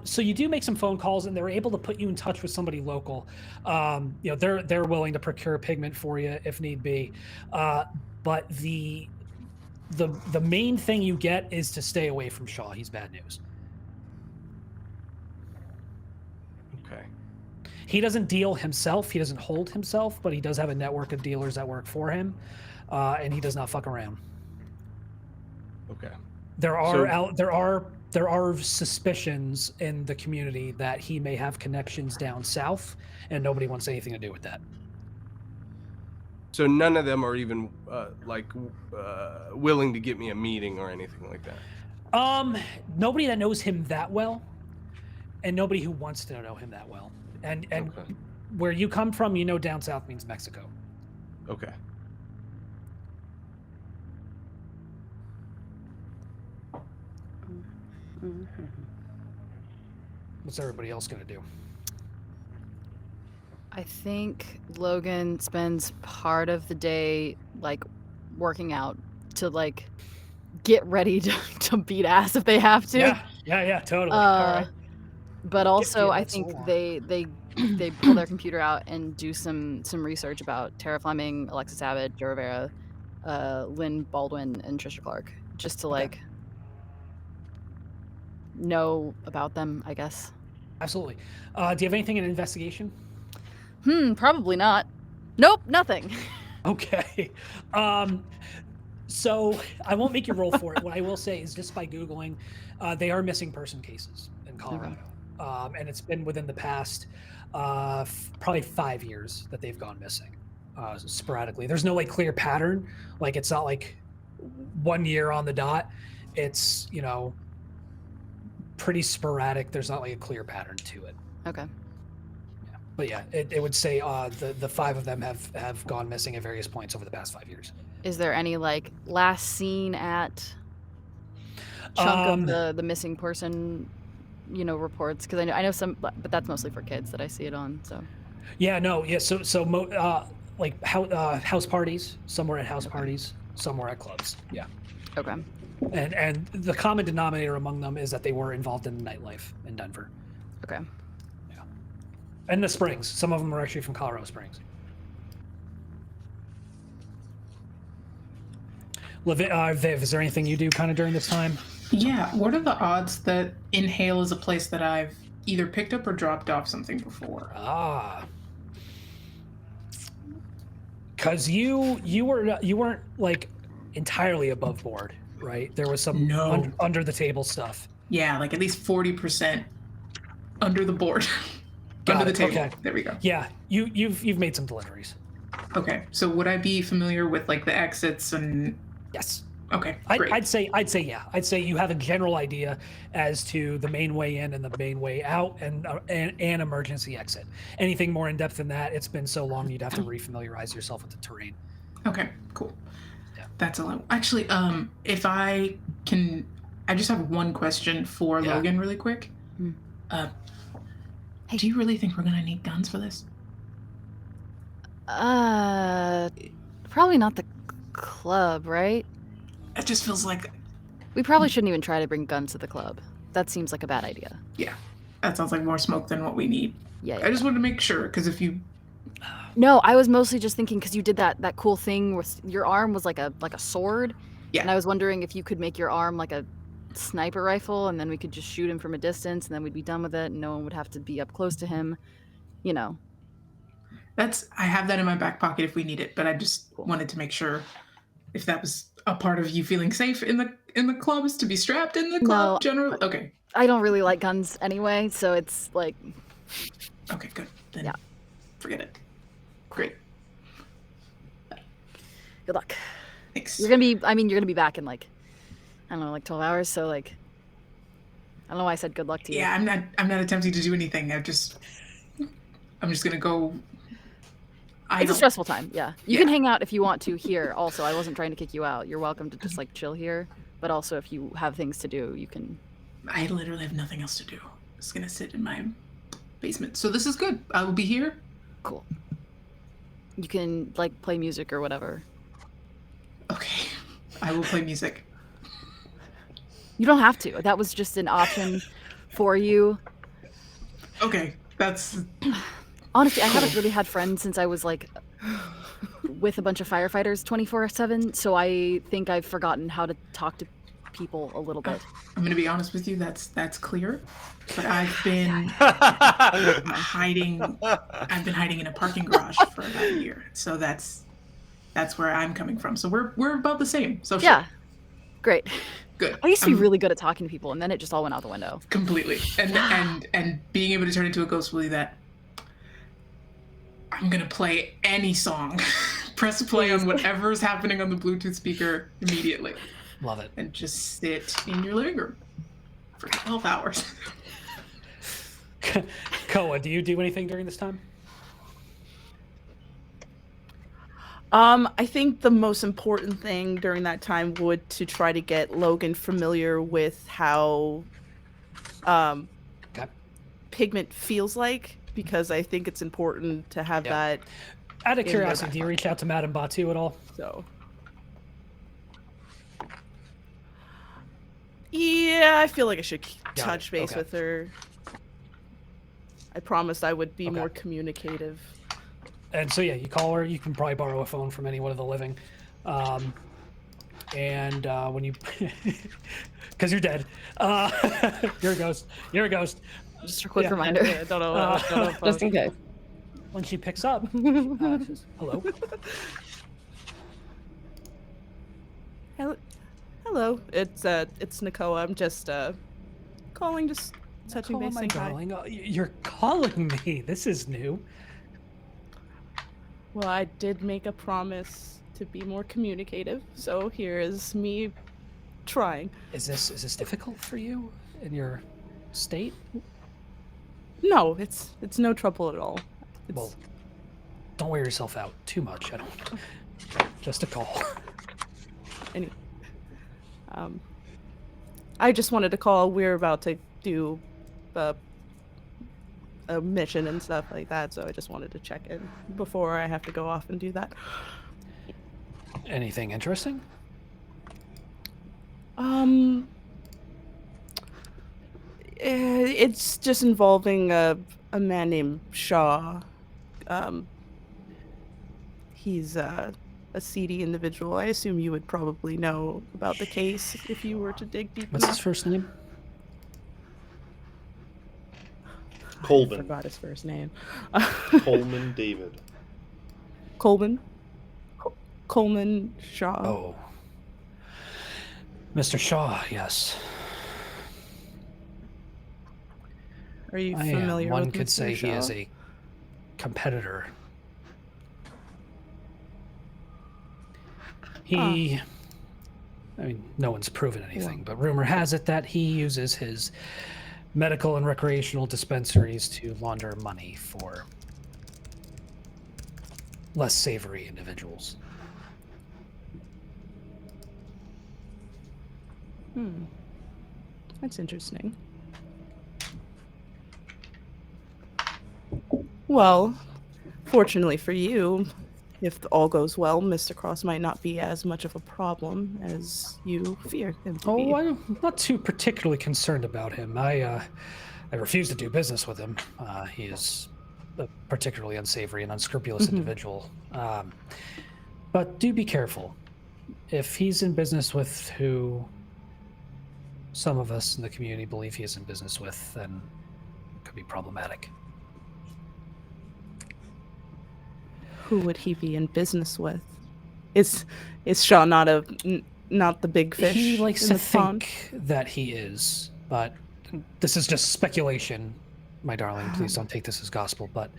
So you do make some phone calls, and they're able to put you in touch with somebody local. They're willing to procure pigment for you if need be. But the main thing you get is to stay away from Shaw. He's bad news. Okay. He doesn't deal himself. He doesn't hold himself, but he does have a network of dealers that work for him, and he does not fuck around. Okay. There are suspicions in the community that he may have connections down south, and nobody wants anything to do with that. So none of them are even willing to get me a meeting or anything like that. Nobody that knows him that well, and nobody who wants to know him that well. And okay. Where you come from, down south means Mexico. Okay. What's everybody else gonna do? I think Logan spends part of the day working out to get ready to beat ass if they have to. Yeah, totally. All right. But also, I think they pull their computer out and do some research about Tara Fleming, Alexis Abbott, Joe Rivera, Lynn Baldwin, and Trisha Clark, just to know about them, I guess. Absolutely. Do you have anything in investigation? Probably not. Nope, nothing. Okay. So I won't make you roll for it. What I will say is just by Googling, they are missing person cases in Colorado. Okay. And it's been within the past probably 5 years that they've gone missing sporadically. There's no clear pattern. It's not 1 year on the dot. It's, pretty sporadic. There's not a clear pattern to it. Okay. Yeah. But yeah, it would say the 5 of them have gone missing at various points over the past 5 years. Is there any last seen at chunk of the missing person reports? Because I know some, but that's mostly for kids that I see it on. So house parties. Some were at house parties. Some were at clubs. Yeah. Okay. And the common denominator among them is that they were involved in the nightlife in Denver. Okay. Yeah. And the Springs. Some of them are actually from Colorado Springs. Viv, is there anything you do kind of during this time? Yeah. What are the odds that Inhale is a place that I've either picked up or dropped off something before. Ah. Because you weren't like entirely above board, right? There was some No. under the table stuff. Yeah, like at least 40% under the board. Under the table. Okay. There we go. Yeah, you've made some deliveries. Okay, so would I be familiar with like the exits and? Yes. Okay, great. I'd say yeah. I'd say you have a general idea as to the main way in and the main way out and emergency exit. Anything more in depth than that, it's been so long you'd have to refamiliarize yourself with the terrain. Okay, cool. Yeah. That's a lot. Actually, if I can, I just have one question for Logan really quick. Hey. Do you really think we're gonna need guns for this? Probably not the club, right? It just feels like, We probably shouldn't even try to bring guns to the club. That seems like a bad idea. yeah, that sounds like more smoke than what we need. Yeah. I just wanted to make sure, because if you, No, I was mostly just thinking because you did that cool thing with your arm was like a sword. Yeah. And I was wondering if you could make your arm like a sniper rifle, and then we could just shoot him from a distance, and then we'd be done with it, and no one would have to be up close to him. You know. I have that in my back pocket if we need it, but I just wanted to make sure if that was a part of you feeling safe in the clubs to be strapped in the club. No, generally. Okay. I don't really like guns anyway, so it's like. Okay, good. Then Yeah. forget it. Great. Good luck. Thanks. You're gonna be back in like, I don't know, like 12 hours. So like, I don't know why I said good luck to you. Yeah, I'm not attempting to do anything. I'm just gonna go. It's a stressful time. Yeah. You can hang out if you want to here. Also, I wasn't trying to kick you out. You're welcome to just like chill here. But also, if you have things to do, you can. I literally have nothing else to do. I'm just gonna sit in my basement. So this is good. I will be here. Cool. You can like play music or whatever. Okay. I will play music. You don't have to. That was just an option for you. Okay. That's. Honestly, I haven't really had friends since I was like with a bunch of firefighters 24/7, so I think I've forgotten how to talk to people a little bit. I'm gonna be honest with you. That's clear. But I've been hiding. I've been hiding in a parking garage for about a year. So that's where I'm coming from. So we're about the same. So Yeah. Great. Good. I used to be really good at talking to people, and then it just all went out the window. Completely. And being able to turn into a ghost will do that. I'm gonna play any song. Press play on whatever's happening on the Bluetooth speaker immediately. Love it. And just sit in your living room for 12 hours. Koa, do you do anything during this time? I think the most important thing during that time would to try to get Logan familiar with how pigment feels like, because I think it's important to have that. Out of curiosity, do you reach out to Madame Batu at all? So. Yeah, I feel like I should touch base with her. I promised I would be more communicative. And so yeah, you call her. You can probably borrow a phone from anyone of the living, and when you, because you're dead, you're a ghost. You're a ghost. Just a quick reminder. I don't know. Just in case. When she picks up, says, hello. Hello. It's Nakoa. I'm just calling, just touching base. My darling, you're calling me. This is new. Well, I did make a promise to be more communicative, so here is me trying. Is this difficult for you in your state? No, it's no trouble at all. Well, don't wear yourself out too much. I don't. Just a call. I just wanted to call. We're about to do a mission and stuff like that, so I just wanted to check in before I have to go off and do that. Anything interesting? It's just involving a man named Shaw. He's a seedy individual. I assume you would probably know about the case if you were to dig deep What's his first name? Colvin. I forgot his first name. Coleman David. Coleman Shaw. Oh. Mr. Shaw, yes. Are you I familiar am. One with could Mr. say Shaw? he is a competitor. I mean, no one's proven anything, but rumor has it that he uses his medical and recreational dispensaries to launder money for less savory individuals. That's interesting. Well, fortunately for you, if all goes well, Mr. Cross might not be as much of a problem as you fear him to be. Oh, I'm not too particularly concerned about him. I refuse to do business with him. He is a particularly unsavory and unscrupulous individual. But do be careful. If he's in business with who some of us in the community believe he is in business with, then it could be problematic. Who would he be in business with? Is Shaw not the big fish? He likes in to the pond? think that he is, but this is just speculation, my darling. Please don't take this as gospel. But,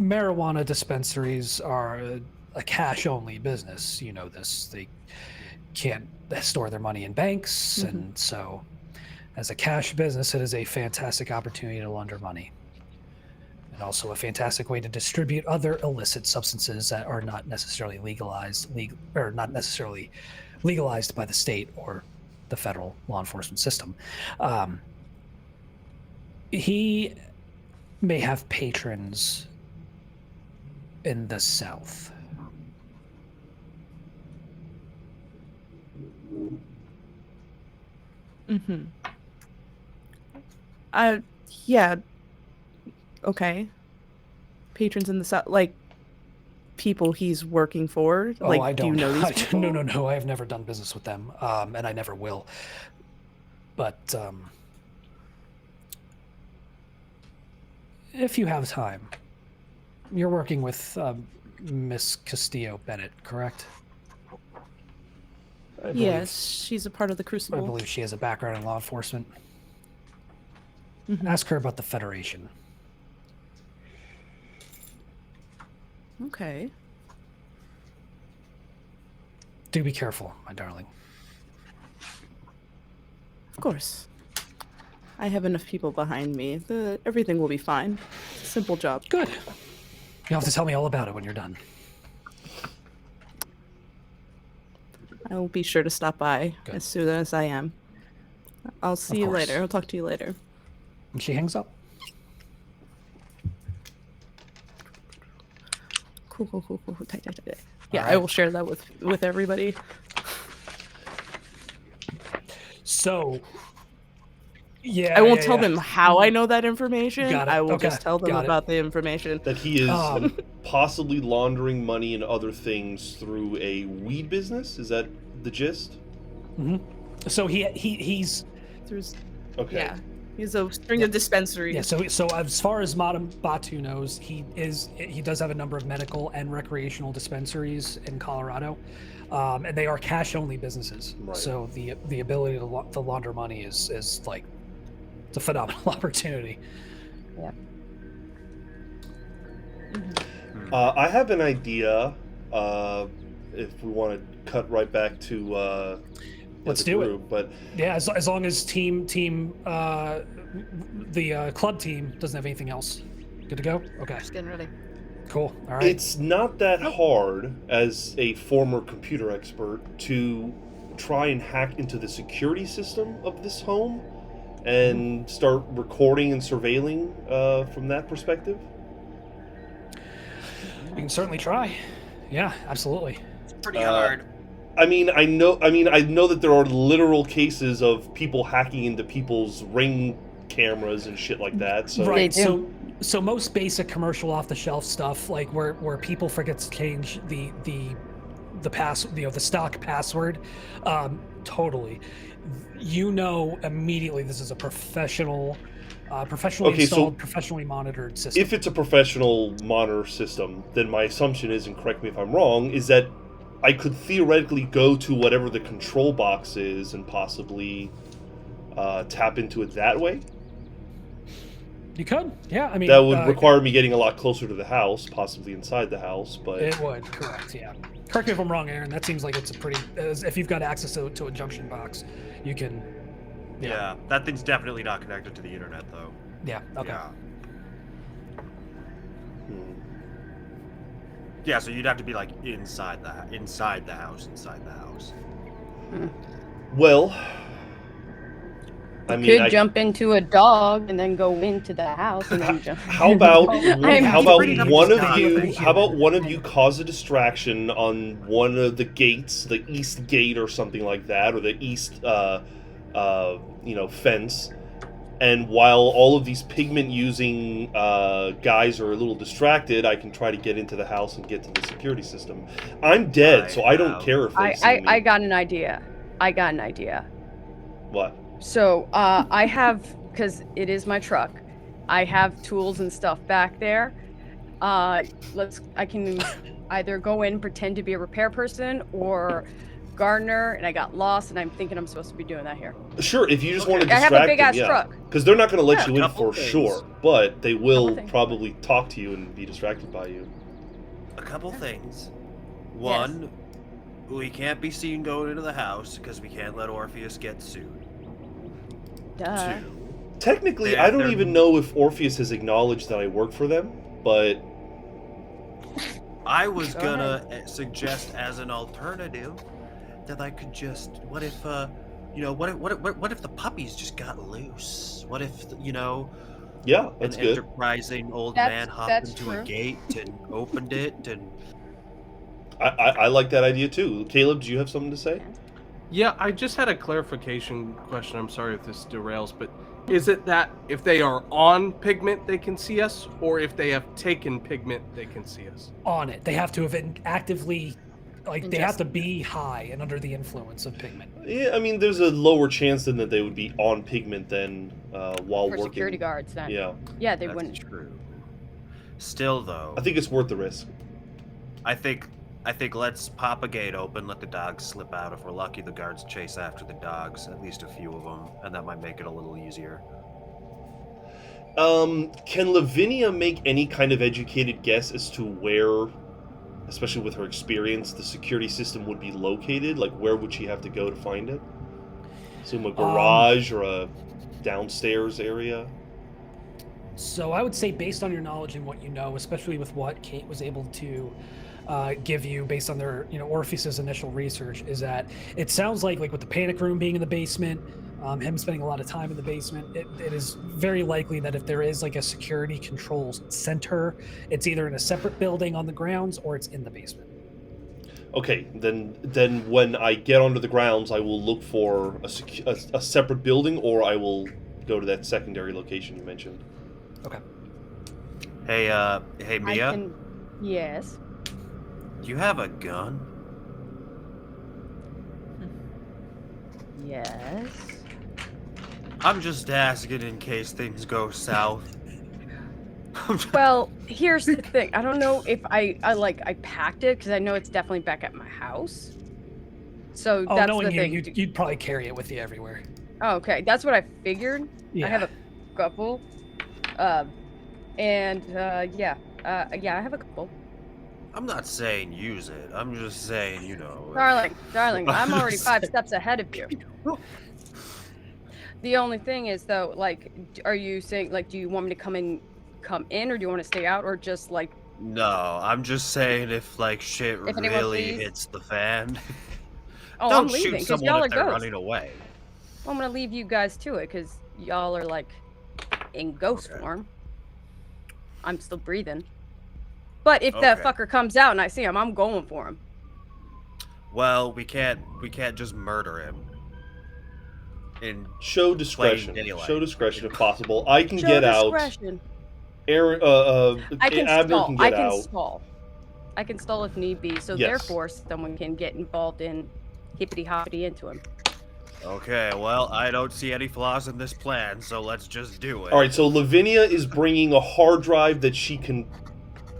marijuana dispensaries are a cash-only business. You know this. They can't store their money in banks, and so as a cash business, it is a fantastic opportunity to launder money. And also a fantastic way to distribute other illicit substances that are not necessarily legalized by the state or the federal law enforcement system. He may have patrons in the South. Yeah. Okay. Patrons in the South, like people he's working for. Like, I don't. Do you know these people? No. I have never done business with them, and I never will. But if you have time, you're working with Miss Castillo-Benet, correct? Yes, she's a part of the I Crucible. believe she has a background in law enforcement. Ask her about the Federation. Okay. Do be careful, my darling. Of course. I have enough people behind me. Everything will be fine. It's a simple job. Good. You'll have to tell me all about it when you're done. I will be sure to stop by Good. as soon as I am. I'll see you course. later. I'll talk to you later. And she hangs up. Cool. Tight. Yeah, All I right. will share that with everybody. So, yeah. I won't tell them how I know that information. Got it. I will Okay. just tell them Got it. about the information. That he is possibly laundering money and other things through a weed business? Is that the gist? So he's Okay. Yeah. He's a string of dispensaries. yeah. So as far as Madam Batu knows, he does have a number of medical and recreational dispensaries in Colorado, and they are cash only businesses. Right. So the ability to launder money is like it's a phenomenal opportunity. Yeah. I have an idea. If we want to cut right back to Let's the do it. group, but Yeah, as long as the club team doesn't have anything else. Good to go? Okay, Just getting ready. cool. All right. it's not that hard as a former computer expert to try and hack into the security system of this home and start recording and surveilling from that perspective. You can certainly try. Yeah, absolutely. Pretty hard. I know that there are literal cases of people hacking into people's Ring cameras and shit like that. So Right. They do. So most basic commercial off-the-shelf stuff, like where people forget to change the pass, the stock password, totally. You know immediately this is a professionally Okay, installed, so professionally monitored system. if it's a professional monitor system, then my assumption is, and correct me if I'm wrong, is that I could theoretically go to whatever the control box is and possibly tap into it that way. You could, yeah. I mean, That would require me getting a lot closer to the house, possibly inside the house, but... It would, correct, yeah. Correct me if I'm wrong, Aaron. That seems like it's a pretty... if you've got access to a junction box, you can... Yeah, that thing's definitely not connected to the internet, though. Yeah, okay. Yeah. Yeah, so you'd have to be like inside the house. Well, I mean, Could jump into a dog and then go into the house and then jump. How about I'm one of you? How about one of you cause a distraction on one of the gates, the east gate or something like that, or the east, fence. And while all of these pigment-using guys are a little distracted, I can try to get into the house and get to the security system. I'm dead, so I don't care if they see me. I got an idea. What? So, I have, because it is my truck, I have tools and stuff back there. I can either go in, pretend to be a repair person, or gardener, and I got lost, and I'm thinking I'm supposed to be doing that here. Sure, if you just want to I distract have a big-ass them, truck. Because they're not going to let you in couple for things. sure, but they will Couple things. probably talk to you and be distracted by you. A couple things. One, we can't be seen going into the house because we can't let Orpheus get sued. Duh. Two, Technically, I don't even know if Orpheus has acknowledged that I work for them, but... I was Go gonna suggest as an alternative that I could just, what if the puppies just got loose? What if, Yeah, that's an good. enterprising old That's- man hopped that's into true. a gate and opened it and... I like that idea too. Caleb, do you have something to say? Yeah, I just had a clarification question. I'm sorry if this derails, but is it that if they are on pigment, they can see us, or if they have taken pigment, they can see us? On it. They have to have actively... they have to Ingested. be high and under the influence of pigment. Yeah, I mean, there's a lower chance than that they would be on pigment than while For working. security guards, then. Yeah, Yeah, they That's wouldn't. true. Still, though, I think it's worth the risk. I think let's pop a gate open, let the dogs slip out. If we're lucky, the guards chase after the dogs, at least a few of them, and that might make it a little easier. Can Lavinia make any kind of educated guess as to where, especially with her experience, the security system would be located? Like, where would she have to go to find it? Assume a garage or a downstairs area? So I would say, based on your knowledge and what you know, especially with what Kate was able to give you based on their, Orpheus's initial research, is that it sounds like with the panic room being in the basement, him spending a lot of time in the basement, it is very likely that if there is a security controls center, it's either in a separate building on the grounds or it's in the basement. Okay, then when I get onto the grounds, I will look for a separate building, or I will go to that secondary location you mentioned. Okay. Hey, Mia, Yes. do you have a gun? Yes. I'm just asking in case things go south. Well, here's the thing. I don't know if I packed it because I know it's definitely back at my house. So Oh, that's knowing the you, thing. you'd probably carry it with you everywhere. Oh, okay, that's what I figured. Yeah. I have a couple. I have a couple. I'm not saying use it. I'm just saying, Darling, I'm already 5 steps ahead of you. The only thing is, though, are you saying, do you want me to come in, or do you want to stay out, or just, No, I'm just saying if, shit If anyone really leaves? hits the fan. Oh, Don't I'm leaving, shoot because someone y'all are if they're ghosts. running away. Well, I'm going to leave you guys to it, because y'all are, in ghost Okay. form. I'm still breathing. But if that Okay. fucker comes out and I see him, I'm going for him. Well, we can't just murder him. Show discretion. daylight. Show discretion if possible. I can Show get out. discretion. Aaron, I can Abner stall. can I get can out. stall. I can stall if need be. So Yes. therefore, someone can get involved in hippity hoppity into him. Okay, well, I don't see any flaws in this plan, so let's just do it. All right, so Lavinia is bringing a hard drive that she can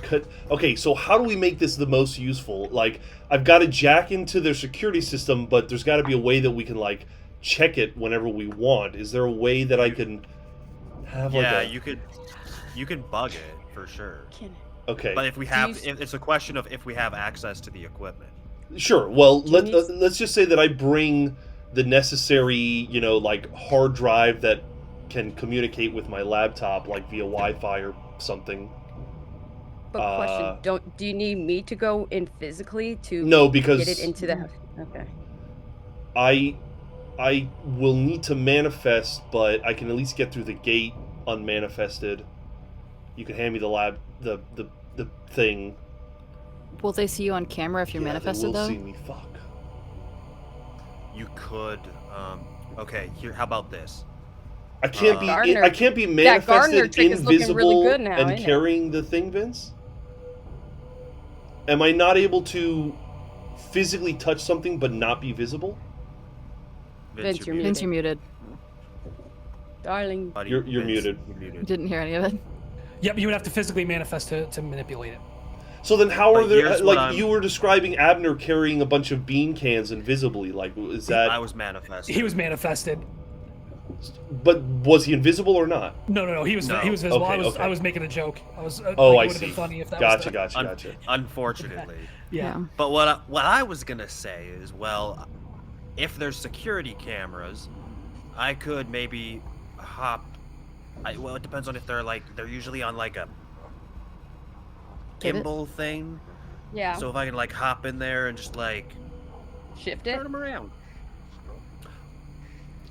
cut. Okay, so how do we make this the most useful? Like, I've got to jack into their security system, but there's got to be a way that we can, like, check it whenever we want. Is there a way that I can have, like, Yeah, you can bug it, for sure. Okay. But if we have, it's a question of if we have access to the equipment. Sure. Well, let's just say that I bring the necessary, you know, like hard drive that can communicate with my laptop, like via Wi-Fi or something. But question: do you need me to go in physically to because get it into the house? Okay. I will need to manifest, but I can at least get through the gate unmanifested. You can hand me the thing. Will they see you on camera if you're manifested, they will though? see me. Fuck. You could. Okay. Here. How about this? I can't be. Gardner- I can't be that Gardner manifested, trick is looking invisible, really good now, and I know. carrying the thing, Vince. Am I not able to physically touch something but not be visible? Vince, you're Vince, you're muted. Darling. Buddy, You're Vince, muted. You're muted. Didn't hear any of it. Yep, you would have to physically manifest to manipulate it. So then, how are But there? here's what Like you were describing Abner carrying a bunch of bean cans invisibly. Like, is that? I was manifested. He was manifested. But was he invisible or not? No. He was No. visible. Okay, I was making a joke. I was. Oh, like, I it would have see. been funny if that Gotcha, was the... gotcha. Unfortunately. Yeah. But what I was gonna say is, well, if there's security cameras, I could maybe hop. Well, it depends on if they're usually on like a Pivot? gimbal thing. Yeah. So if I can like hop in there and just like Shift turn it. them around.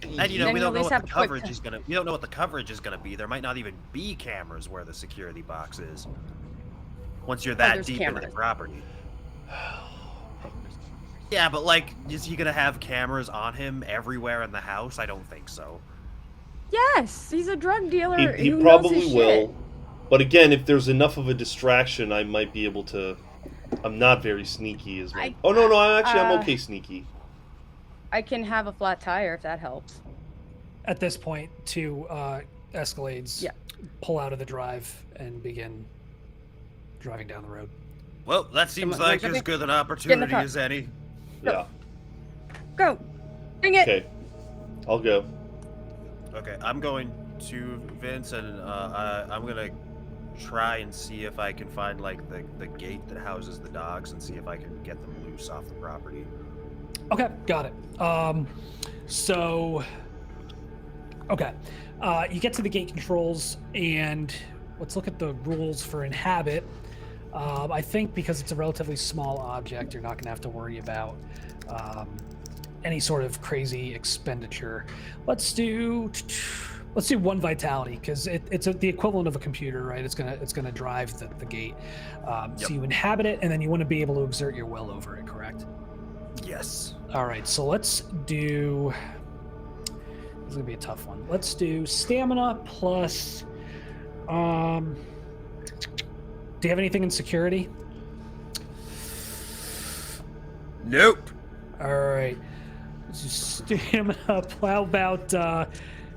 And you know, Then we you don't know at what least the have a quick coverage is gonna. We don't know what the coverage is gonna be. There might not even be cameras where the security box is. Once you're that there's deep into the cameras. property. Yeah, but like, is he gonna have cameras on him everywhere in the house? I don't think so. Yes, he's a drug dealer. He who knows probably his will. shit. But again, if there's enough of a distraction, I might be able to. I'm not very sneaky as well. Oh no, I'm okay sneaky. I can have a flat tire if that helps. At this point, two Escalades Yeah. pull out of the drive and begin driving down the road. Well, that seems Someone- like okay. as good an Get in opportunity the car. as any. Yeah. Go. Bring it. Okay. I'll go. Okay, I'm going to Vince, and I'm gonna try and see if I can find like the gate that houses the dogs, and see if I can get them loose off the property. Okay, got it. You get to the gate controls, and let's look at the rules for inhabit. I think because it's a relatively small object, you're not going to have to worry about any sort of crazy expenditure. Let's do 1 vitality, because it's the equivalent of a computer, right? It's gonna drive the gate. So you inhabit it, and then you want to be able to exert your will over it, correct? Yes. All right, so let's do. This is gonna be a tough one. Let's do stamina plus. Do you have anything in security? Nope. All right. Let's do stamina. How about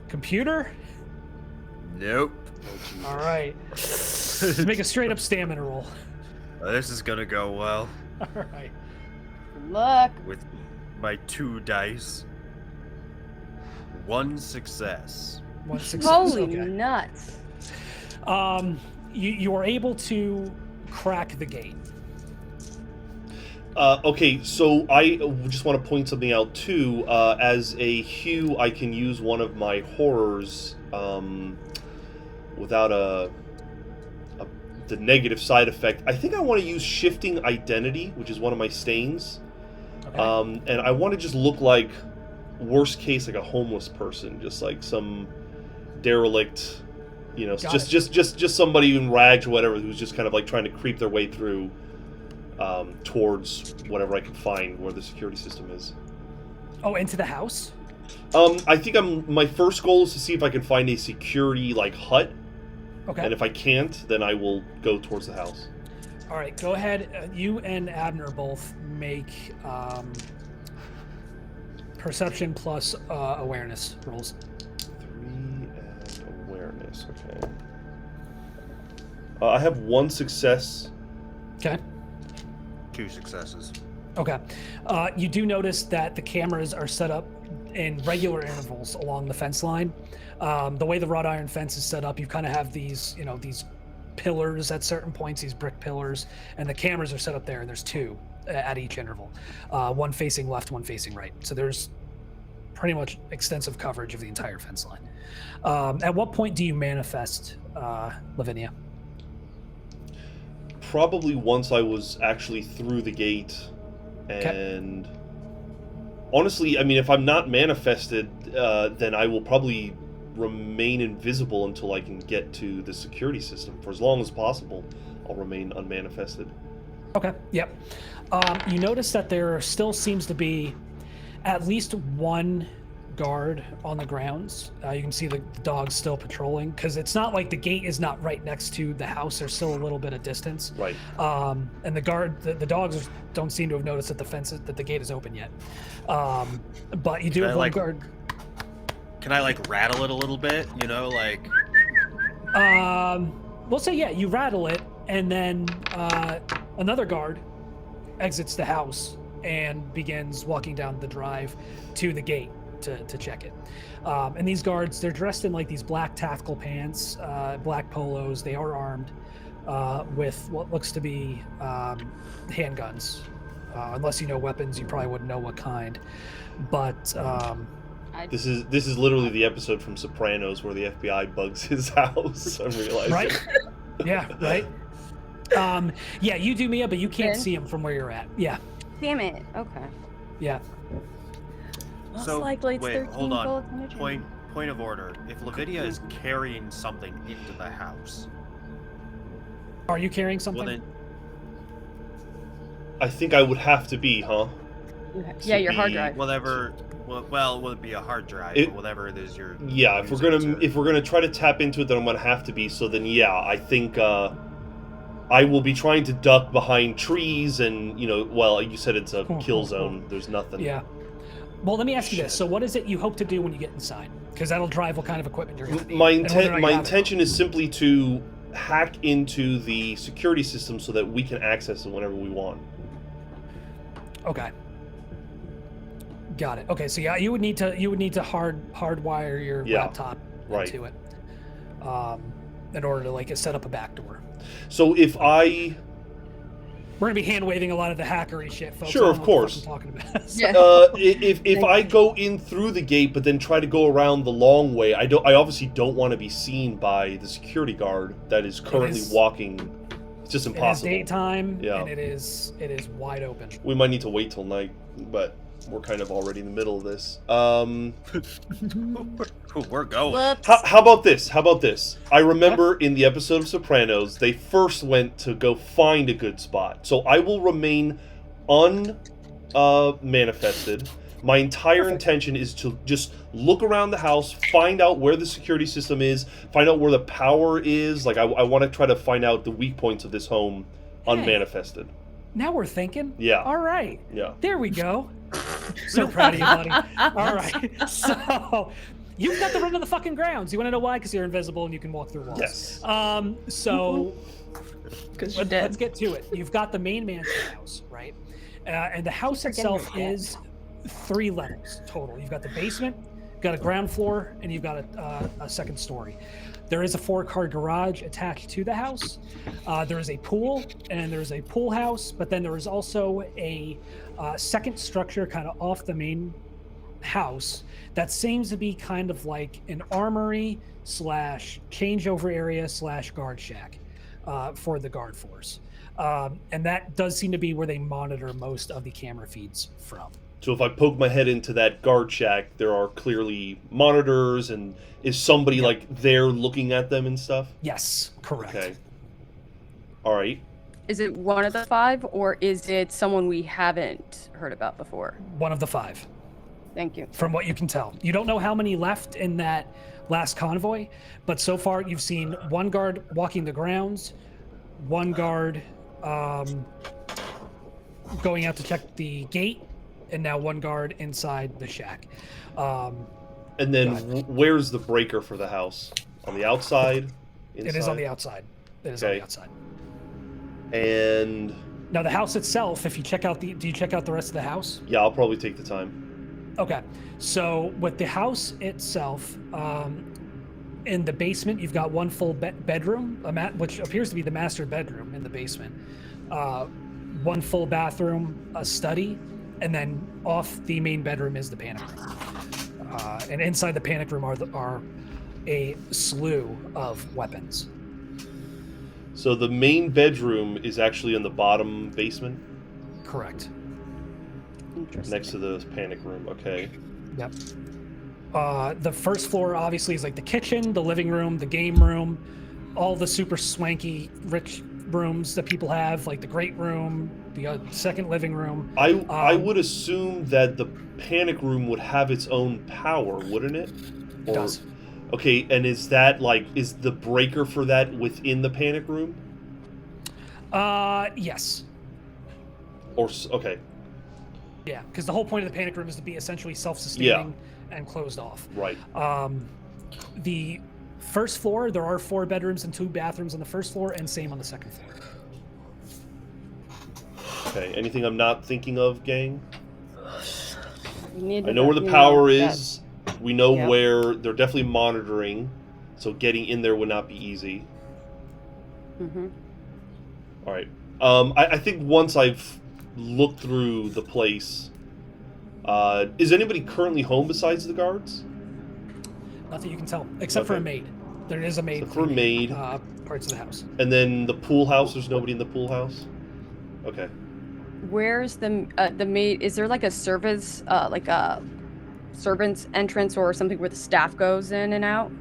computer? Nope. All right. Let's make a straight up stamina roll. This is gonna go well All right. Good luck. with my 2 dice. 1 success. 1 success. Holy Okay. nuts. You are able to crack the gate. Okay, so I just want to point something out too. As a hue, I can use one of my horrors without the negative side effect. I think I want to use shifting identity, which is one of my stains. Okay. And I want to just look like, worst case, like a homeless person, just like some derelict, you know, Got just somebody in rags or whatever who's just kind of like trying to creep their way through towards whatever I can find where the security system is. Oh, into the house? I think my first goal is to see if I can find a security like hut, Okay. and if I can't, then I will go towards the house. All right, go ahead. You and Abner both make Perception plus awareness rolls. 3 and awareness. Okay. I have 1 success. Okay. 2 successes. Okay. You do notice that the cameras are set up in regular intervals along the fence line. The way the wrought iron fence is set up, you kind of have these, these pillars at certain points, these brick pillars, and the cameras are set up there, and there's 2 at each interval. One facing left, one facing right. So there's pretty much extensive coverage of the entire fence line. At what point do you manifest, Lavinia? Probably once I was actually through the gate, and honestly, I mean, if I'm not manifested, then I will probably remain invisible until I can get to the security system. For as long as possible, I'll remain unmanifested. Okay, yep. You notice that there still seems to be at least 1 guard on the grounds. You can see the dogs still patrolling, because it's not like the gate is not right next to the house. There's still a little bit of distance. Right. And the dogs don't seem to have noticed that the gate is open yet. But you do have 1 guard. Can I rattle it a little bit? We'll say you rattle it, and then another guard exits the house and begins walking down the drive to the gate to check it. And these guards, they're dressed in these black tactical pants, black polos. They are armed with what looks to be handguns. Unless you know weapons, you probably wouldn't know what kind. But this is literally the episode from Sopranos where the FBI bugs his house. I'm realizing. Right? Yeah, right? You do, Mia, but you can't see him from where you're at. Yeah. Damn it. Okay. Yeah. So, likely it's wait, 13 hold on. bullets in a tree. Point of order. If Lavinia is carrying something into the house... Are you carrying something? Well, then... I think I would have to be, huh? Yeah, your hard drive. Whatever... Well, will it be a hard drive? Or whatever it is you're... Yeah, if we're gonna try to tap into it, then I'm gonna have to be. So then, I think I will be trying to duck behind trees, and you said it's a kill zone. There's nothing. Yeah. Well, let me ask you this. So, what is it you hope to do when you get inside? Because that'll drive what kind of equipment you're going to need. My intention is simply to hack into the security system so that we can access it whenever we want. Okay. Got it. Okay, so you would need to hardwire your laptop into it, in order to set up a backdoor. So if we're gonna be hand waving a lot of the hackery shit, folks. Sure, of course. Talking about. If I go in through the gate, but then try to go around the long way, I obviously don't want to be seen by the security guard that is currently walking. It's just impossible. It is daytime, and it is wide open. We might need to wait till night, but we're kind of already in the middle of this. We're going. How about this? I remember in the episode of Sopranos, they first went to go find a good spot. So I will remain manifested. My entire intention is to just look around the house, find out where the security system is, find out where the power is. I want to try to find out the weak points of this home unmanifested. Now we're thinking. Yeah. All right. Yeah. There we go. So proud of you, buddy. All right. So you've got the run of the fucking grounds. You want to know why? Because you're invisible and you can walk through walls. Yes. So because you're dead. Let's get to it. You've got the main mansion house, right? And the house itself is 3 levels total. You've got the basement, you've got a ground floor, and you've got a second story. There is a 4-car garage attached to the house. There is a pool, and there is a pool house, but then there is also a second structure kind of off the main house that seems to be kind of like an armory / changeover area / guard shack for the guard force. And that does seem to be where they monitor most of the camera feeds from. So if I poke my head into that guard shack, there are clearly monitors, and is somebody there looking at them and stuff? Yes, correct. Okay. All right. Is it one of the 5, or is it someone we haven't heard about before? One of the 5. Thank you. From what you can tell. You don't know how many left in that last convoy, but so far you've seen 1 guard walking the grounds, 1 guard going out to check the gate, and now 1 guard inside the shack. And then where's the breaker for the house? On the outside? Inside? It is on the outside. It is on the outside. And now the house itself, if you check out do you check out the rest of the house? Yeah, I'll probably take the time. Okay. So with the house itself, in the basement, you've got 1 full bedroom, which appears to be the master bedroom in the basement. 1 full bathroom, a study, and then off the main bedroom is the panic room. And inside the panic room are a slew of weapons. So the main bedroom is actually in the bottom basement? Correct. Next to the panic room, okay. Yep. The first floor obviously is like the kitchen, the living room, the game room, all the super swanky, rich rooms that people have, like the great room, the second living room. I would assume that the panic room would have its own power, wouldn't it? It does. Okay, and is that is the breaker for that within the panic room? Yes. Okay. Yeah, because the whole point of the panic room is to be essentially self-sustaining and closed off. Right. The first floor, there are 4 bedrooms and 2 bathrooms on the first floor, and same on the second floor. Okay, anything I'm not thinking of, gang? I know where the power is. We know where they're definitely monitoring, so getting in there would not be easy. Mm-hmm. All right. I think once I've looked through the place, is anybody currently home besides the guards? Not that you can tell, except for a maid. There is a maid. Except for a maid. Parts of the house. And then the pool house. There's nobody in the pool house. Okay. Where's the maid? Is there like a service, like a servant's entrance or something where the staff goes in and out?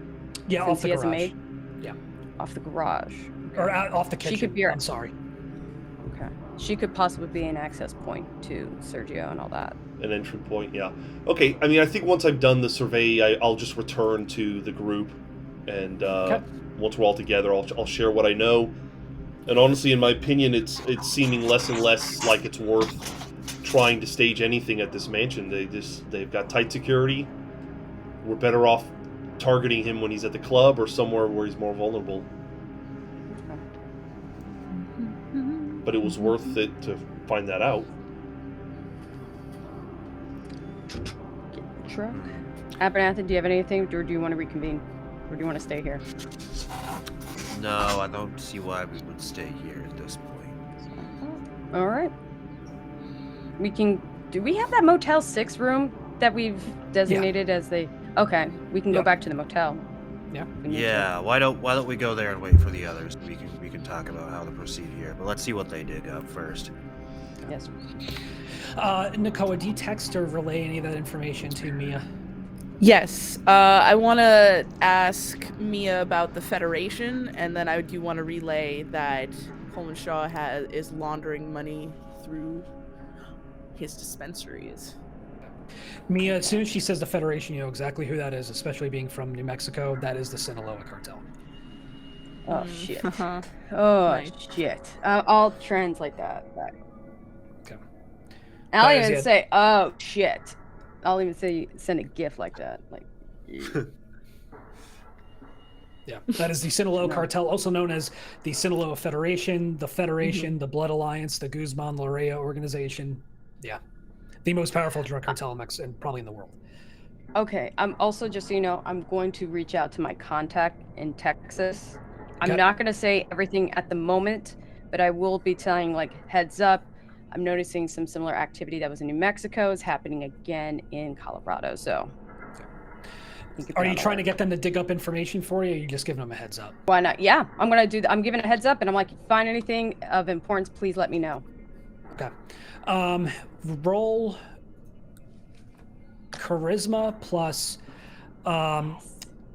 Yeah, Since off the he has garage. a maid? Yeah. Off the garage. Okay. Or off the kitchen. She could be I'm sorry. Okay. She could possibly be an access point to Sergio and all that. An entry point, yeah. Okay, I mean, I think once I've done the survey, I'll just return to the group, and once we're all together, I'll share what I know. And honestly, in my opinion, it's seeming less and less like it's worth trying to stage anything at this mansion. They've got tight security. We're better off targeting him when he's at the club or somewhere where he's more vulnerable. But it was worth it to find that out. Truck. Abernathy, do you have anything, or do you want to reconvene, or do you want to stay here? No, I don't see why we would stay here at this point. All right. We can. Do we have that Motel 6 room that we've designated as the? Okay, we can go back to the motel. Yeah. Yeah. Why don't we go there and wait for the others? We can talk about how to proceed here. But let's see what they dig up first. Yes. Nakoa, do you text or relay any of that information to Mia? Yes. I want to ask Mia about the Federation, and then I do want to relay that Coleman Shaw is laundering money through his dispensaries. Mia, as soon as she says the Federation, you know exactly who that is, especially being from New Mexico. That is the Sinaloa cartel. Oh, shit. Oh, Nice. shit. I'll translate that back. Okay. I'll That is even it. say, oh, shit. I'll even say, send a GIF like that. Like, Yeah, that is the Sinaloa cartel, also known as the Sinaloa Federation, the Federation, the Blood Alliance, the Guzman Lorea organization. Yeah, the most powerful drug cartel in Mexico, and probably in the world. okay. I'm also, just so you know, I'm going to reach out to my contact in Texas. Okay. I'm not going to say everything at the moment, but I will be telling, like, heads up. I'm noticing some similar activity that was in New Mexico is happening again in Colorado. So, Are you trying to get them to dig up information for you, or are you just giving them a heads up? Why not? Yeah, I'm gonna do. I'm giving a heads up, and I'm like, if you find anything of importance, please let me know. Okay. Roll charisma plus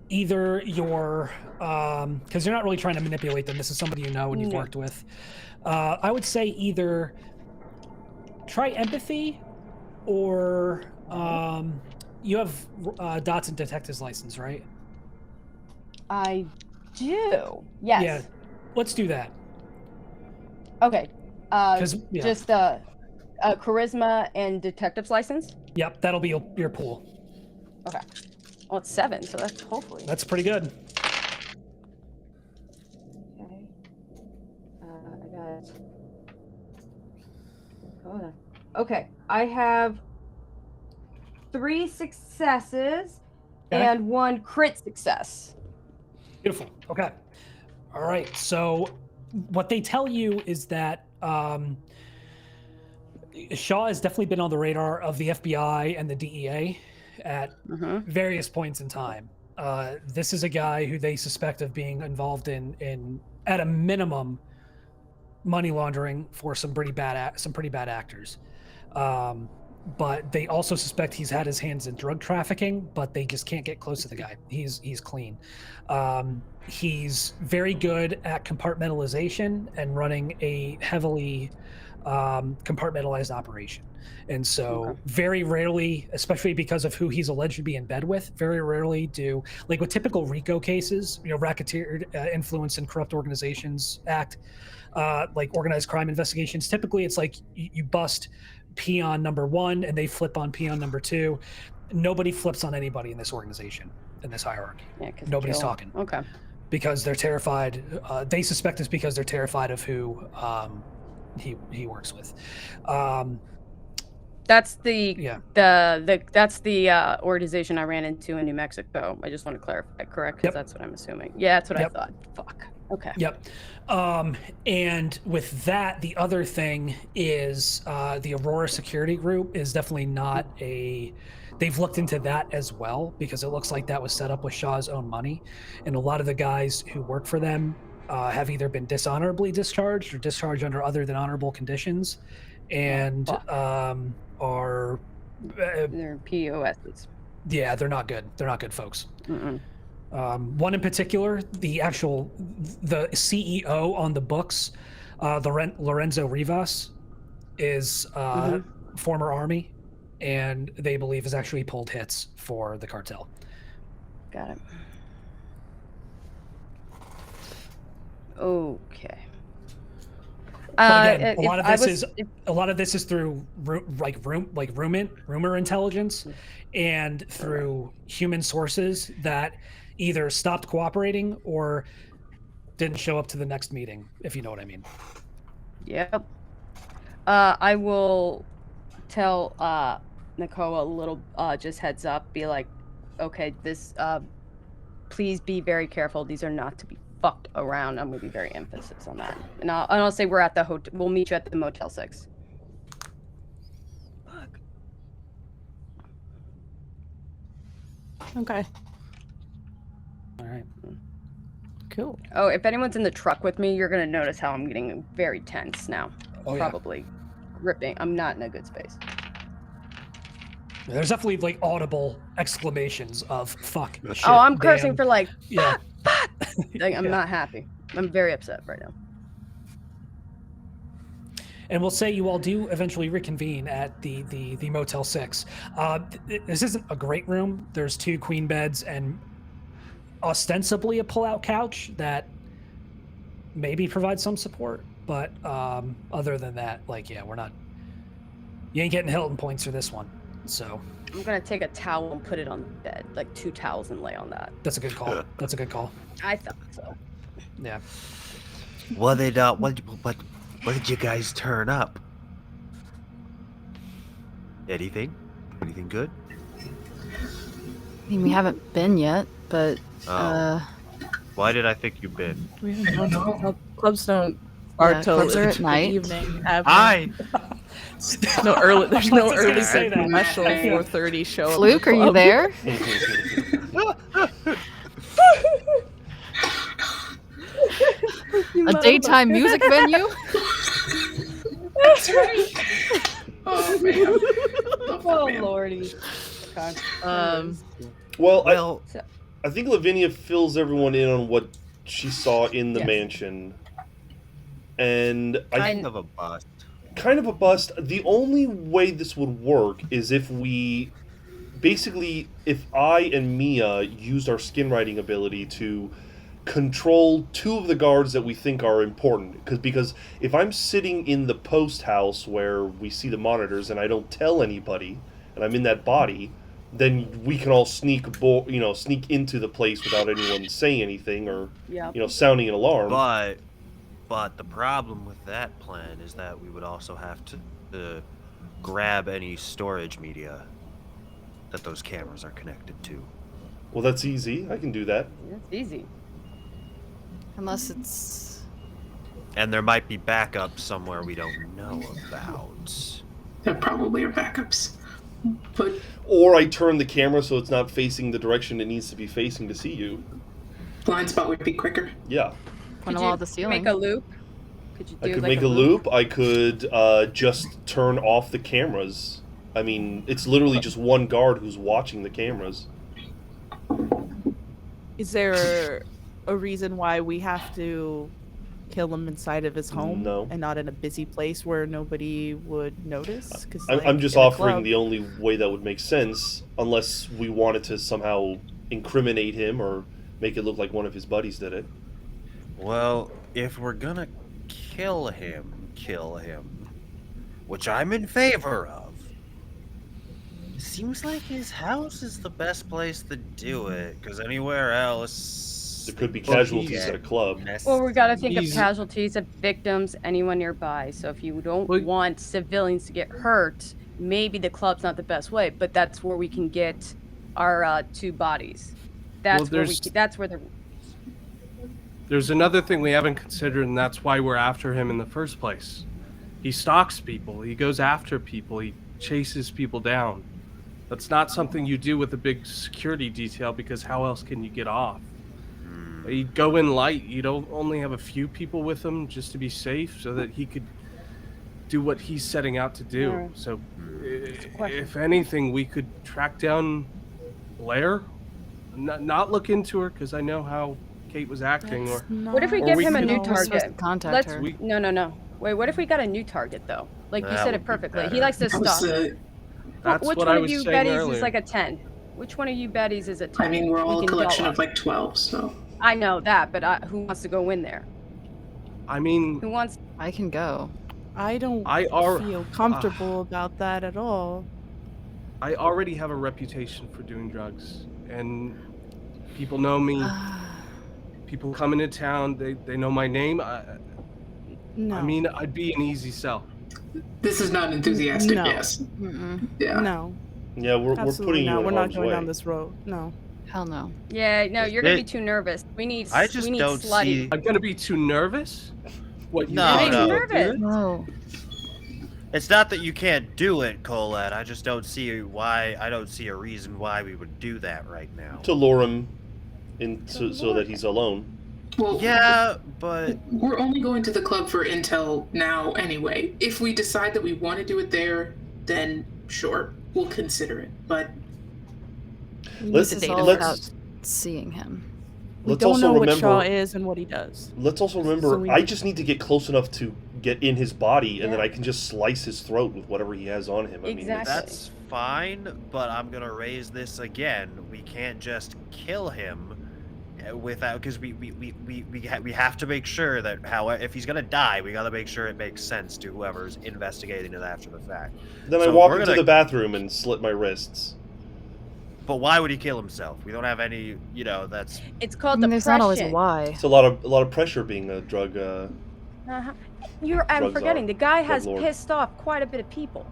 either your because you're not really trying to manipulate them. This is somebody you know and you've worked with. I would say either try empathy or you have Dots and Detective's license, right? I do. Yes. Yeah. Let's do that. Okay. 'Cause, yeah. Just charisma and detective's license. Yep, that'll be your pool. Okay. Well, it's 7, so that's hopefully. That's pretty good. Okay. I got. Hold on. Okay, I have 3 successes and 1 crit success. Beautiful. Okay. All right. So what they tell you is that Shaw has definitely been on the radar of the FBI and the DEA at various points in time. This is a guy who they suspect of being involved in at a minimum, money laundering for some pretty bad actors. But they also suspect he's had his hands in drug trafficking, but they just can't get close to the guy. He's clean. He's very good at compartmentalization and running a heavily compartmentalized operation. And so very rarely, especially because of who he's alleged to be in bed with, very rarely do, like with typical RICO cases, Racketeer Influence and Corrupt Organizations Act, like organized crime investigations, typically it's like you bust peon number 1 and they flip on peon number 2. Nobody flips on anybody in this organization, in this hierarchy. Yeah, nobody's talking. Okay. Because they're terrified. They suspect it's because they're terrified of who he works with. That's the organization I ran into in New Mexico. I just want to clarify, correct? Because that's what I'm assuming. Yeah, that's what I thought. Fuck. Okay. Yep. And with that, the other thing is the Aurora Security Group is definitely not a... They've looked into that as well, because it looks like that was set up with Shaw's own money. And a lot of the guys who work for them have either been dishonorably discharged or discharged under other than honorable conditions, and are... they're POSs. Yeah, they're not good. They're not good folks. One in particular, the CEO on the books, Lorenzo Rivas, is former Army, and they believe has actually pulled hits for the cartel. Got it. Okay. But again, a lot of this is through rumor intelligence, and through human sources that either stopped cooperating or didn't show up to the next meeting, if you know what I mean. Yep. I will tell Nakoa a little, just heads up, be like, okay, this, please be very careful. These are not to be fucked around. I'm going to be very emphasis on that. And I'll say we're at the hotel. We'll meet you at the Motel 6. Fuck. Okay. All right. Cool. Oh, if anyone's in the truck with me, you're going to notice how I'm getting very tense now. Oh, probably ripping. I'm not in a good space. There's definitely like audible exclamations of fuck. Shit, oh, I'm cursing damn. for like, yeah. fuck. Like, I'm not happy. I'm very upset right now. And we'll say you all do eventually reconvene at the Motel 6. This isn't a great room. There's 2 queen beds and ostensibly a pull-out couch that maybe provides some support. But other than that, like, yeah, we're not... You ain't getting Hilton points for this one. So I'm going to take a towel and put it on the bed. Like 2 towels and lay on that. That's a good call. That's a good call. I thought so. Yeah. What did you guys turn up? Anything? Anything good? I mean, we haven't been yet, but Why did I think you've been? We don't know. Clubs don't start till clubs are at night. Evening. Hi. No early. There's no early say that. special 4:30 show. Fluke, are you there? A daytime music venue? That's right. Oh man. Oh lordy. Okay. Well, I think Lavinia fills everyone in on what she saw in the mansion, and Kind of a bust. Kind of a bust. The only way this would work is if we, basically, if I and Mia used our skin writing ability to control 2 of the guards that we think are important. Because if I'm sitting in the post house where we see the monitors and I don't tell anybody, and I'm in that body, then we can all sneak into the place without anyone saying anything or sounding an alarm. But the problem with that plan is that we would also have to grab any storage media that those cameras are connected to. Well, that's easy. I can do that. That's easy. Unless it's... And there might be backups somewhere we don't know about. There probably are backups. But Or I turn the camera so it's not facing the direction it needs to be facing to see you. blind spot would be quicker. Yeah. Put Could them you all the ceiling. make a loop? Could you do I could like make a loop. I could just turn off the cameras. I mean, it's literally just one guard who's watching the cameras. Is there a reason why we have to kill him inside of his home No. and not in a busy place where nobody would notice? Because I'm just offering the only way that would make sense, unless we wanted to somehow incriminate him or make it look like one of his buddies did it. Well, if we're gonna kill him, which I'm in favor of. Seems like his house is the best place to do it, because anywhere else... There could be casualties at a club. Well, we gotta think of He's- casualties, of victims, anyone nearby. So if you don't want civilians to get hurt, maybe the club's not the best way, but that's where we can get our 2 bodies. That's where that's where the... There's another thing we haven't considered, and that's why we're after him in the first place. He stalks people. He goes after people. He chases people down. That's not something you do with a big security detail, because how else can you get off? You go in light. You don't only have a few people with him just to be safe, so that he could do what he's setting out to do. Alright. So, if anything, we could track down Blair. Not look into her, because I know how Kate was acting. What if we or give we him a could- new We're supposed to target? contact Let's... her. No. Wait, what if we got a new target, though? Like, you That said would it be perfectly. He better. likes to That was, stalk. That's Which what one I of was you saying Betties earlier. is like a 10? Which one of you Betties is a 10? I mean, we're all We a can go collection on. of like 12, so... I know that, but who wants to go in there? I mean, Who wants... I can go. I don't feel comfortable about that at all. I already have a reputation for doing drugs, and people know me. People come into town, they know my name. No. I mean, I'd be an easy sell. This is not an enthusiastic No. yes. Mm-mm. Yeah. No. Yeah, we're Absolutely putting you not. in We're not harm's going way. down this road. No. Hell no. Yeah, no, you're gonna be It- too nervous. We need... I just we need don't slutty. see... I'm gonna be too nervous? What, you No, think no. I'll do Nervous. it? No. It's not that you can't do it, Colette. I just don't see why. I don't see a reason why we would do that right now. To lure him in so that he's alone. Well, Yeah, but we're only going to the club for intel now anyway. If we decide that we want to do it there, then sure, we'll consider it. But Let's This is all about seeing him. We let's don't also know what remember. Shaw is and what he does. Let's also remember. So we- I just need to get close enough to get in his body, and then Yeah. I can just slice his throat with whatever he has on him. I mean, Exactly. that's fine. But I'm gonna raise this again. We can't just kill him without, because we have to make sure that if he's gonna die, we gotta make sure it makes sense to whoever's investigating it after the fact. then I So walk we're into gonna- the bathroom and slit my wrists. But why would he kill himself? We don't have any. That's It's I called mean, there's not always a depression. why. It's a lot of pressure being a drug. Uh-huh. I'm Drugs forgetting, are- the guy drug has lord. pissed off quite a bit of people.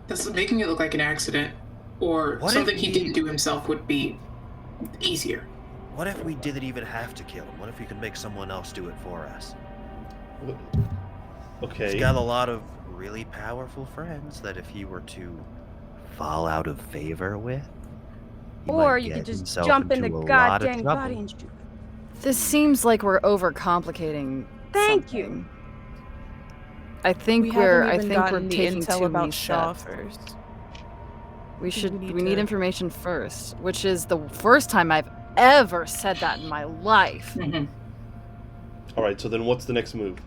that's making it look like an accident or What if something he he- didn't do himself would be easier. what if we didn't even have to kill him? What if we could make someone else do it for us? Okay. He's got a lot of really powerful friends that if he were to fall out of favor with, he Or might you get could just himself jump in the into a lot of goddamn trouble. body and shoot. This seems like we're overcomplicating. Thank you. something. I think We we're. haven't I even think we're gotten the taking intel too about many Shaw steps. first. We should. we need We need to- information first, which is the first time I've ever said that in my life. All right. So then, what's the next move?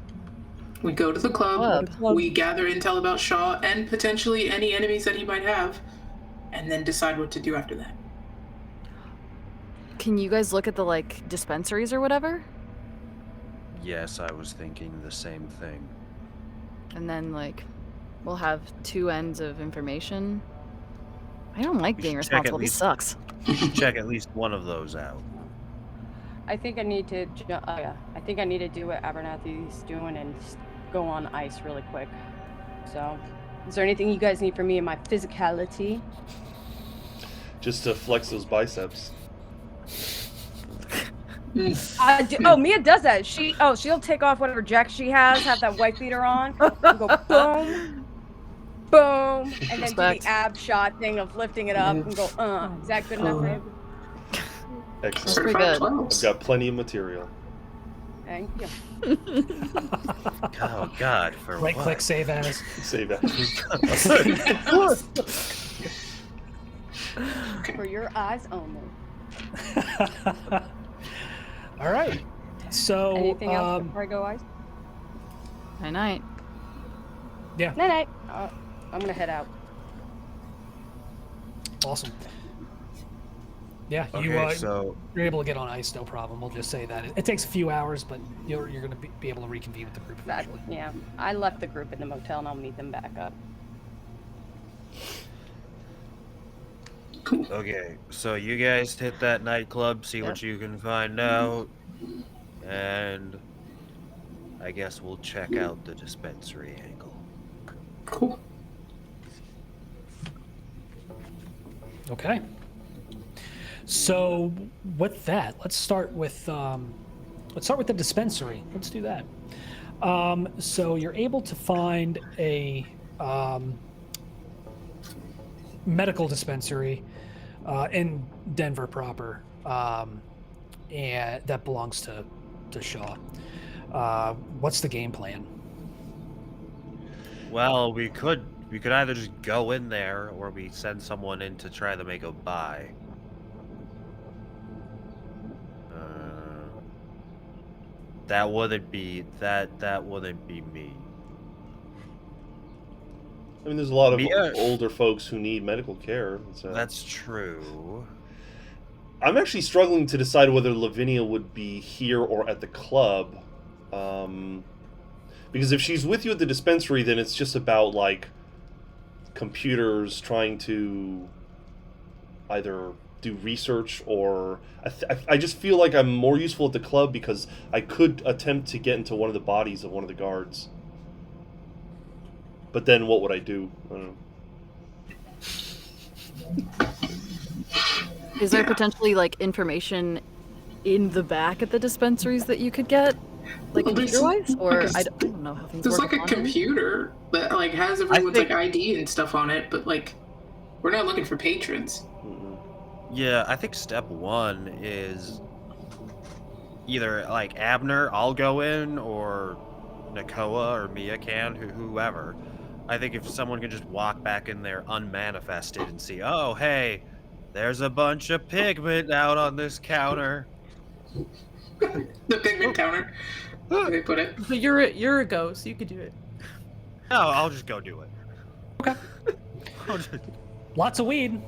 We go to the club, Club. we gather intel about Shaw and potentially any enemies that he might have, and then decide what to do after that. Can you guys look at the like dispensaries or whatever? Yes, I was thinking the same thing. And then like we'll have 2 ends of information. I don't like We being should check responsible. at This least- sucks. We should check at least one of those out. I think I need to. I think I need to do what Abernathy's doing and just go on ice really quick. So, is there anything you guys need from me in my physicality? Just to flex those biceps. Mia does that. She'll take off whatever jacket she has, have that white beater on, and go boom, boom, and then do Respect. the ab shot thing of lifting it up and go. Is that good enough for you? Excellent. pretty good. I've got plenty of material. Thank you. Oh God, for Right what? click, save as. Save that. For your eyes only. All right. So, Anything else before I go ice? Night night. Night night. I'm gonna head out. awesome. Yeah, Okay, so you're able to get on ice, no problem. We'll just say that it takes a few hours, but you're going to be able to reconvene with the group That, eventually. yeah, I left the group in the motel and I'll meet them back up. okay, so you guys hit that nightclub, see what you can find out, and I guess we'll check out the dispensary angle. Cool. Okay. So with that, let's start with the dispensary. Let's do that. So you're able to find a medical dispensary in Denver proper, and that belongs to Shaw. What's the game plan? Well, we could either just go in there or we send someone in to try to make a buy. That wouldn't be me. I mean, there's a lot of Mia- older folks who need medical care. So. That's true. I'm actually struggling to decide whether Lavinia would be here or at the club. Because if she's with you at the dispensary, then it's just about, like, computers trying to either do research or... I just feel like I'm more useful at the club because I could attempt to get into one of the bodies of one of the guards. But then what would I do? I don't know. Is there potentially like information in the back at the dispensaries that you could get, like Well, there's computer-wise? Or like a- I don't know how things There's work. like a in London. computer that like has everyone's think- like ID and stuff on it, but like we're not looking for patrons. Mm-mm. Yeah, I think step one is either like Abner, I'll go in, or Nakoa or Mia can, whoever. I think if someone can just walk back in there unmanifested and see, oh hey, there's a bunch of pigment out on this counter. The pigment counter. Where they put it. But you're a ghost. You could do it. No, I'll just go do it. Okay. Lots of weed.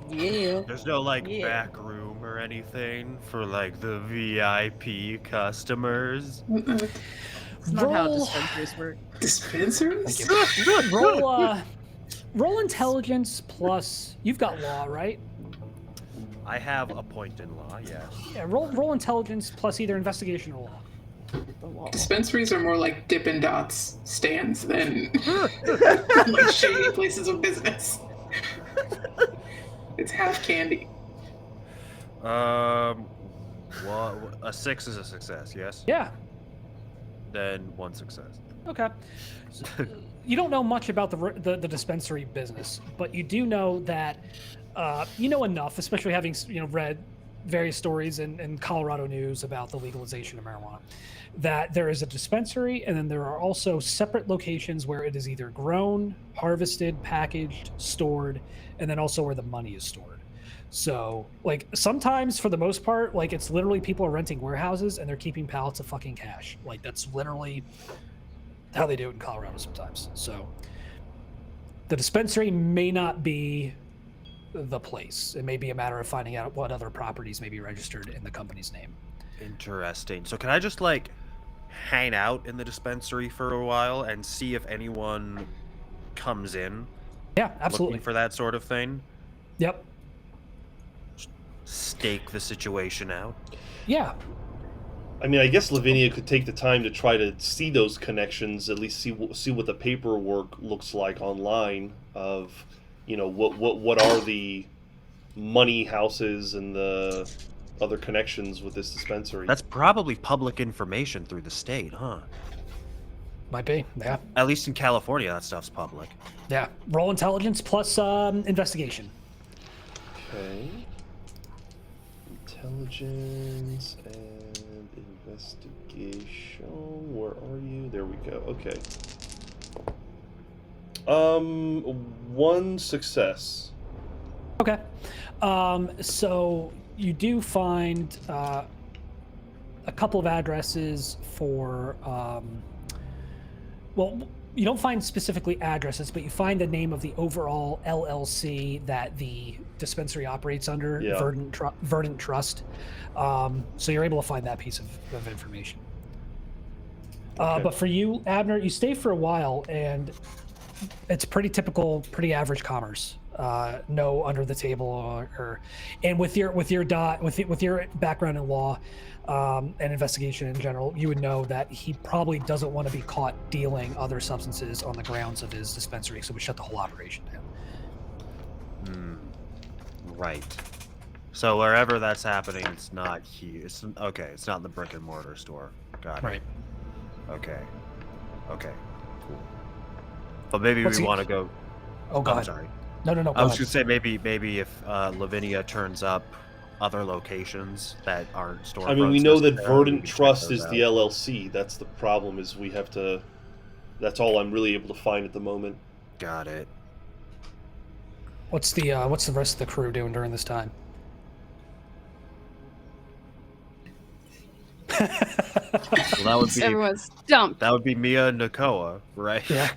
Yeah. There's no like Yeah. back room or anything for like the VIP customers. It's not how dispensaries work. Dispensaries? Roll intelligence plus. You've got law, right? I have a point in law, yes. Yeah. Roll intelligence plus either investigation or law. Dispensaries are more like Dippin' Dots stands than like shady places of business. It's half candy. Well, a 6 is a success, yes? Yeah. Then 1 success. Okay. You don't know much about the dispensary business, but you do know that you know enough, especially having read various stories in Colorado news about the legalization of marijuana, that there is a dispensary, and then there are also separate locations where it is either grown, harvested, packaged, stored, and then also where the money is stored. So, like, sometimes, for the most part, like, it's literally people are renting warehouses and they're keeping pallets of fucking cash. Like, that's literally how they do it in Colorado sometimes. So, the dispensary may not be the place. It may be a matter of finding out what other properties may be registered in the company's name. Interesting. So can I just like hang out in the dispensary for a while and see if anyone comes in? Yeah, absolutely. Looking for that sort of thing? Yep. Stake the situation out? Yeah. I mean, I guess Lavinia could take the time to try to see those connections, at least see what the paperwork looks like online of, what are the money houses and the other connections with this dispensary. That's probably public information through the state, huh? Might be, yeah. At least in California, that stuff's public. Yeah. Roll intelligence plus investigation. Okay. Intelligence and investigation. Where are you? There we go. Okay. 1 success. Okay. So you do find a couple of addresses for, well, you don't find specifically addresses, but you find the name of the overall LLC that the dispensary operates under, Yeah. Verdant Trust. So you're able to find that piece of information. Okay. But for you, Abner, you stay for a while, and it's pretty typical, pretty average commerce. No under the table, and with your background in law and investigation in general, you would know that he probably doesn't want to be caught dealing other substances on the grounds of his dispensary, so we shut the whole operation down. Right. So wherever that's happening, it's not here. It's not the brick and mortar store. Got it. Right. Okay. Cool. But maybe we want to go. Oh, God. I'm sorry. No. I was gonna say maybe if Lavinia turns up other locations that aren't storefronts. I mean, we know that necessarily, Verdant we can check Trust those is out. the LLC. That's the problem. Is we have to. That's all I'm really able to find at the moment. Got it. What's the rest of the crew doing during this time? Well, that would be Everyone's stumped. that would be Mia and Nakoa, right? Yeah.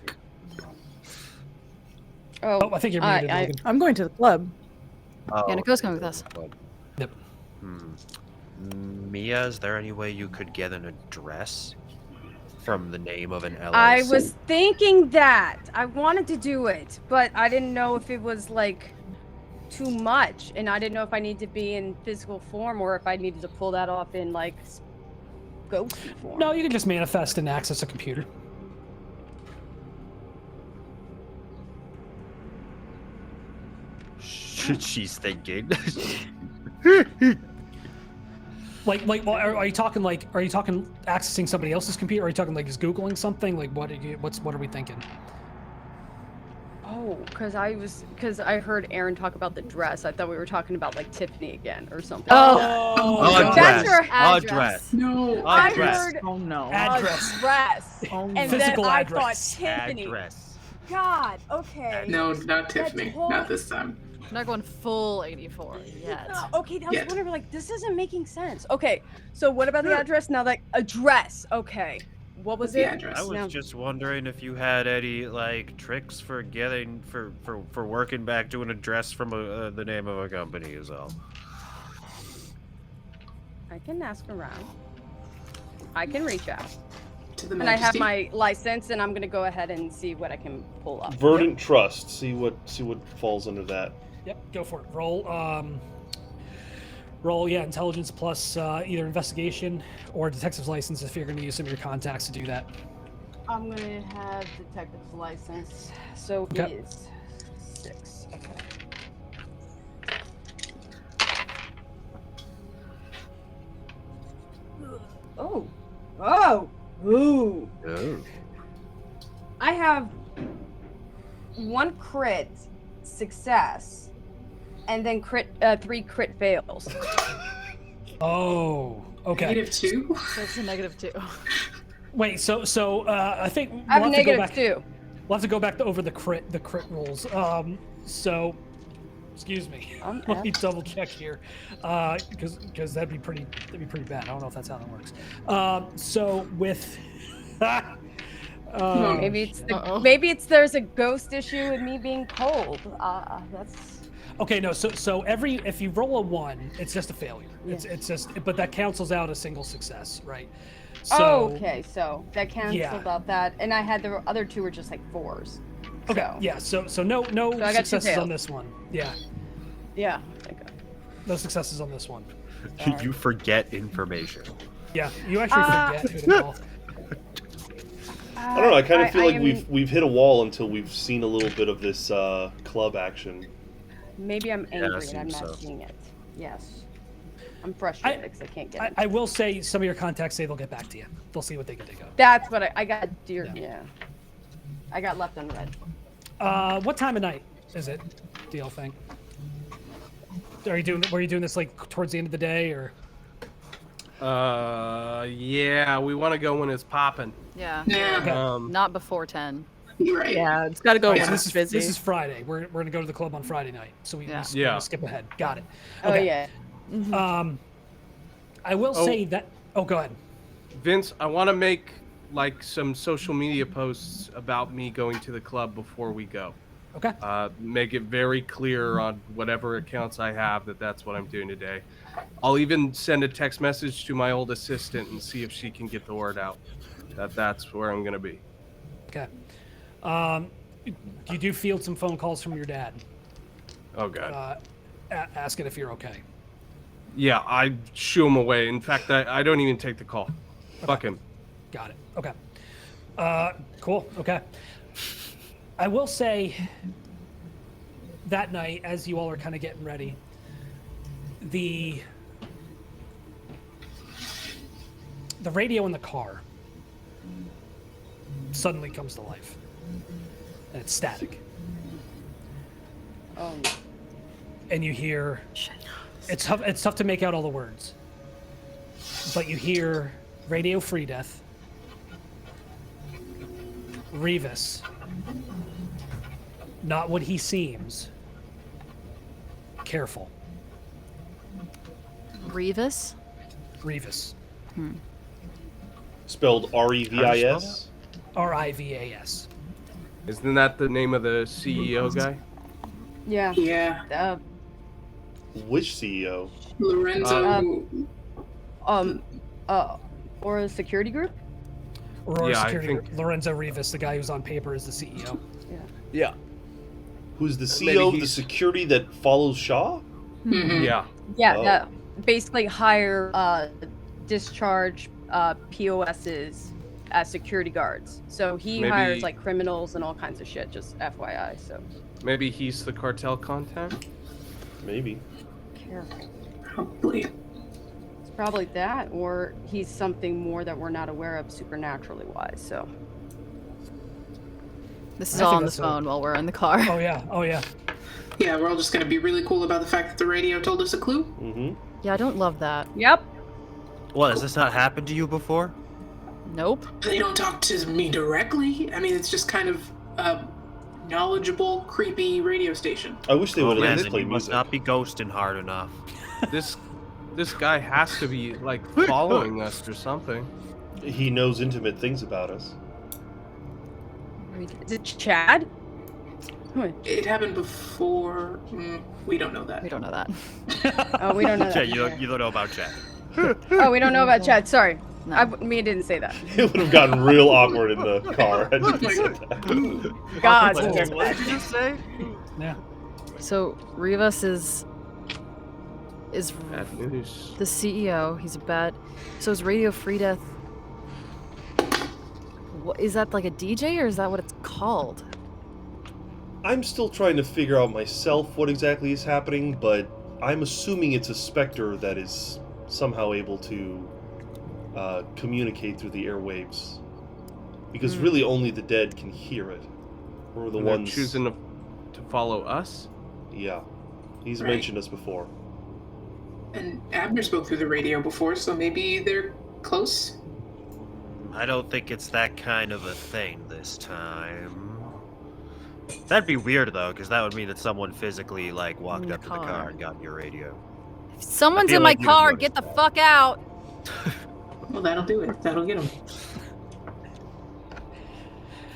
Oh, I think you're muted, Logan. I'm going to the club. Oh, Yeah, Nakoa's coming with us. Yep. Mia, is there any way you could get an address from the name of an LLC? I was thinking that. I wanted to do it, but I didn't know if it was like too much, and I didn't know if I needed to be in physical form or if I needed to pull that off in like ghosty form. No, you can just manifest and access a computer. She's thinking. Like, well, are you talking accessing somebody else's computer? Or are you talking like just Googling something? Like, what are we thinking? Oh, because I heard Aaron talk about the dress. I thought we were talking about like Tiffany again or something. Oh, that's her address. No. I Address. heard Oh no. Address. a dress, Oh, and no. then Physical I address. thought Tiffany. Address. God, okay. No, not Tiffany. whole- Not this time. I'm not going full 84 yet. Okay, I was Yeah. wondering, like, this isn't making sense. Okay, so what about the address now? Like, address. Okay, what was The it? address. I was No. just wondering if you had any like tricks for getting for working back to an address from the name of a company is all. I can ask around. I can reach out. To the And I have Majesty. my license, and I'm gonna go ahead and see what I can pull up. Verdant Trust. See what falls under that. Yep, go for it. Roll, intelligence plus either investigation or detective's license if you're going to use some of your contacts to do that. I'm gonna have detective's license, so Okay. it is 6. Okay. Oh. Ooh. Oh. I have 1 crit success, and then 3 crit fails. Oh, okay. -2. So it's a -2. Wait, so I think I have a we'll have to go back. -2. We'll have to go back to over the crit rolls. So, excuse me. I'm Let me double check here, because that'd be pretty bad. I don't know if that's how that works. So with, Maybe it's there's a ghost issue with me being cold. That's Okay, no. So if you roll a 1, it's just a failure. Yeah. It's just, but that cancels out a single success, right? So, Oh, okay, so that canceled yeah. out that, and I had the other 2 were just like 4s. Okay. So. Yeah. So no I got 2 successes on fails. this one. Yeah. Yeah. Thank God. No successes on this one. You forget information. Yeah. You actually forget who to call. I don't know. I kind of feel like am- we've hit a wall until we've seen a little bit of this club action. Maybe I'm angry it and I'm seems not so. seeing it. Yes. I'm frustrated because I can't get it. I will say some of your contacts say they'll get back to you. They'll see what they can dig up. That's what I got. Yeah. I got left unread. What time of night is it? Do y'all think? Were you doing this like towards the end of the day or? Yeah, we want to go when it's popping. Yeah. Yeah, Not before 10. you're right. Yeah, it's got to go Right, when so it's this busy. is Friday. We're gonna go to the club on Friday night, so we're Yeah. gonna skip ahead. Got it. Oh Okay. yeah. I will say that. Oh, go ahead. Vince, I want to make like some social media posts about me going to the club before we go. Okay. Make it very clear on whatever accounts I have that that's what I'm doing today. I'll even send a text message to my old assistant and see if she can get the word out that that's where I'm going to be. Okay. You do field some phone calls from your dad, Oh, God. asking if you're okay. Yeah, I shoo him away. In fact, I don't even take the call. Fuck him. Got it. Okay. Cool. Okay. I will say that night, as you all are kind of getting ready, the radio in the car suddenly comes to life, and it's static. Oh. And you hear, it's tough to make out all the words, but you hear Radio Free Death, Revis, not what he seems, careful, Revis? Revis, Spelled Revis. Rivas. Isn't that the name of the CEO guy? Yeah. Yeah. Which CEO? Lorenzo. Or a security group? Aurora Yeah, I Security think- Group. Lorenzo Revis, the guy who's on paper as the CEO. Yeah. Who's the Maybe CEO of the he's- security that follows Shaw? Mhm. Yeah. Yeah. Oh. Basically hire discharge POSs as security guards. So he Maybe- hires like criminals and all kinds of shit. Just FYI. So Maybe he's the cartel contact? Maybe. careful. Probably. It's probably that, or he's something more that we're not aware of supernaturally wise. So This is I all think on the that's a- phone while we're in the car. Oh yeah. Oh yeah. Yeah, we're all just gonna be really cool about the fact that the radio told us a clue. Mm-hmm. Yeah, I don't love that. yep. What, has this not happened to you before? Nope. They don't talk to me directly. I mean, it's just kind of a knowledgeable, creepy radio station. I wish they Oh would man, have then you played must music. not be ghosting hard enough. This guy has to be like following us or something. He knows intimate things about us. Is it Chad? Wait, It happened before. We don't know that. We don't know that. oh, we don't know Yeah, that. you don't know about Chad. Oh, we don't know about Chad. Sorry. No. Me didn't say that. It would have gotten real awkward in the car. had you said that. God. What damn did it. you just say? Yeah. So Rivas is Bad news. the CEO. He's a bad. So is Radio Free Death? What is that, like a DJ, or is that what it's called? I'm still trying to figure out myself what exactly is happening, but I'm assuming it's a specter that is somehow able to communicate through the airwaves. Because really only the dead can hear it. We're the And they're ones choosing to follow us. Yeah. He's Right. mentioned us before. And Abner spoke through the radio before, so maybe they're close. I don't think it's that kind of a thing this time. That'd be weird though, because that would mean that someone physically like walked In the up to the car. car and got your radio. If someone's feel in my like you'd car, notice get the that. fuck out. Well, that'll do it. That'll get them.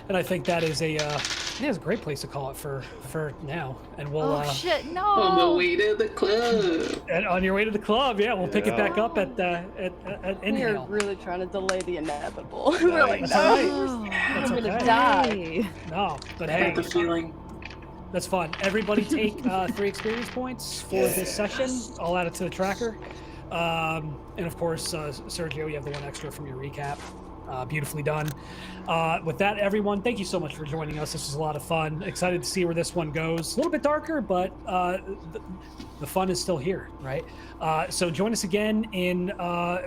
And I think that is think it's a great place to call it for now. And we'll. Oh shit! No. On the way to the club. And on your way to the club, yeah, we'll pick it back up at We're Inhale. really trying to delay the inevitable. We're like, That's no, all right. Oh, That's I'm gonna okay. die. No, but I hey, got the feeling. that's fun. Everybody take 3 experience points for this session. I'll add it to the tracker. And of course, Sergio, you have the 1 extra from your recap. Beautifully done. With that, everyone, thank you so much for joining us. This was a lot of fun. Excited to see where this one goes. A little bit darker, but the fun is still here, right? So join us again in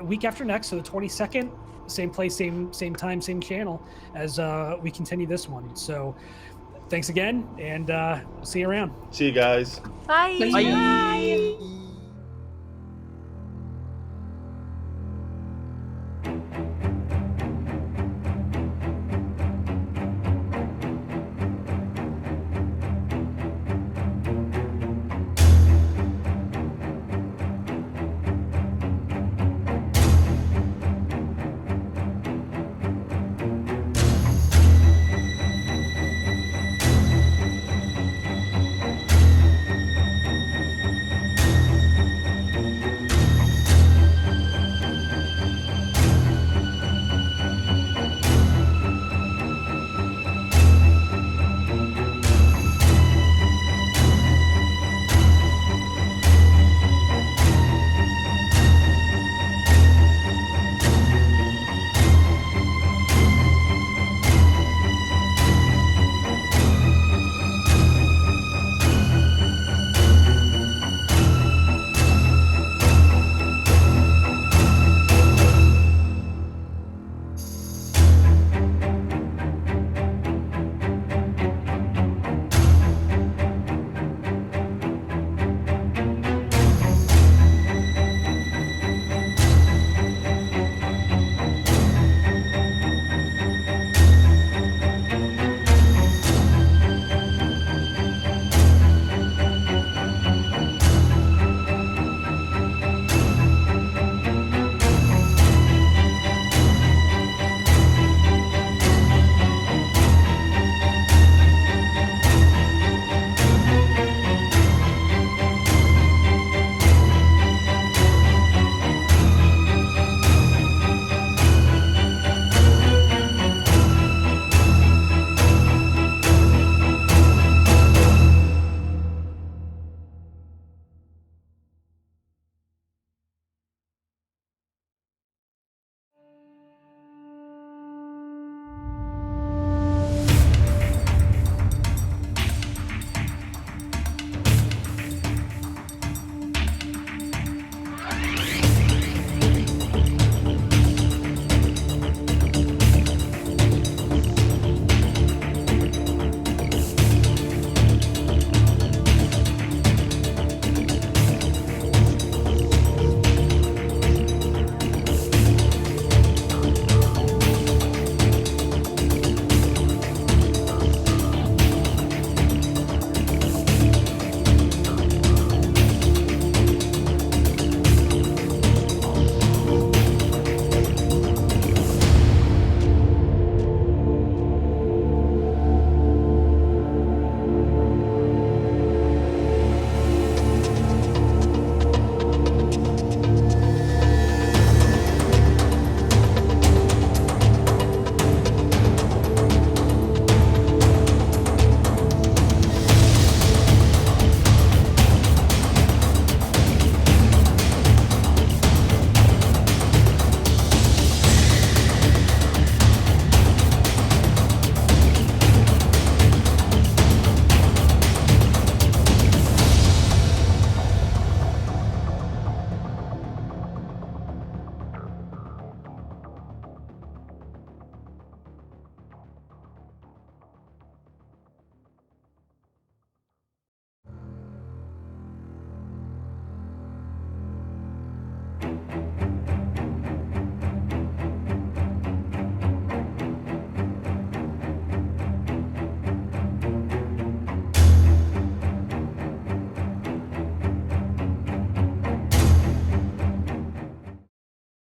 week after next, so the 22nd, same place, same time, same channel, as we continue this one. So thanks again, and see you around. See you guys. Bye. Bye.